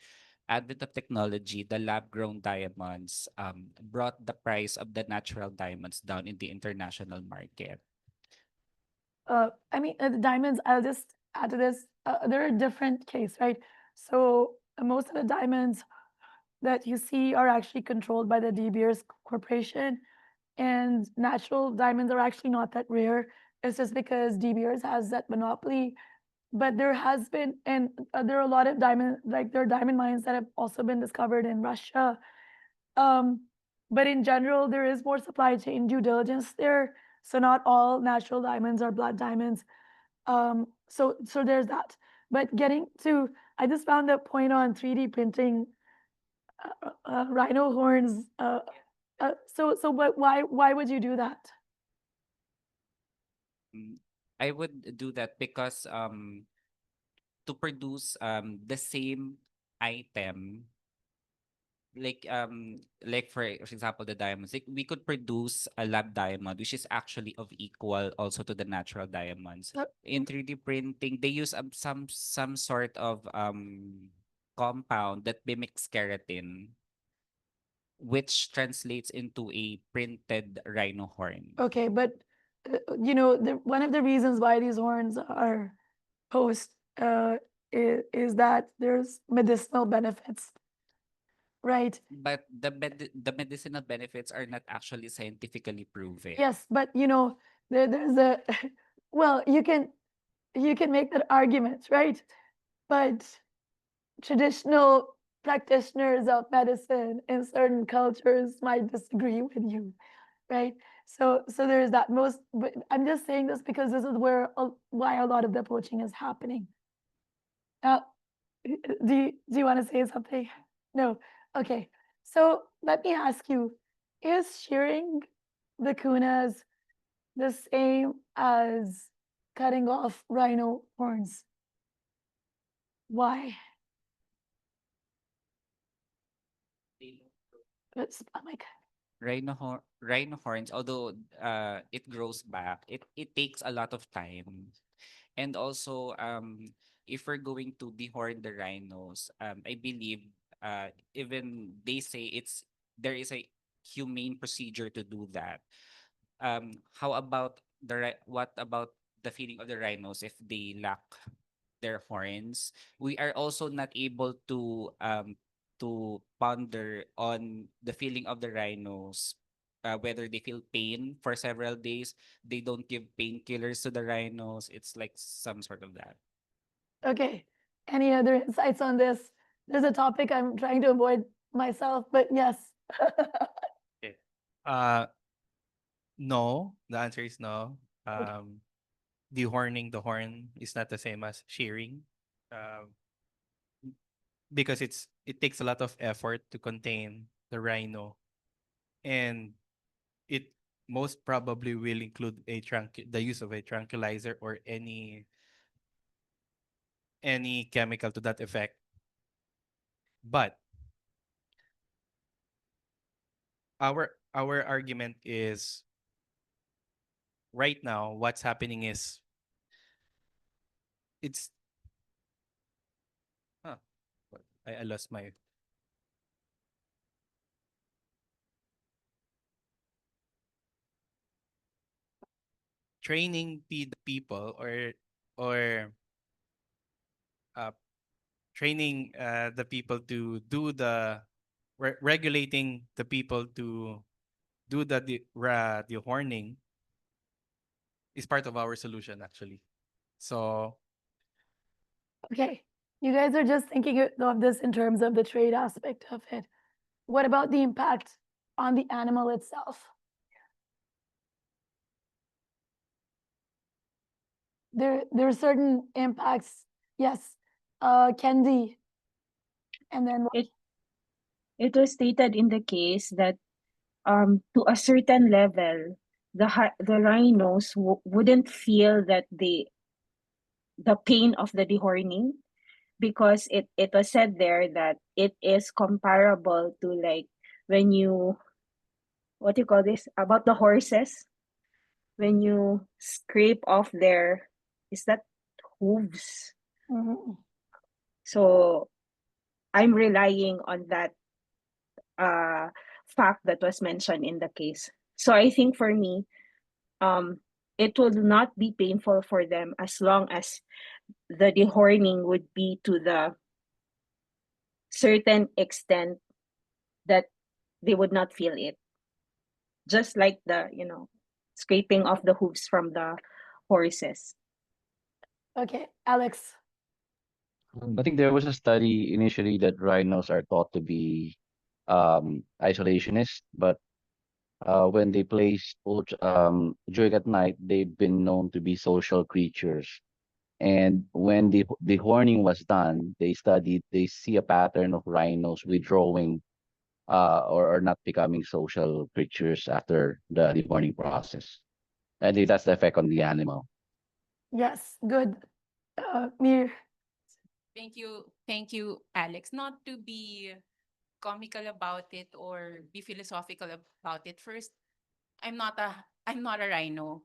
advent of technology, the lab-grown diamonds brought the price of the natural diamonds down in the international market. I mean, the diamonds, I'll just add to this. They're a different case, right? So most of the diamonds that you see are actually controlled by the De Beers Corporation, and natural diamonds are actually not that rare. It's just because De Beers has that monopoly. But there has been, and there are a lot of there are diamond mines that have also been discovered in Russia. Um, but in general, there is more supply chain due diligence there. So not all natural diamonds are blood diamonds. So there's that. But getting to, I just found a point on 3D printing rhino horns. But why would you do that? I would do that because to produce the same item, like for example the diamonds, like we could produce a lab diamond which is actually of equal also to the natural diamonds. In 3D printing they use some sort of compound that mimics keratin, which translates into a printed rhino horn. Okay, but one of the reasons why these horns are post is that there's medicinal benefits, right? But the medicinal benefits are not actually scientifically proven. Yes, but there's a well, you can make that argument, right? But traditional practitioners of medicine in certain cultures might disagree with you, right? So there's that. But I'm just saying this because this is why a lot of the poaching is happening. Now, do you want to say something? No. Okay. So let me ask you: is shearing the kunas the same as cutting off rhino horns? Why? I'm like, Rhino horns, although it grows back, it takes a lot of time. And also if we're going to dehorn the rhinos, I believe even they say there is a humane procedure to do that. How about what about the feeding of the rhinos if they lack their horns? We are also not able to ponder on the feeling of the rhinos, whether they feel pain for several days. They don't give painkillers to the rhinos. It's like some sort of that. okay. Any other insights on this? There's a topic I'm trying to avoid myself, but yes. Okay. No, the answer is no. Dehorning the horn is not the same as shearing. Um, because it takes a lot of effort to contain the rhino, and it most probably will include the use of a tranquilizer or any chemical to that effect. But our argument is right now what's happening is it's huh, I lost my training the people or uh, training the people to do the regulating the people to do the horning is part of our solution actually. So Okay, you guys are just thinking of this in terms of the trade aspect of it. What about the impact on the animal itself? There are certain impacts. Yes, Kendi, and then It was stated in the case that to a certain level, the rhinos wouldn't feel that the pain of the dehorning, because it was said there that it is comparable to like when you, what do you call this, about the horses, when you scrape off their, is that hooves? So I'm relying on that fact that was mentioned in the case. So I think for me, it will not be painful for them as long as the dehorning would be to the certain extent that they would not feel it. Just like the, scraping of the hooves from the horses. Okay, Alex. I think there was a study initially that rhinos are thought to be isolationist, but when they place during at night, they've been known to be social creatures. And when the horning was done, they see a pattern of rhinos withdrawing or not becoming social creatures after the horning process. I think that's the effect on the animal. Yes, good. Mir. Thank you, Alex. Not to be comical about it or be philosophical about it. First, I'm not a rhino.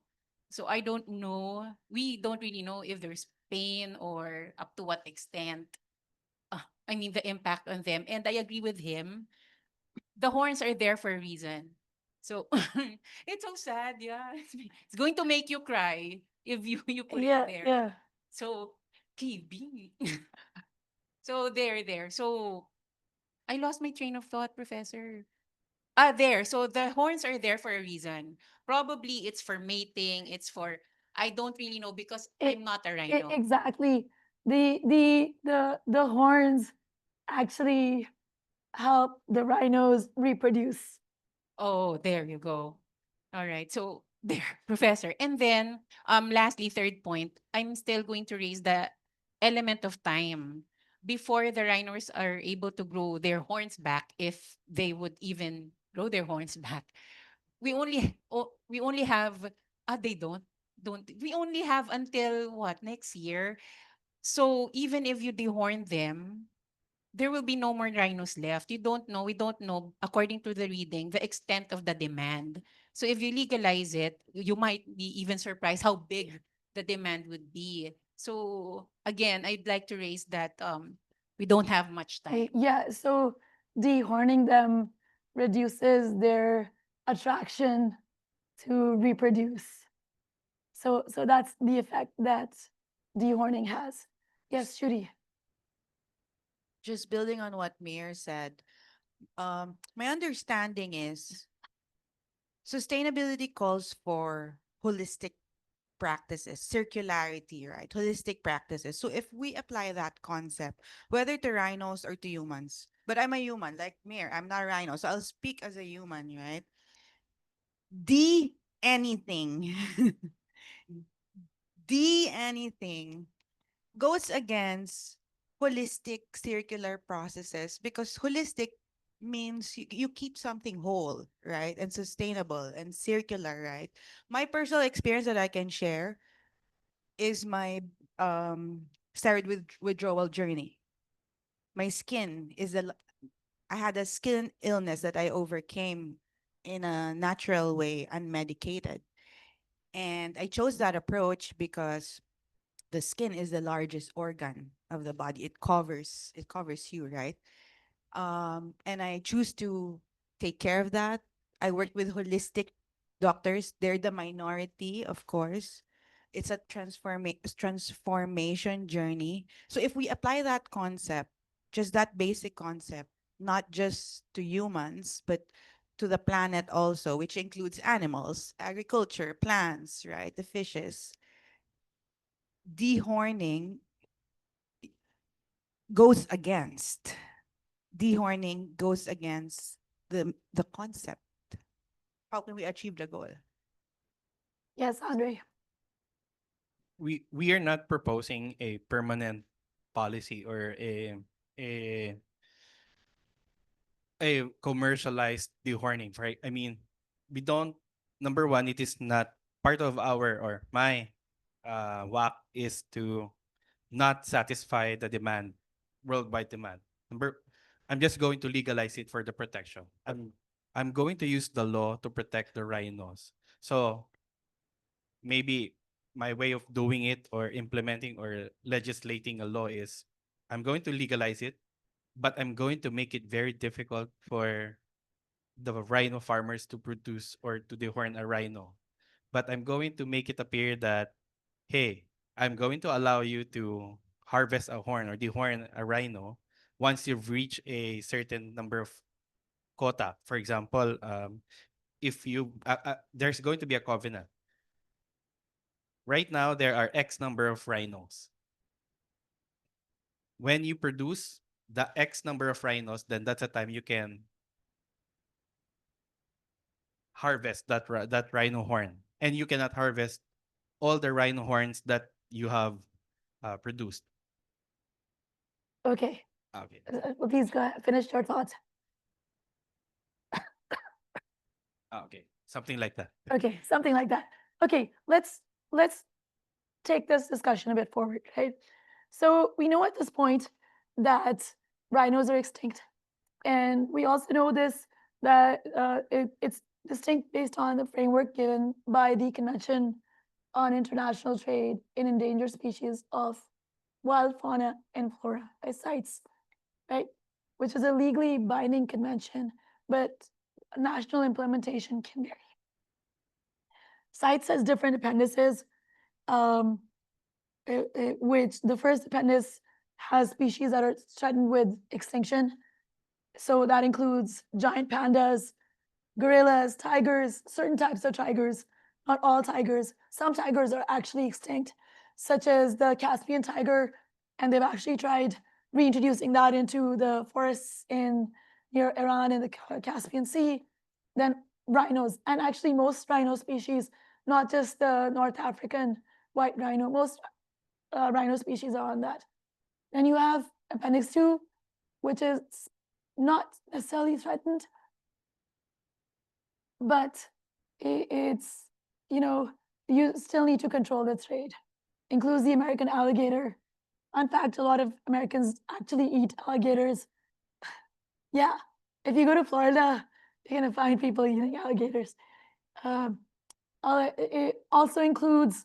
So I don't know. We don't really know if there's pain or up to what extent. I mean the impact on them. And I agree with him. The horns are there for a reason. So it's so sad, yeah. It's going to make you cry if you put it there. Yeah. So KB. So there. So I lost my train of thought, Professor. There. So the horns are there for a reason. Probably it's for mating. It's for, I don't really know because I'm not a rhino. Exactly. The horns actually help the rhinos reproduce. Oh, there you go. All right. So there, Professor. And then lastly, third point, I'm still going to raise the element of time before the rhinos are able to grow their horns back, if they would even grow their horns back. We only have they don't we only have until what, next year. So even if you dehorn them, there will be no more rhinos left. We don't know, according to the reading, the extent of the demand. So if you legalize it, you might be even surprised how big the demand would be. So again, I'd like to raise that we don't have much time. Yeah, so dehorning them reduces their attraction to reproduce. So that's the effect that dehorning has. Yes, Shuri. Just building on what Mayor said, my understanding is sustainability calls for holistic practices, circularity, right? Holistic practices. So if we apply that concept, whether to rhinos or to humans, but I'm a human, like Mayor, I'm not a rhino, so I'll speak as a human, right? D anything, D anything goes against holistic circular processes, because holistic means you keep something whole, right? And sustainable and circular, right? My personal experience that I can share is my steroid withdrawal journey. My skin is I had a skin illness that I overcame in a natural way, unmedicated. And I chose that approach because the skin is the largest organ of the body. It covers you, right? And I choose to take care of that. I work with holistic doctors. They're the minority, of course. It's a transformation journey. So if we apply that concept, just that basic concept, not just to humans, but to the planet also, which includes animals, agriculture, plants, right? The fishes. Dehorning goes against dehorning goes against the concept. How can we achieve the goal? Yes, Andre. We are not proposing a permanent policy or a a commercialized dehorning, right? I mean, we don't. Number one, it is not part of our or my WAC is to not satisfy the demand, worldwide demand. I'm just going to legalize it for the protection. I'm going to use the law to protect the rhinos. So maybe my way of doing it or implementing or legislating a law is I'm going to legalize it, but I'm going to make it very difficult for the rhino farmers to produce or to dehorn a rhino. But I'm going to make it appear that, hey, I'm going to allow you to harvest a horn or dehorn a rhino once you've reached a certain number of quota. For example, if you there's going to be a covenant. Right now, there are X number of rhinos. When you produce the X number of rhinos, then that's the time you can harvest that rhino horn. And you cannot harvest all the rhino horns that you have produced. Okay. Okay. Please go ahead. Finish your thoughts. Okay. Something like that. Okay, something like that. Okay, let's take this discussion a bit forward, right? So we know at this point that rhinos are extinct, and we also know this that it's distinct based on the framework given by the Convention on International Trade in Endangered Species of Wild Fauna and Flora by CITES, right? Which is a legally binding convention, but national implementation can vary. CITES has different appendices, which the first appendix has species that are threatened with extinction. So that includes giant pandas, gorillas, tigers, certain types of tigers, not all tigers. Some tigers are actually extinct, such as the Caspian tiger, and they've actually tried reintroducing that into the forests near Iran in the Caspian Sea. Then rhinos, and actually most rhino species, not just the North African white rhino, most rhino species are on that. Then you have Appendix 2, which is not necessarily threatened, but it's, you still need to control the trade. Includes the American alligator. In fact, a lot of Americans actually eat alligators. Yeah, if you go to Florida, you're gonna find people eating alligators. It also includes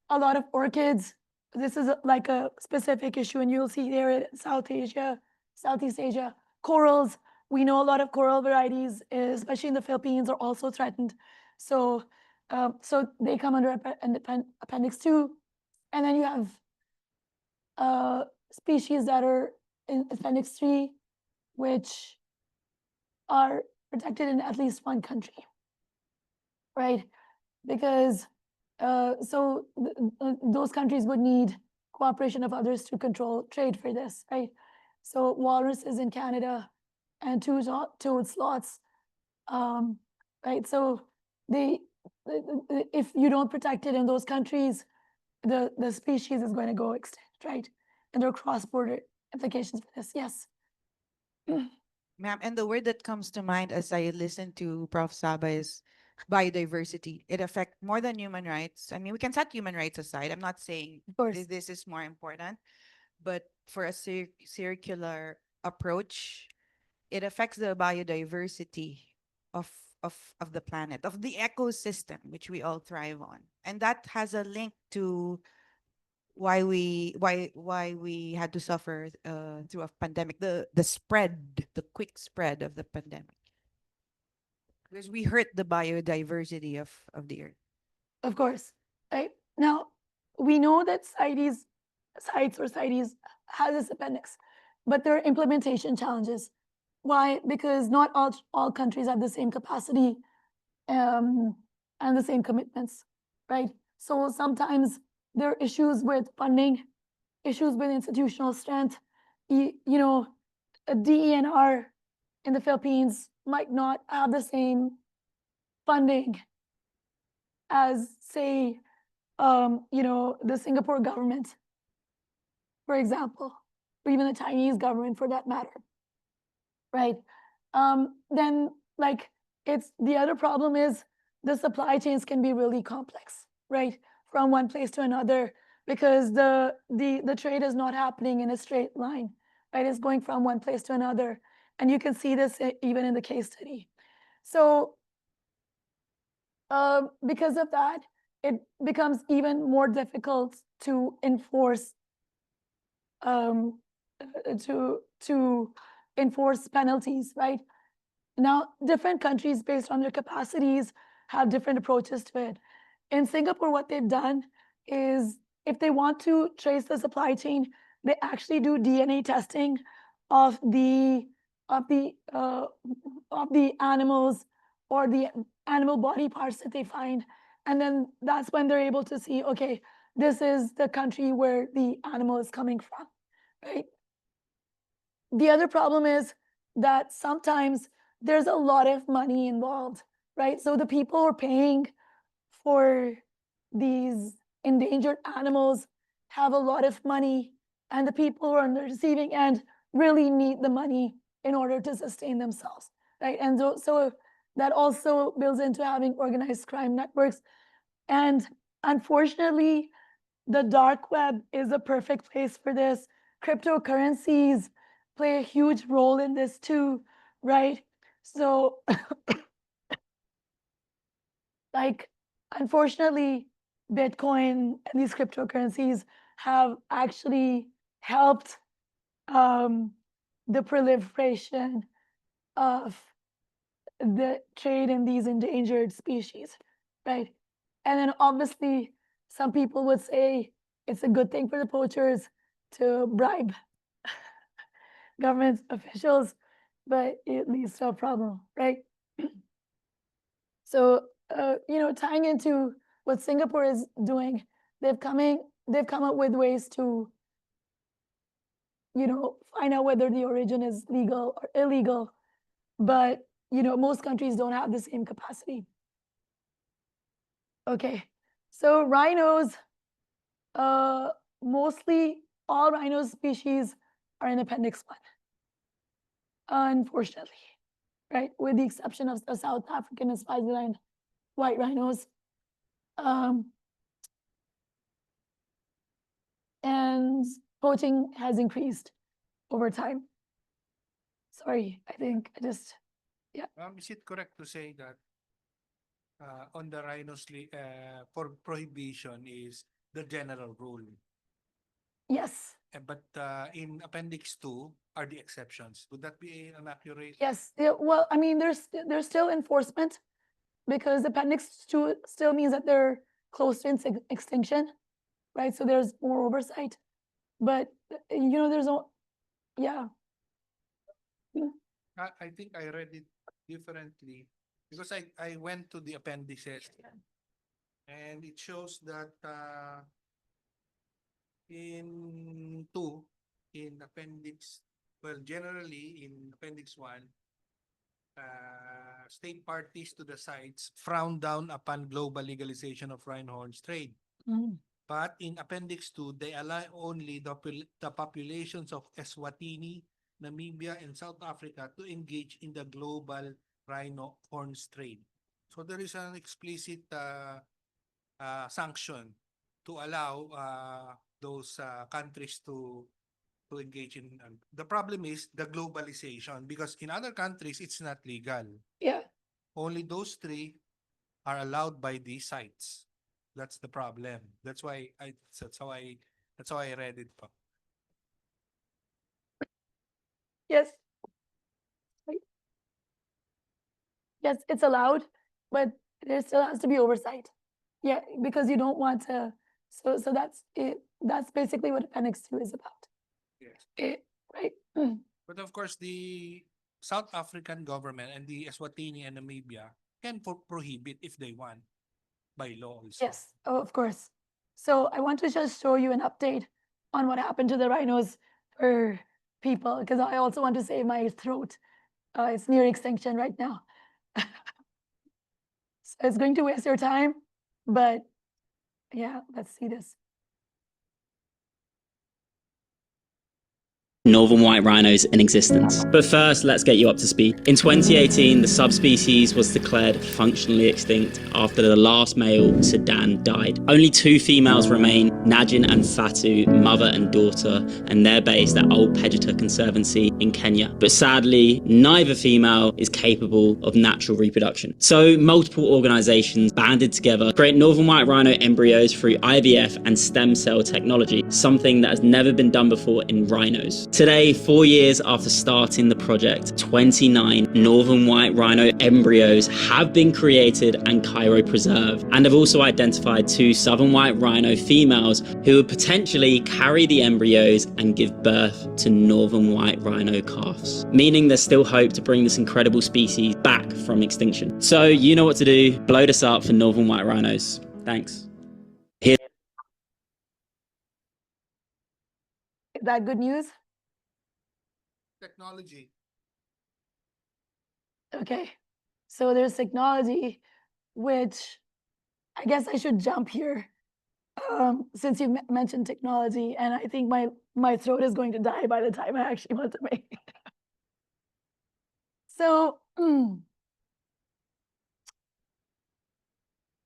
a lot of orchids. This is like a specific issue, and you'll see there in Southeast Asia. Corals, we know a lot of coral varieties, especially in the Philippines, are also threatened. So, so they come under Appendix 2. And then you have species that are in Appendix 3, which are protected in at least one country, right? Because those countries would need cooperation of others to control trade for this, right? So walrus is in Canada, and toad sloths, right? So if you don't protect it in those countries, the species is going to go extinct, right? And there are cross-border implications for this. Yes. Ma'am, and the word that comes to mind as I listen to Prof. Saba is biodiversity. It affects more than human rights. I mean, we can set human rights aside. I'm not saying this is more important, but for a circular approach, it affects the biodiversity of of the planet, of the ecosystem which we all thrive on. And that has a link to why we had to suffer through a pandemic, the quick spread of the pandemic. Because we hurt the biodiversity of the earth. Of course, right? Now, we know that CITES has this appendix, but there are implementation challenges. Why? Because not all countries have the same capacity and the same commitments, right? So sometimes there are issues with funding, issues with institutional strength. You know, a DENR in the Philippines might not have the same funding as, say, the Singapore government, for example, or even the Chinese government for that matter, right? Then like it's the other problem is the supply chains can be really complex, right? From one place to another, because the trade is not happening in a straight line, right? It's going from one place to another. And you can see this even in the case study. So because of that, it becomes even more difficult to enforce to enforce penalties, right? Now, different countries, based on their capacities, have different approaches to it. In Singapore, what they've done is if they want to trace the supply chain, they actually do DNA testing of the animals or the animal body parts that they find. And then that's when they're able to see, okay, this is the country where the animal is coming from, right? The other problem is that sometimes there's a lot of money involved, right? So the people who are paying for these endangered animals have a lot of money, and the people who are on the receiving end really need the money in order to sustain themselves, right? And so that also builds into having organized crime networks. And unfortunately, the dark web is a perfect place for this. Cryptocurrencies play a huge role in this too, right? So like, unfortunately, Bitcoin and these cryptocurrencies have actually helped the proliferation of the trade in these endangered species, right? And then obviously, some people would say it's a good thing for the poachers to bribe government officials, but it leads to a problem, right? So, tying into what Singapore is doing, they've come up with ways to, find out whether the origin is legal or illegal, but, most countries don't have the same capacity. Okay, so rhinos, mostly all rhino species are in Appendix 1, unfortunately, right? With the exception of the South African and Swaziland white rhinos. And poaching has increased over time. Sorry, I think I just, yeah. Is it correct to say that on the rhinos for prohibition is the general rule? Yes. But in Appendix 2 are the exceptions. Would that be an accurate? Yes. Yeah, well, I mean, there's still enforcement because Appendix 2 still means that they're close to extinction, right? So there's more oversight. But, there's no, yeah. I think I read it differently because I went to the appendices and it shows that in generally in Appendix 1, state parties to the CITES frown down upon global legalization of rhino horns trade. But in Appendix 2, they allow only the populations of Eswatini, Namibia, and South Africa to engage in the global rhino horns trade. So there is an explicit sanction to allow those countries to engage in. The problem is the globalization because in other countries it's not legal. Yeah. only those 3 are allowed by these sites. That's the problem. That's why that's how I read it. Yes. Yes, it's allowed, but there still has to be oversight. Yeah, because you don't want to. So that's it. That's basically what Appendix 2 is about. Yes. Right. But of course, the South African government and the Eswatini and Namibia can prohibit if they want by law also. Yes, oh, of course. So I want to just show you an update on what happened to the rhinos for people, because I also want to save my throat. It's near extinction right now. So it's going to waste your time, but yeah, let's see this. Northern white rhinos in existence. But first, let's get you up to speed. In 2018, the subspecies was declared functionally extinct after the last male, Sudan, died. Only 2 females remain, Najin and Fatu, mother and daughter, and they're based at Old Pejeta Conservancy in Kenya. But sadly, neither female is capable of natural reproduction. So multiple organizations banded together to create northern white rhino embryos through IVF and stem cell technology, something that has never been done before in rhinos. Today, 4 years after starting the project, 29 northern white rhino embryos have been created and cryopreserved, and have also identified 2 southern white rhino females who would potentially carry the embryos and give birth to northern white rhino calves, meaning there's still hope to bring this incredible species back from extinction. So you know what to do, blow this up for northern white rhinos. Thanks. Is that good news? Technology. Okay, so there's technology, which I guess I should jump here, since you mentioned technology, and I think my throat is going to die by the time I actually want to make it. So,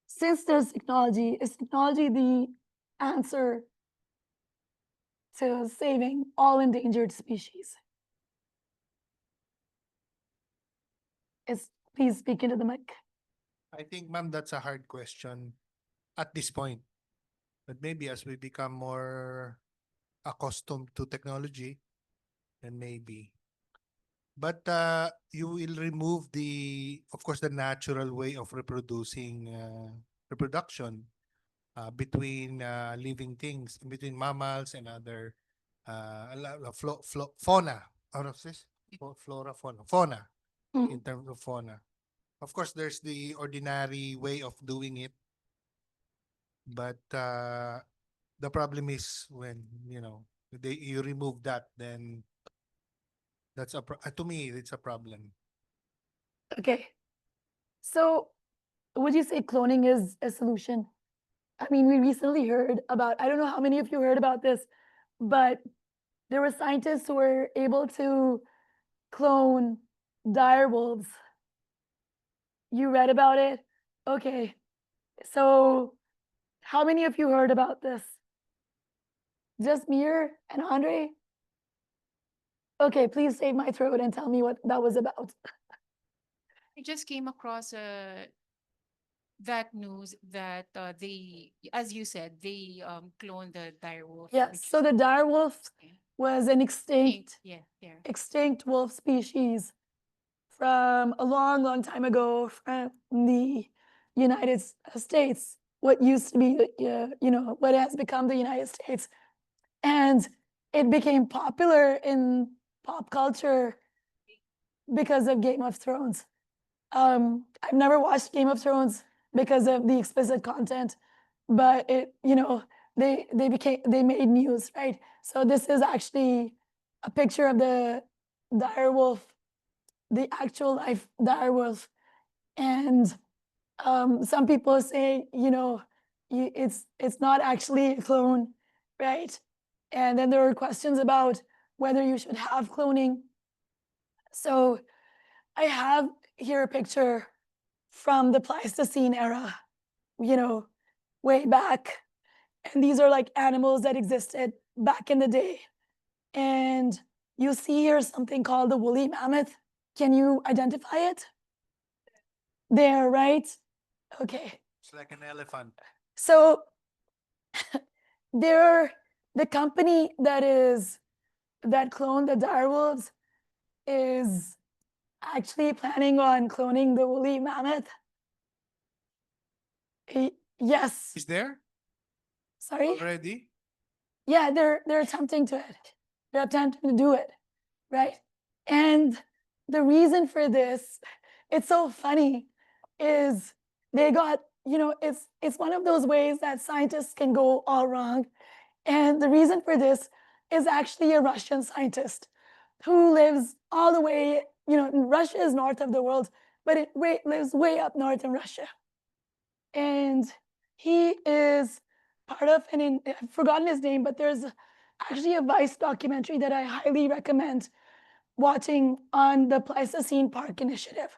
since there's technology, is technology the answer to saving all endangered species? Please speak into the mic. I think, ma'am, that's a hard question at this point. But maybe as we become more accustomed to technology, then maybe. But you will remove of course, the natural way of reproducing, reproduction between living things, between mammals and other fauna. Out of this? Flora, fauna. In terms of fauna. Of course, there's the ordinary way of doing it. But the problem is when, you remove that, then that's to me, it's a problem. Okay. So would you say cloning is a solution? I mean, we recently heard about, I don't know how many of you heard about this, but there were scientists who were able to clone dire wolves. You read about it? Okay. So how many of you heard about this? Just Mir and Andre? Okay, please save my throat and tell me what that was about. I just came across that news that they, as you said, they cloned the dire wolf. Yes, so the dire wolf was an extinct wolf species from a long, long time ago from the United States, what used to be, what has become the United States. And it became popular in pop culture because of Game of Thrones. I've never watched Game of Thrones because of the explicit content, but they made news, right? So this is actually a picture of the dire wolf, the actual life dire wolf, and some people say, it's not actually a clone, right? And then there are questions about whether you should have cloning. So I have here a picture from the Pleistocene era, way back. And these are like animals that existed back in the day. And you see here something called the woolly mammoth. Can you identify it? there, right? Okay. It's like an elephant. So the company that cloned the direwolves is actually planning on cloning the woolly mammoth. Yes. Is there Sorry? already? Yeah, they're attempting to it. They're attempting to do it, right? And the reason for this, it's so funny, is they got, it's one of those ways that scientists can go all wrong. And the reason for this is actually a Russian scientist who lives all the way, Russia is north of the world, but it lives way up north in Russia. And he is part of I've forgotten his name, but there's actually a Vice documentary that I highly recommend watching on the Pleistocene Park Initiative.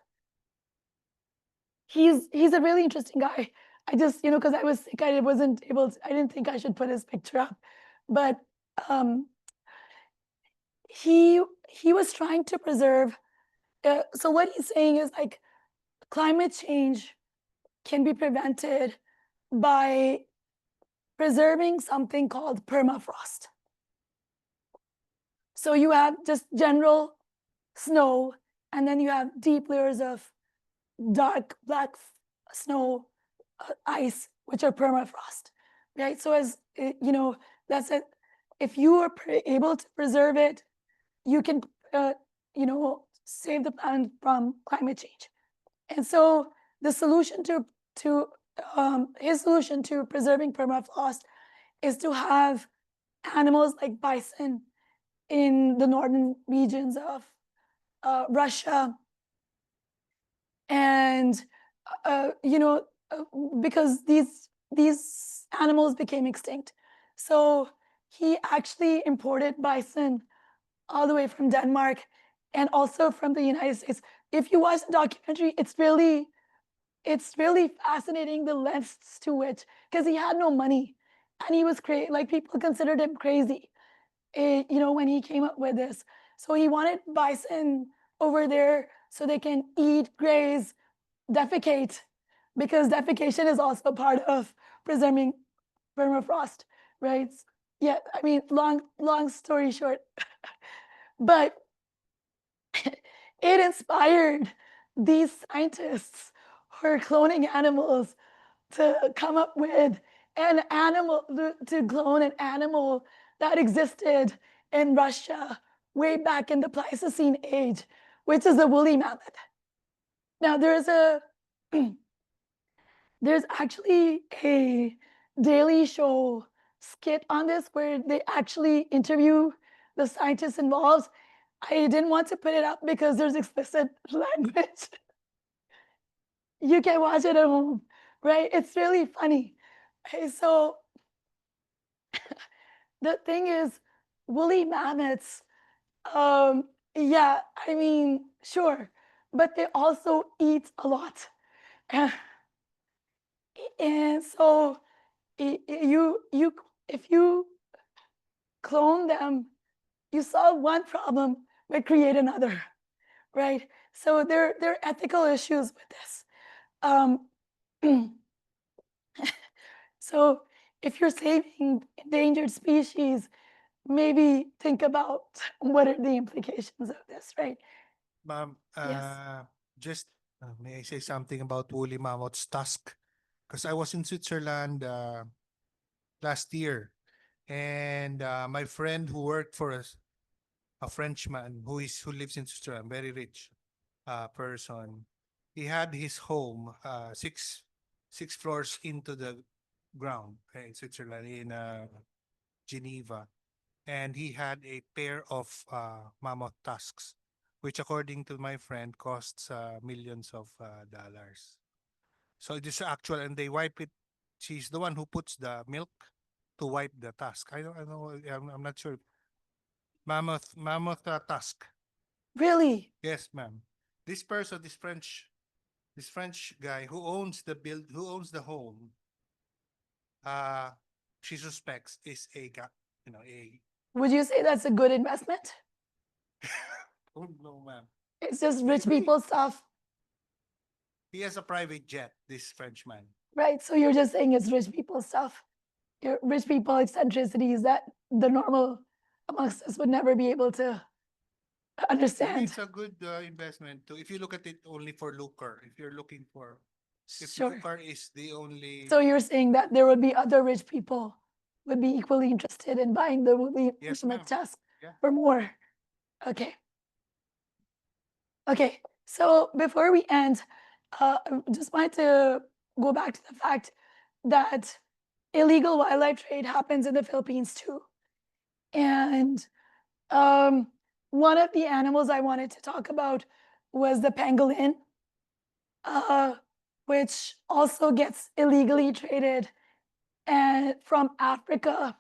He's a really interesting guy. I just, because I was sick, I didn't think I should put his picture up. But he was trying to preserve, so what he's saying is like climate change can be prevented by preserving something called permafrost. So you have just general snow, and then you have deep layers of dark black snow, ice, which are permafrost, right? So as that's it. If you are able to preserve it, you can, save the planet from climate change. And so the solution to his solution to preserving permafrost is to have animals like bison in the northern regions of Russia, and because these animals became extinct, so he actually imported bison all the way from Denmark and also from the United States. If you watch the documentary, it's really fascinating the lengths to which, because he had no money and he was crazy, like people considered him crazy, when he came up with this. So he wanted bison over there so they can eat, graze, defecate, because defecation is also part of preserving permafrost, right? Yeah, I mean, long story short, but it inspired these scientists who are cloning animals to come up with to clone an animal that existed in Russia way back in the Pleistocene age, which is the woolly mammoth. Now there's actually a Daily Show skit on this where they actually interview the scientists involved. I didn't want to put it up because there's explicit language. You can watch it at home, right? It's really funny. Okay, so the thing is, woolly mammoths, yeah, I mean, sure, but they also eat a lot. And so if you clone them, you solve one problem but create another, right? So there are ethical issues with this. So if you're saving endangered species, maybe think about what are the implications of this, right? Ma'am, Yes. just may I say something about woolly mammoth's tusk? Because I was in Switzerland last year, and my friend who worked for us, a Frenchman who lives in Switzerland, very rich person. He had his home six floors into the ground, in Switzerland, in Geneva, and he had a pair of mammoth tusks, which according to my friend costs millions of dollars. So it is actual, and they wipe it. She's the one who puts the milk to wipe the tusk. I don't know. I'm not sure. Mammoth tusk. Really? Yes, ma'am. This person, this French guy who owns who owns the home, uh, she suspects is a. Would you say that's a good investment? Oh no, ma'am. It's just rich people stuff. He has a private jet, this Frenchman. Right. So you're just saying it's rich people stuff. Rich people eccentricities that the normal amongst us would never be able to Maybe understand. it's a good investment too. If you look at it only for lucre, if you're looking for, if Sure. lucre is the only. So you're saying that there would be other rich people would be equally interested in buying the Yes, William ma'am. task Yeah. for more. Okay. Okay. So before we end, I just wanted to go back to the fact that illegal wildlife trade happens in the Philippines too. And one of the animals I wanted to talk about was the pangolin, which also gets illegally traded and from Africa.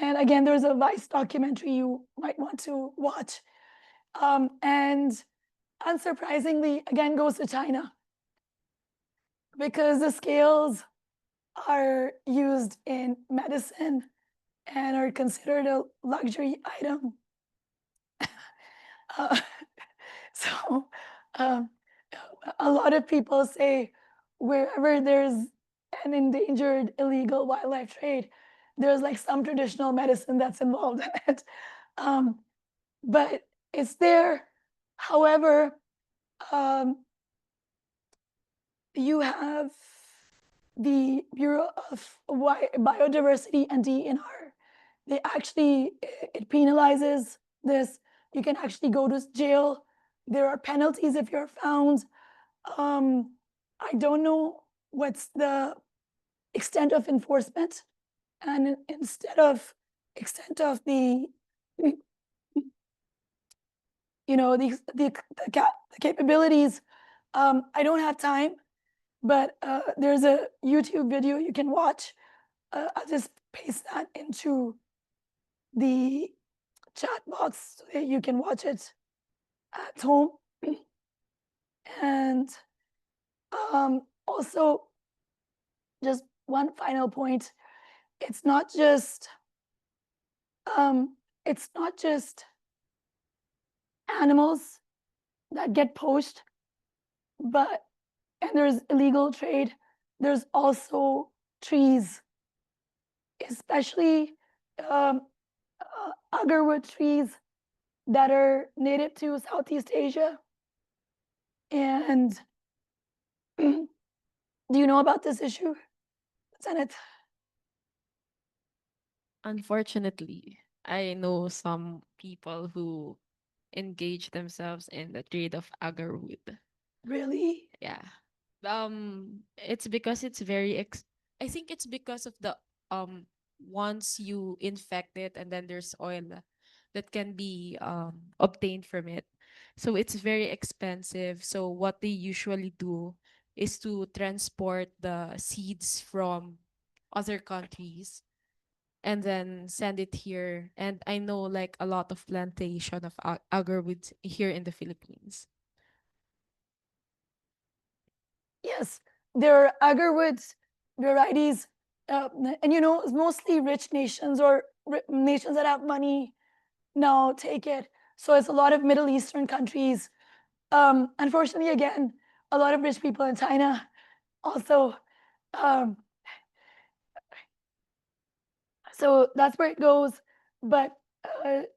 And again, there's a Vice documentary you might want to watch. And unsurprisingly, again, goes to China because the scales are used in medicine and are considered a luxury item. So a lot of people say wherever there's an endangered illegal wildlife trade, there's like some traditional medicine that's involved in it. But it's there. However, you have the Bureau of Biodiversity and DNR. They actually, it penalizes this. You can actually go to jail. There are penalties if you're found. I don't know what's the extent of enforcement, and extent of the the capabilities. I don't have time, but there's a YouTube video you can watch. I'll just paste that into the chat box so that you can watch it at home. And also, just one final point: it's not just animals that get poached, but and there's illegal trade. There's also trees, especially agarwood trees that are native to Southeast Asia. And do you know about this issue, Senate? Unfortunately, I know some people who engage themselves in the trade of agarwood. Really? Yeah. It's because it's I think it's because of the once you infect it and then there's oil that can be obtained from it. So it's very expensive. So what they usually do is to transport the seeds from other countries and then send it here. And I know like a lot of plantation of agarwoods here in the Philippines. Yes, there are agarwood varieties, and mostly rich nations or nations that have money now take it. So it's a lot of Middle Eastern countries. Unfortunately, again, a lot of rich people in China also. So that's where it goes, but that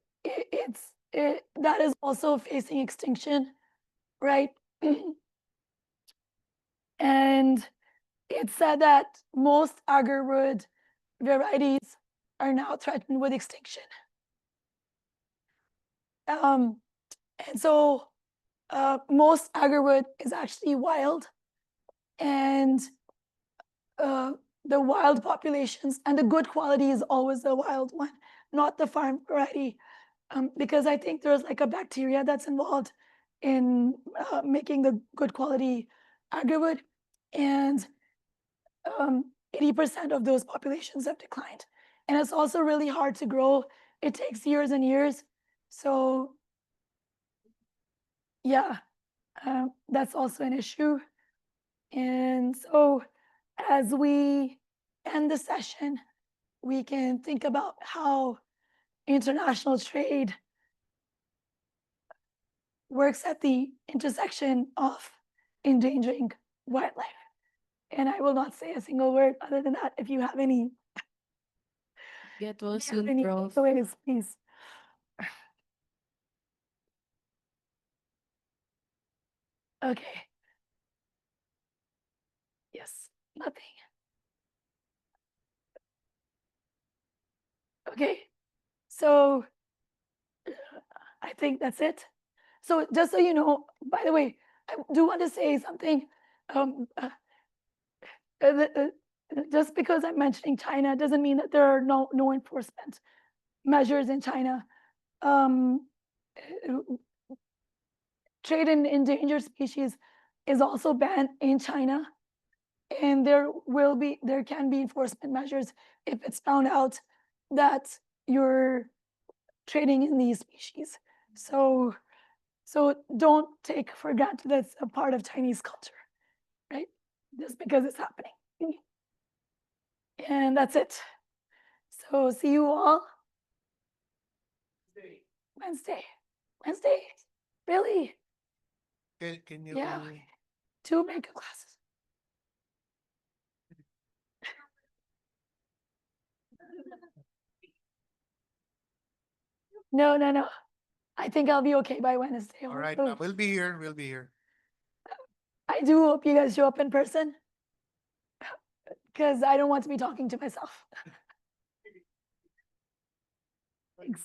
is also facing extinction, right? And it's said that most agarwood varieties are now threatened with extinction. And so most agarwood is actually wild, and the wild populations and the good quality is always the wild one, not the farm variety, because I think there's like a bacteria that's involved in making the good quality agarwood, and 80% of those populations have declined. And it's also really hard to grow. It takes years and years. So yeah, that's also an issue. And so as we end the session, we can think about how international trade works at the intersection of endangering wildlife. And I will not say a single word other than that. If you have any, Get well if you have soon, any Prof. takeaways, please. Okay. Yes, nothing. Okay, so I think that's it. So just so you know, by the way, I do want to say something. Um, uh, just because I'm mentioning China doesn't mean that there are no enforcement measures in China. Trade in endangered species is also banned in China, and there can be enforcement measures if it's found out that you're trading in these species. So don't take for granted that it's a part of Chinese culture, right? Just because it's happening. And that's it. So see you all Wednesday. Wednesday? Really? Can you? Yeah. 2 makeup classes. No. I think I'll be okay by Wednesday. All right, hopefully. we'll be here. We'll be here. I do hope you guys show up in person because I don't want to be talking to myself. Thanks.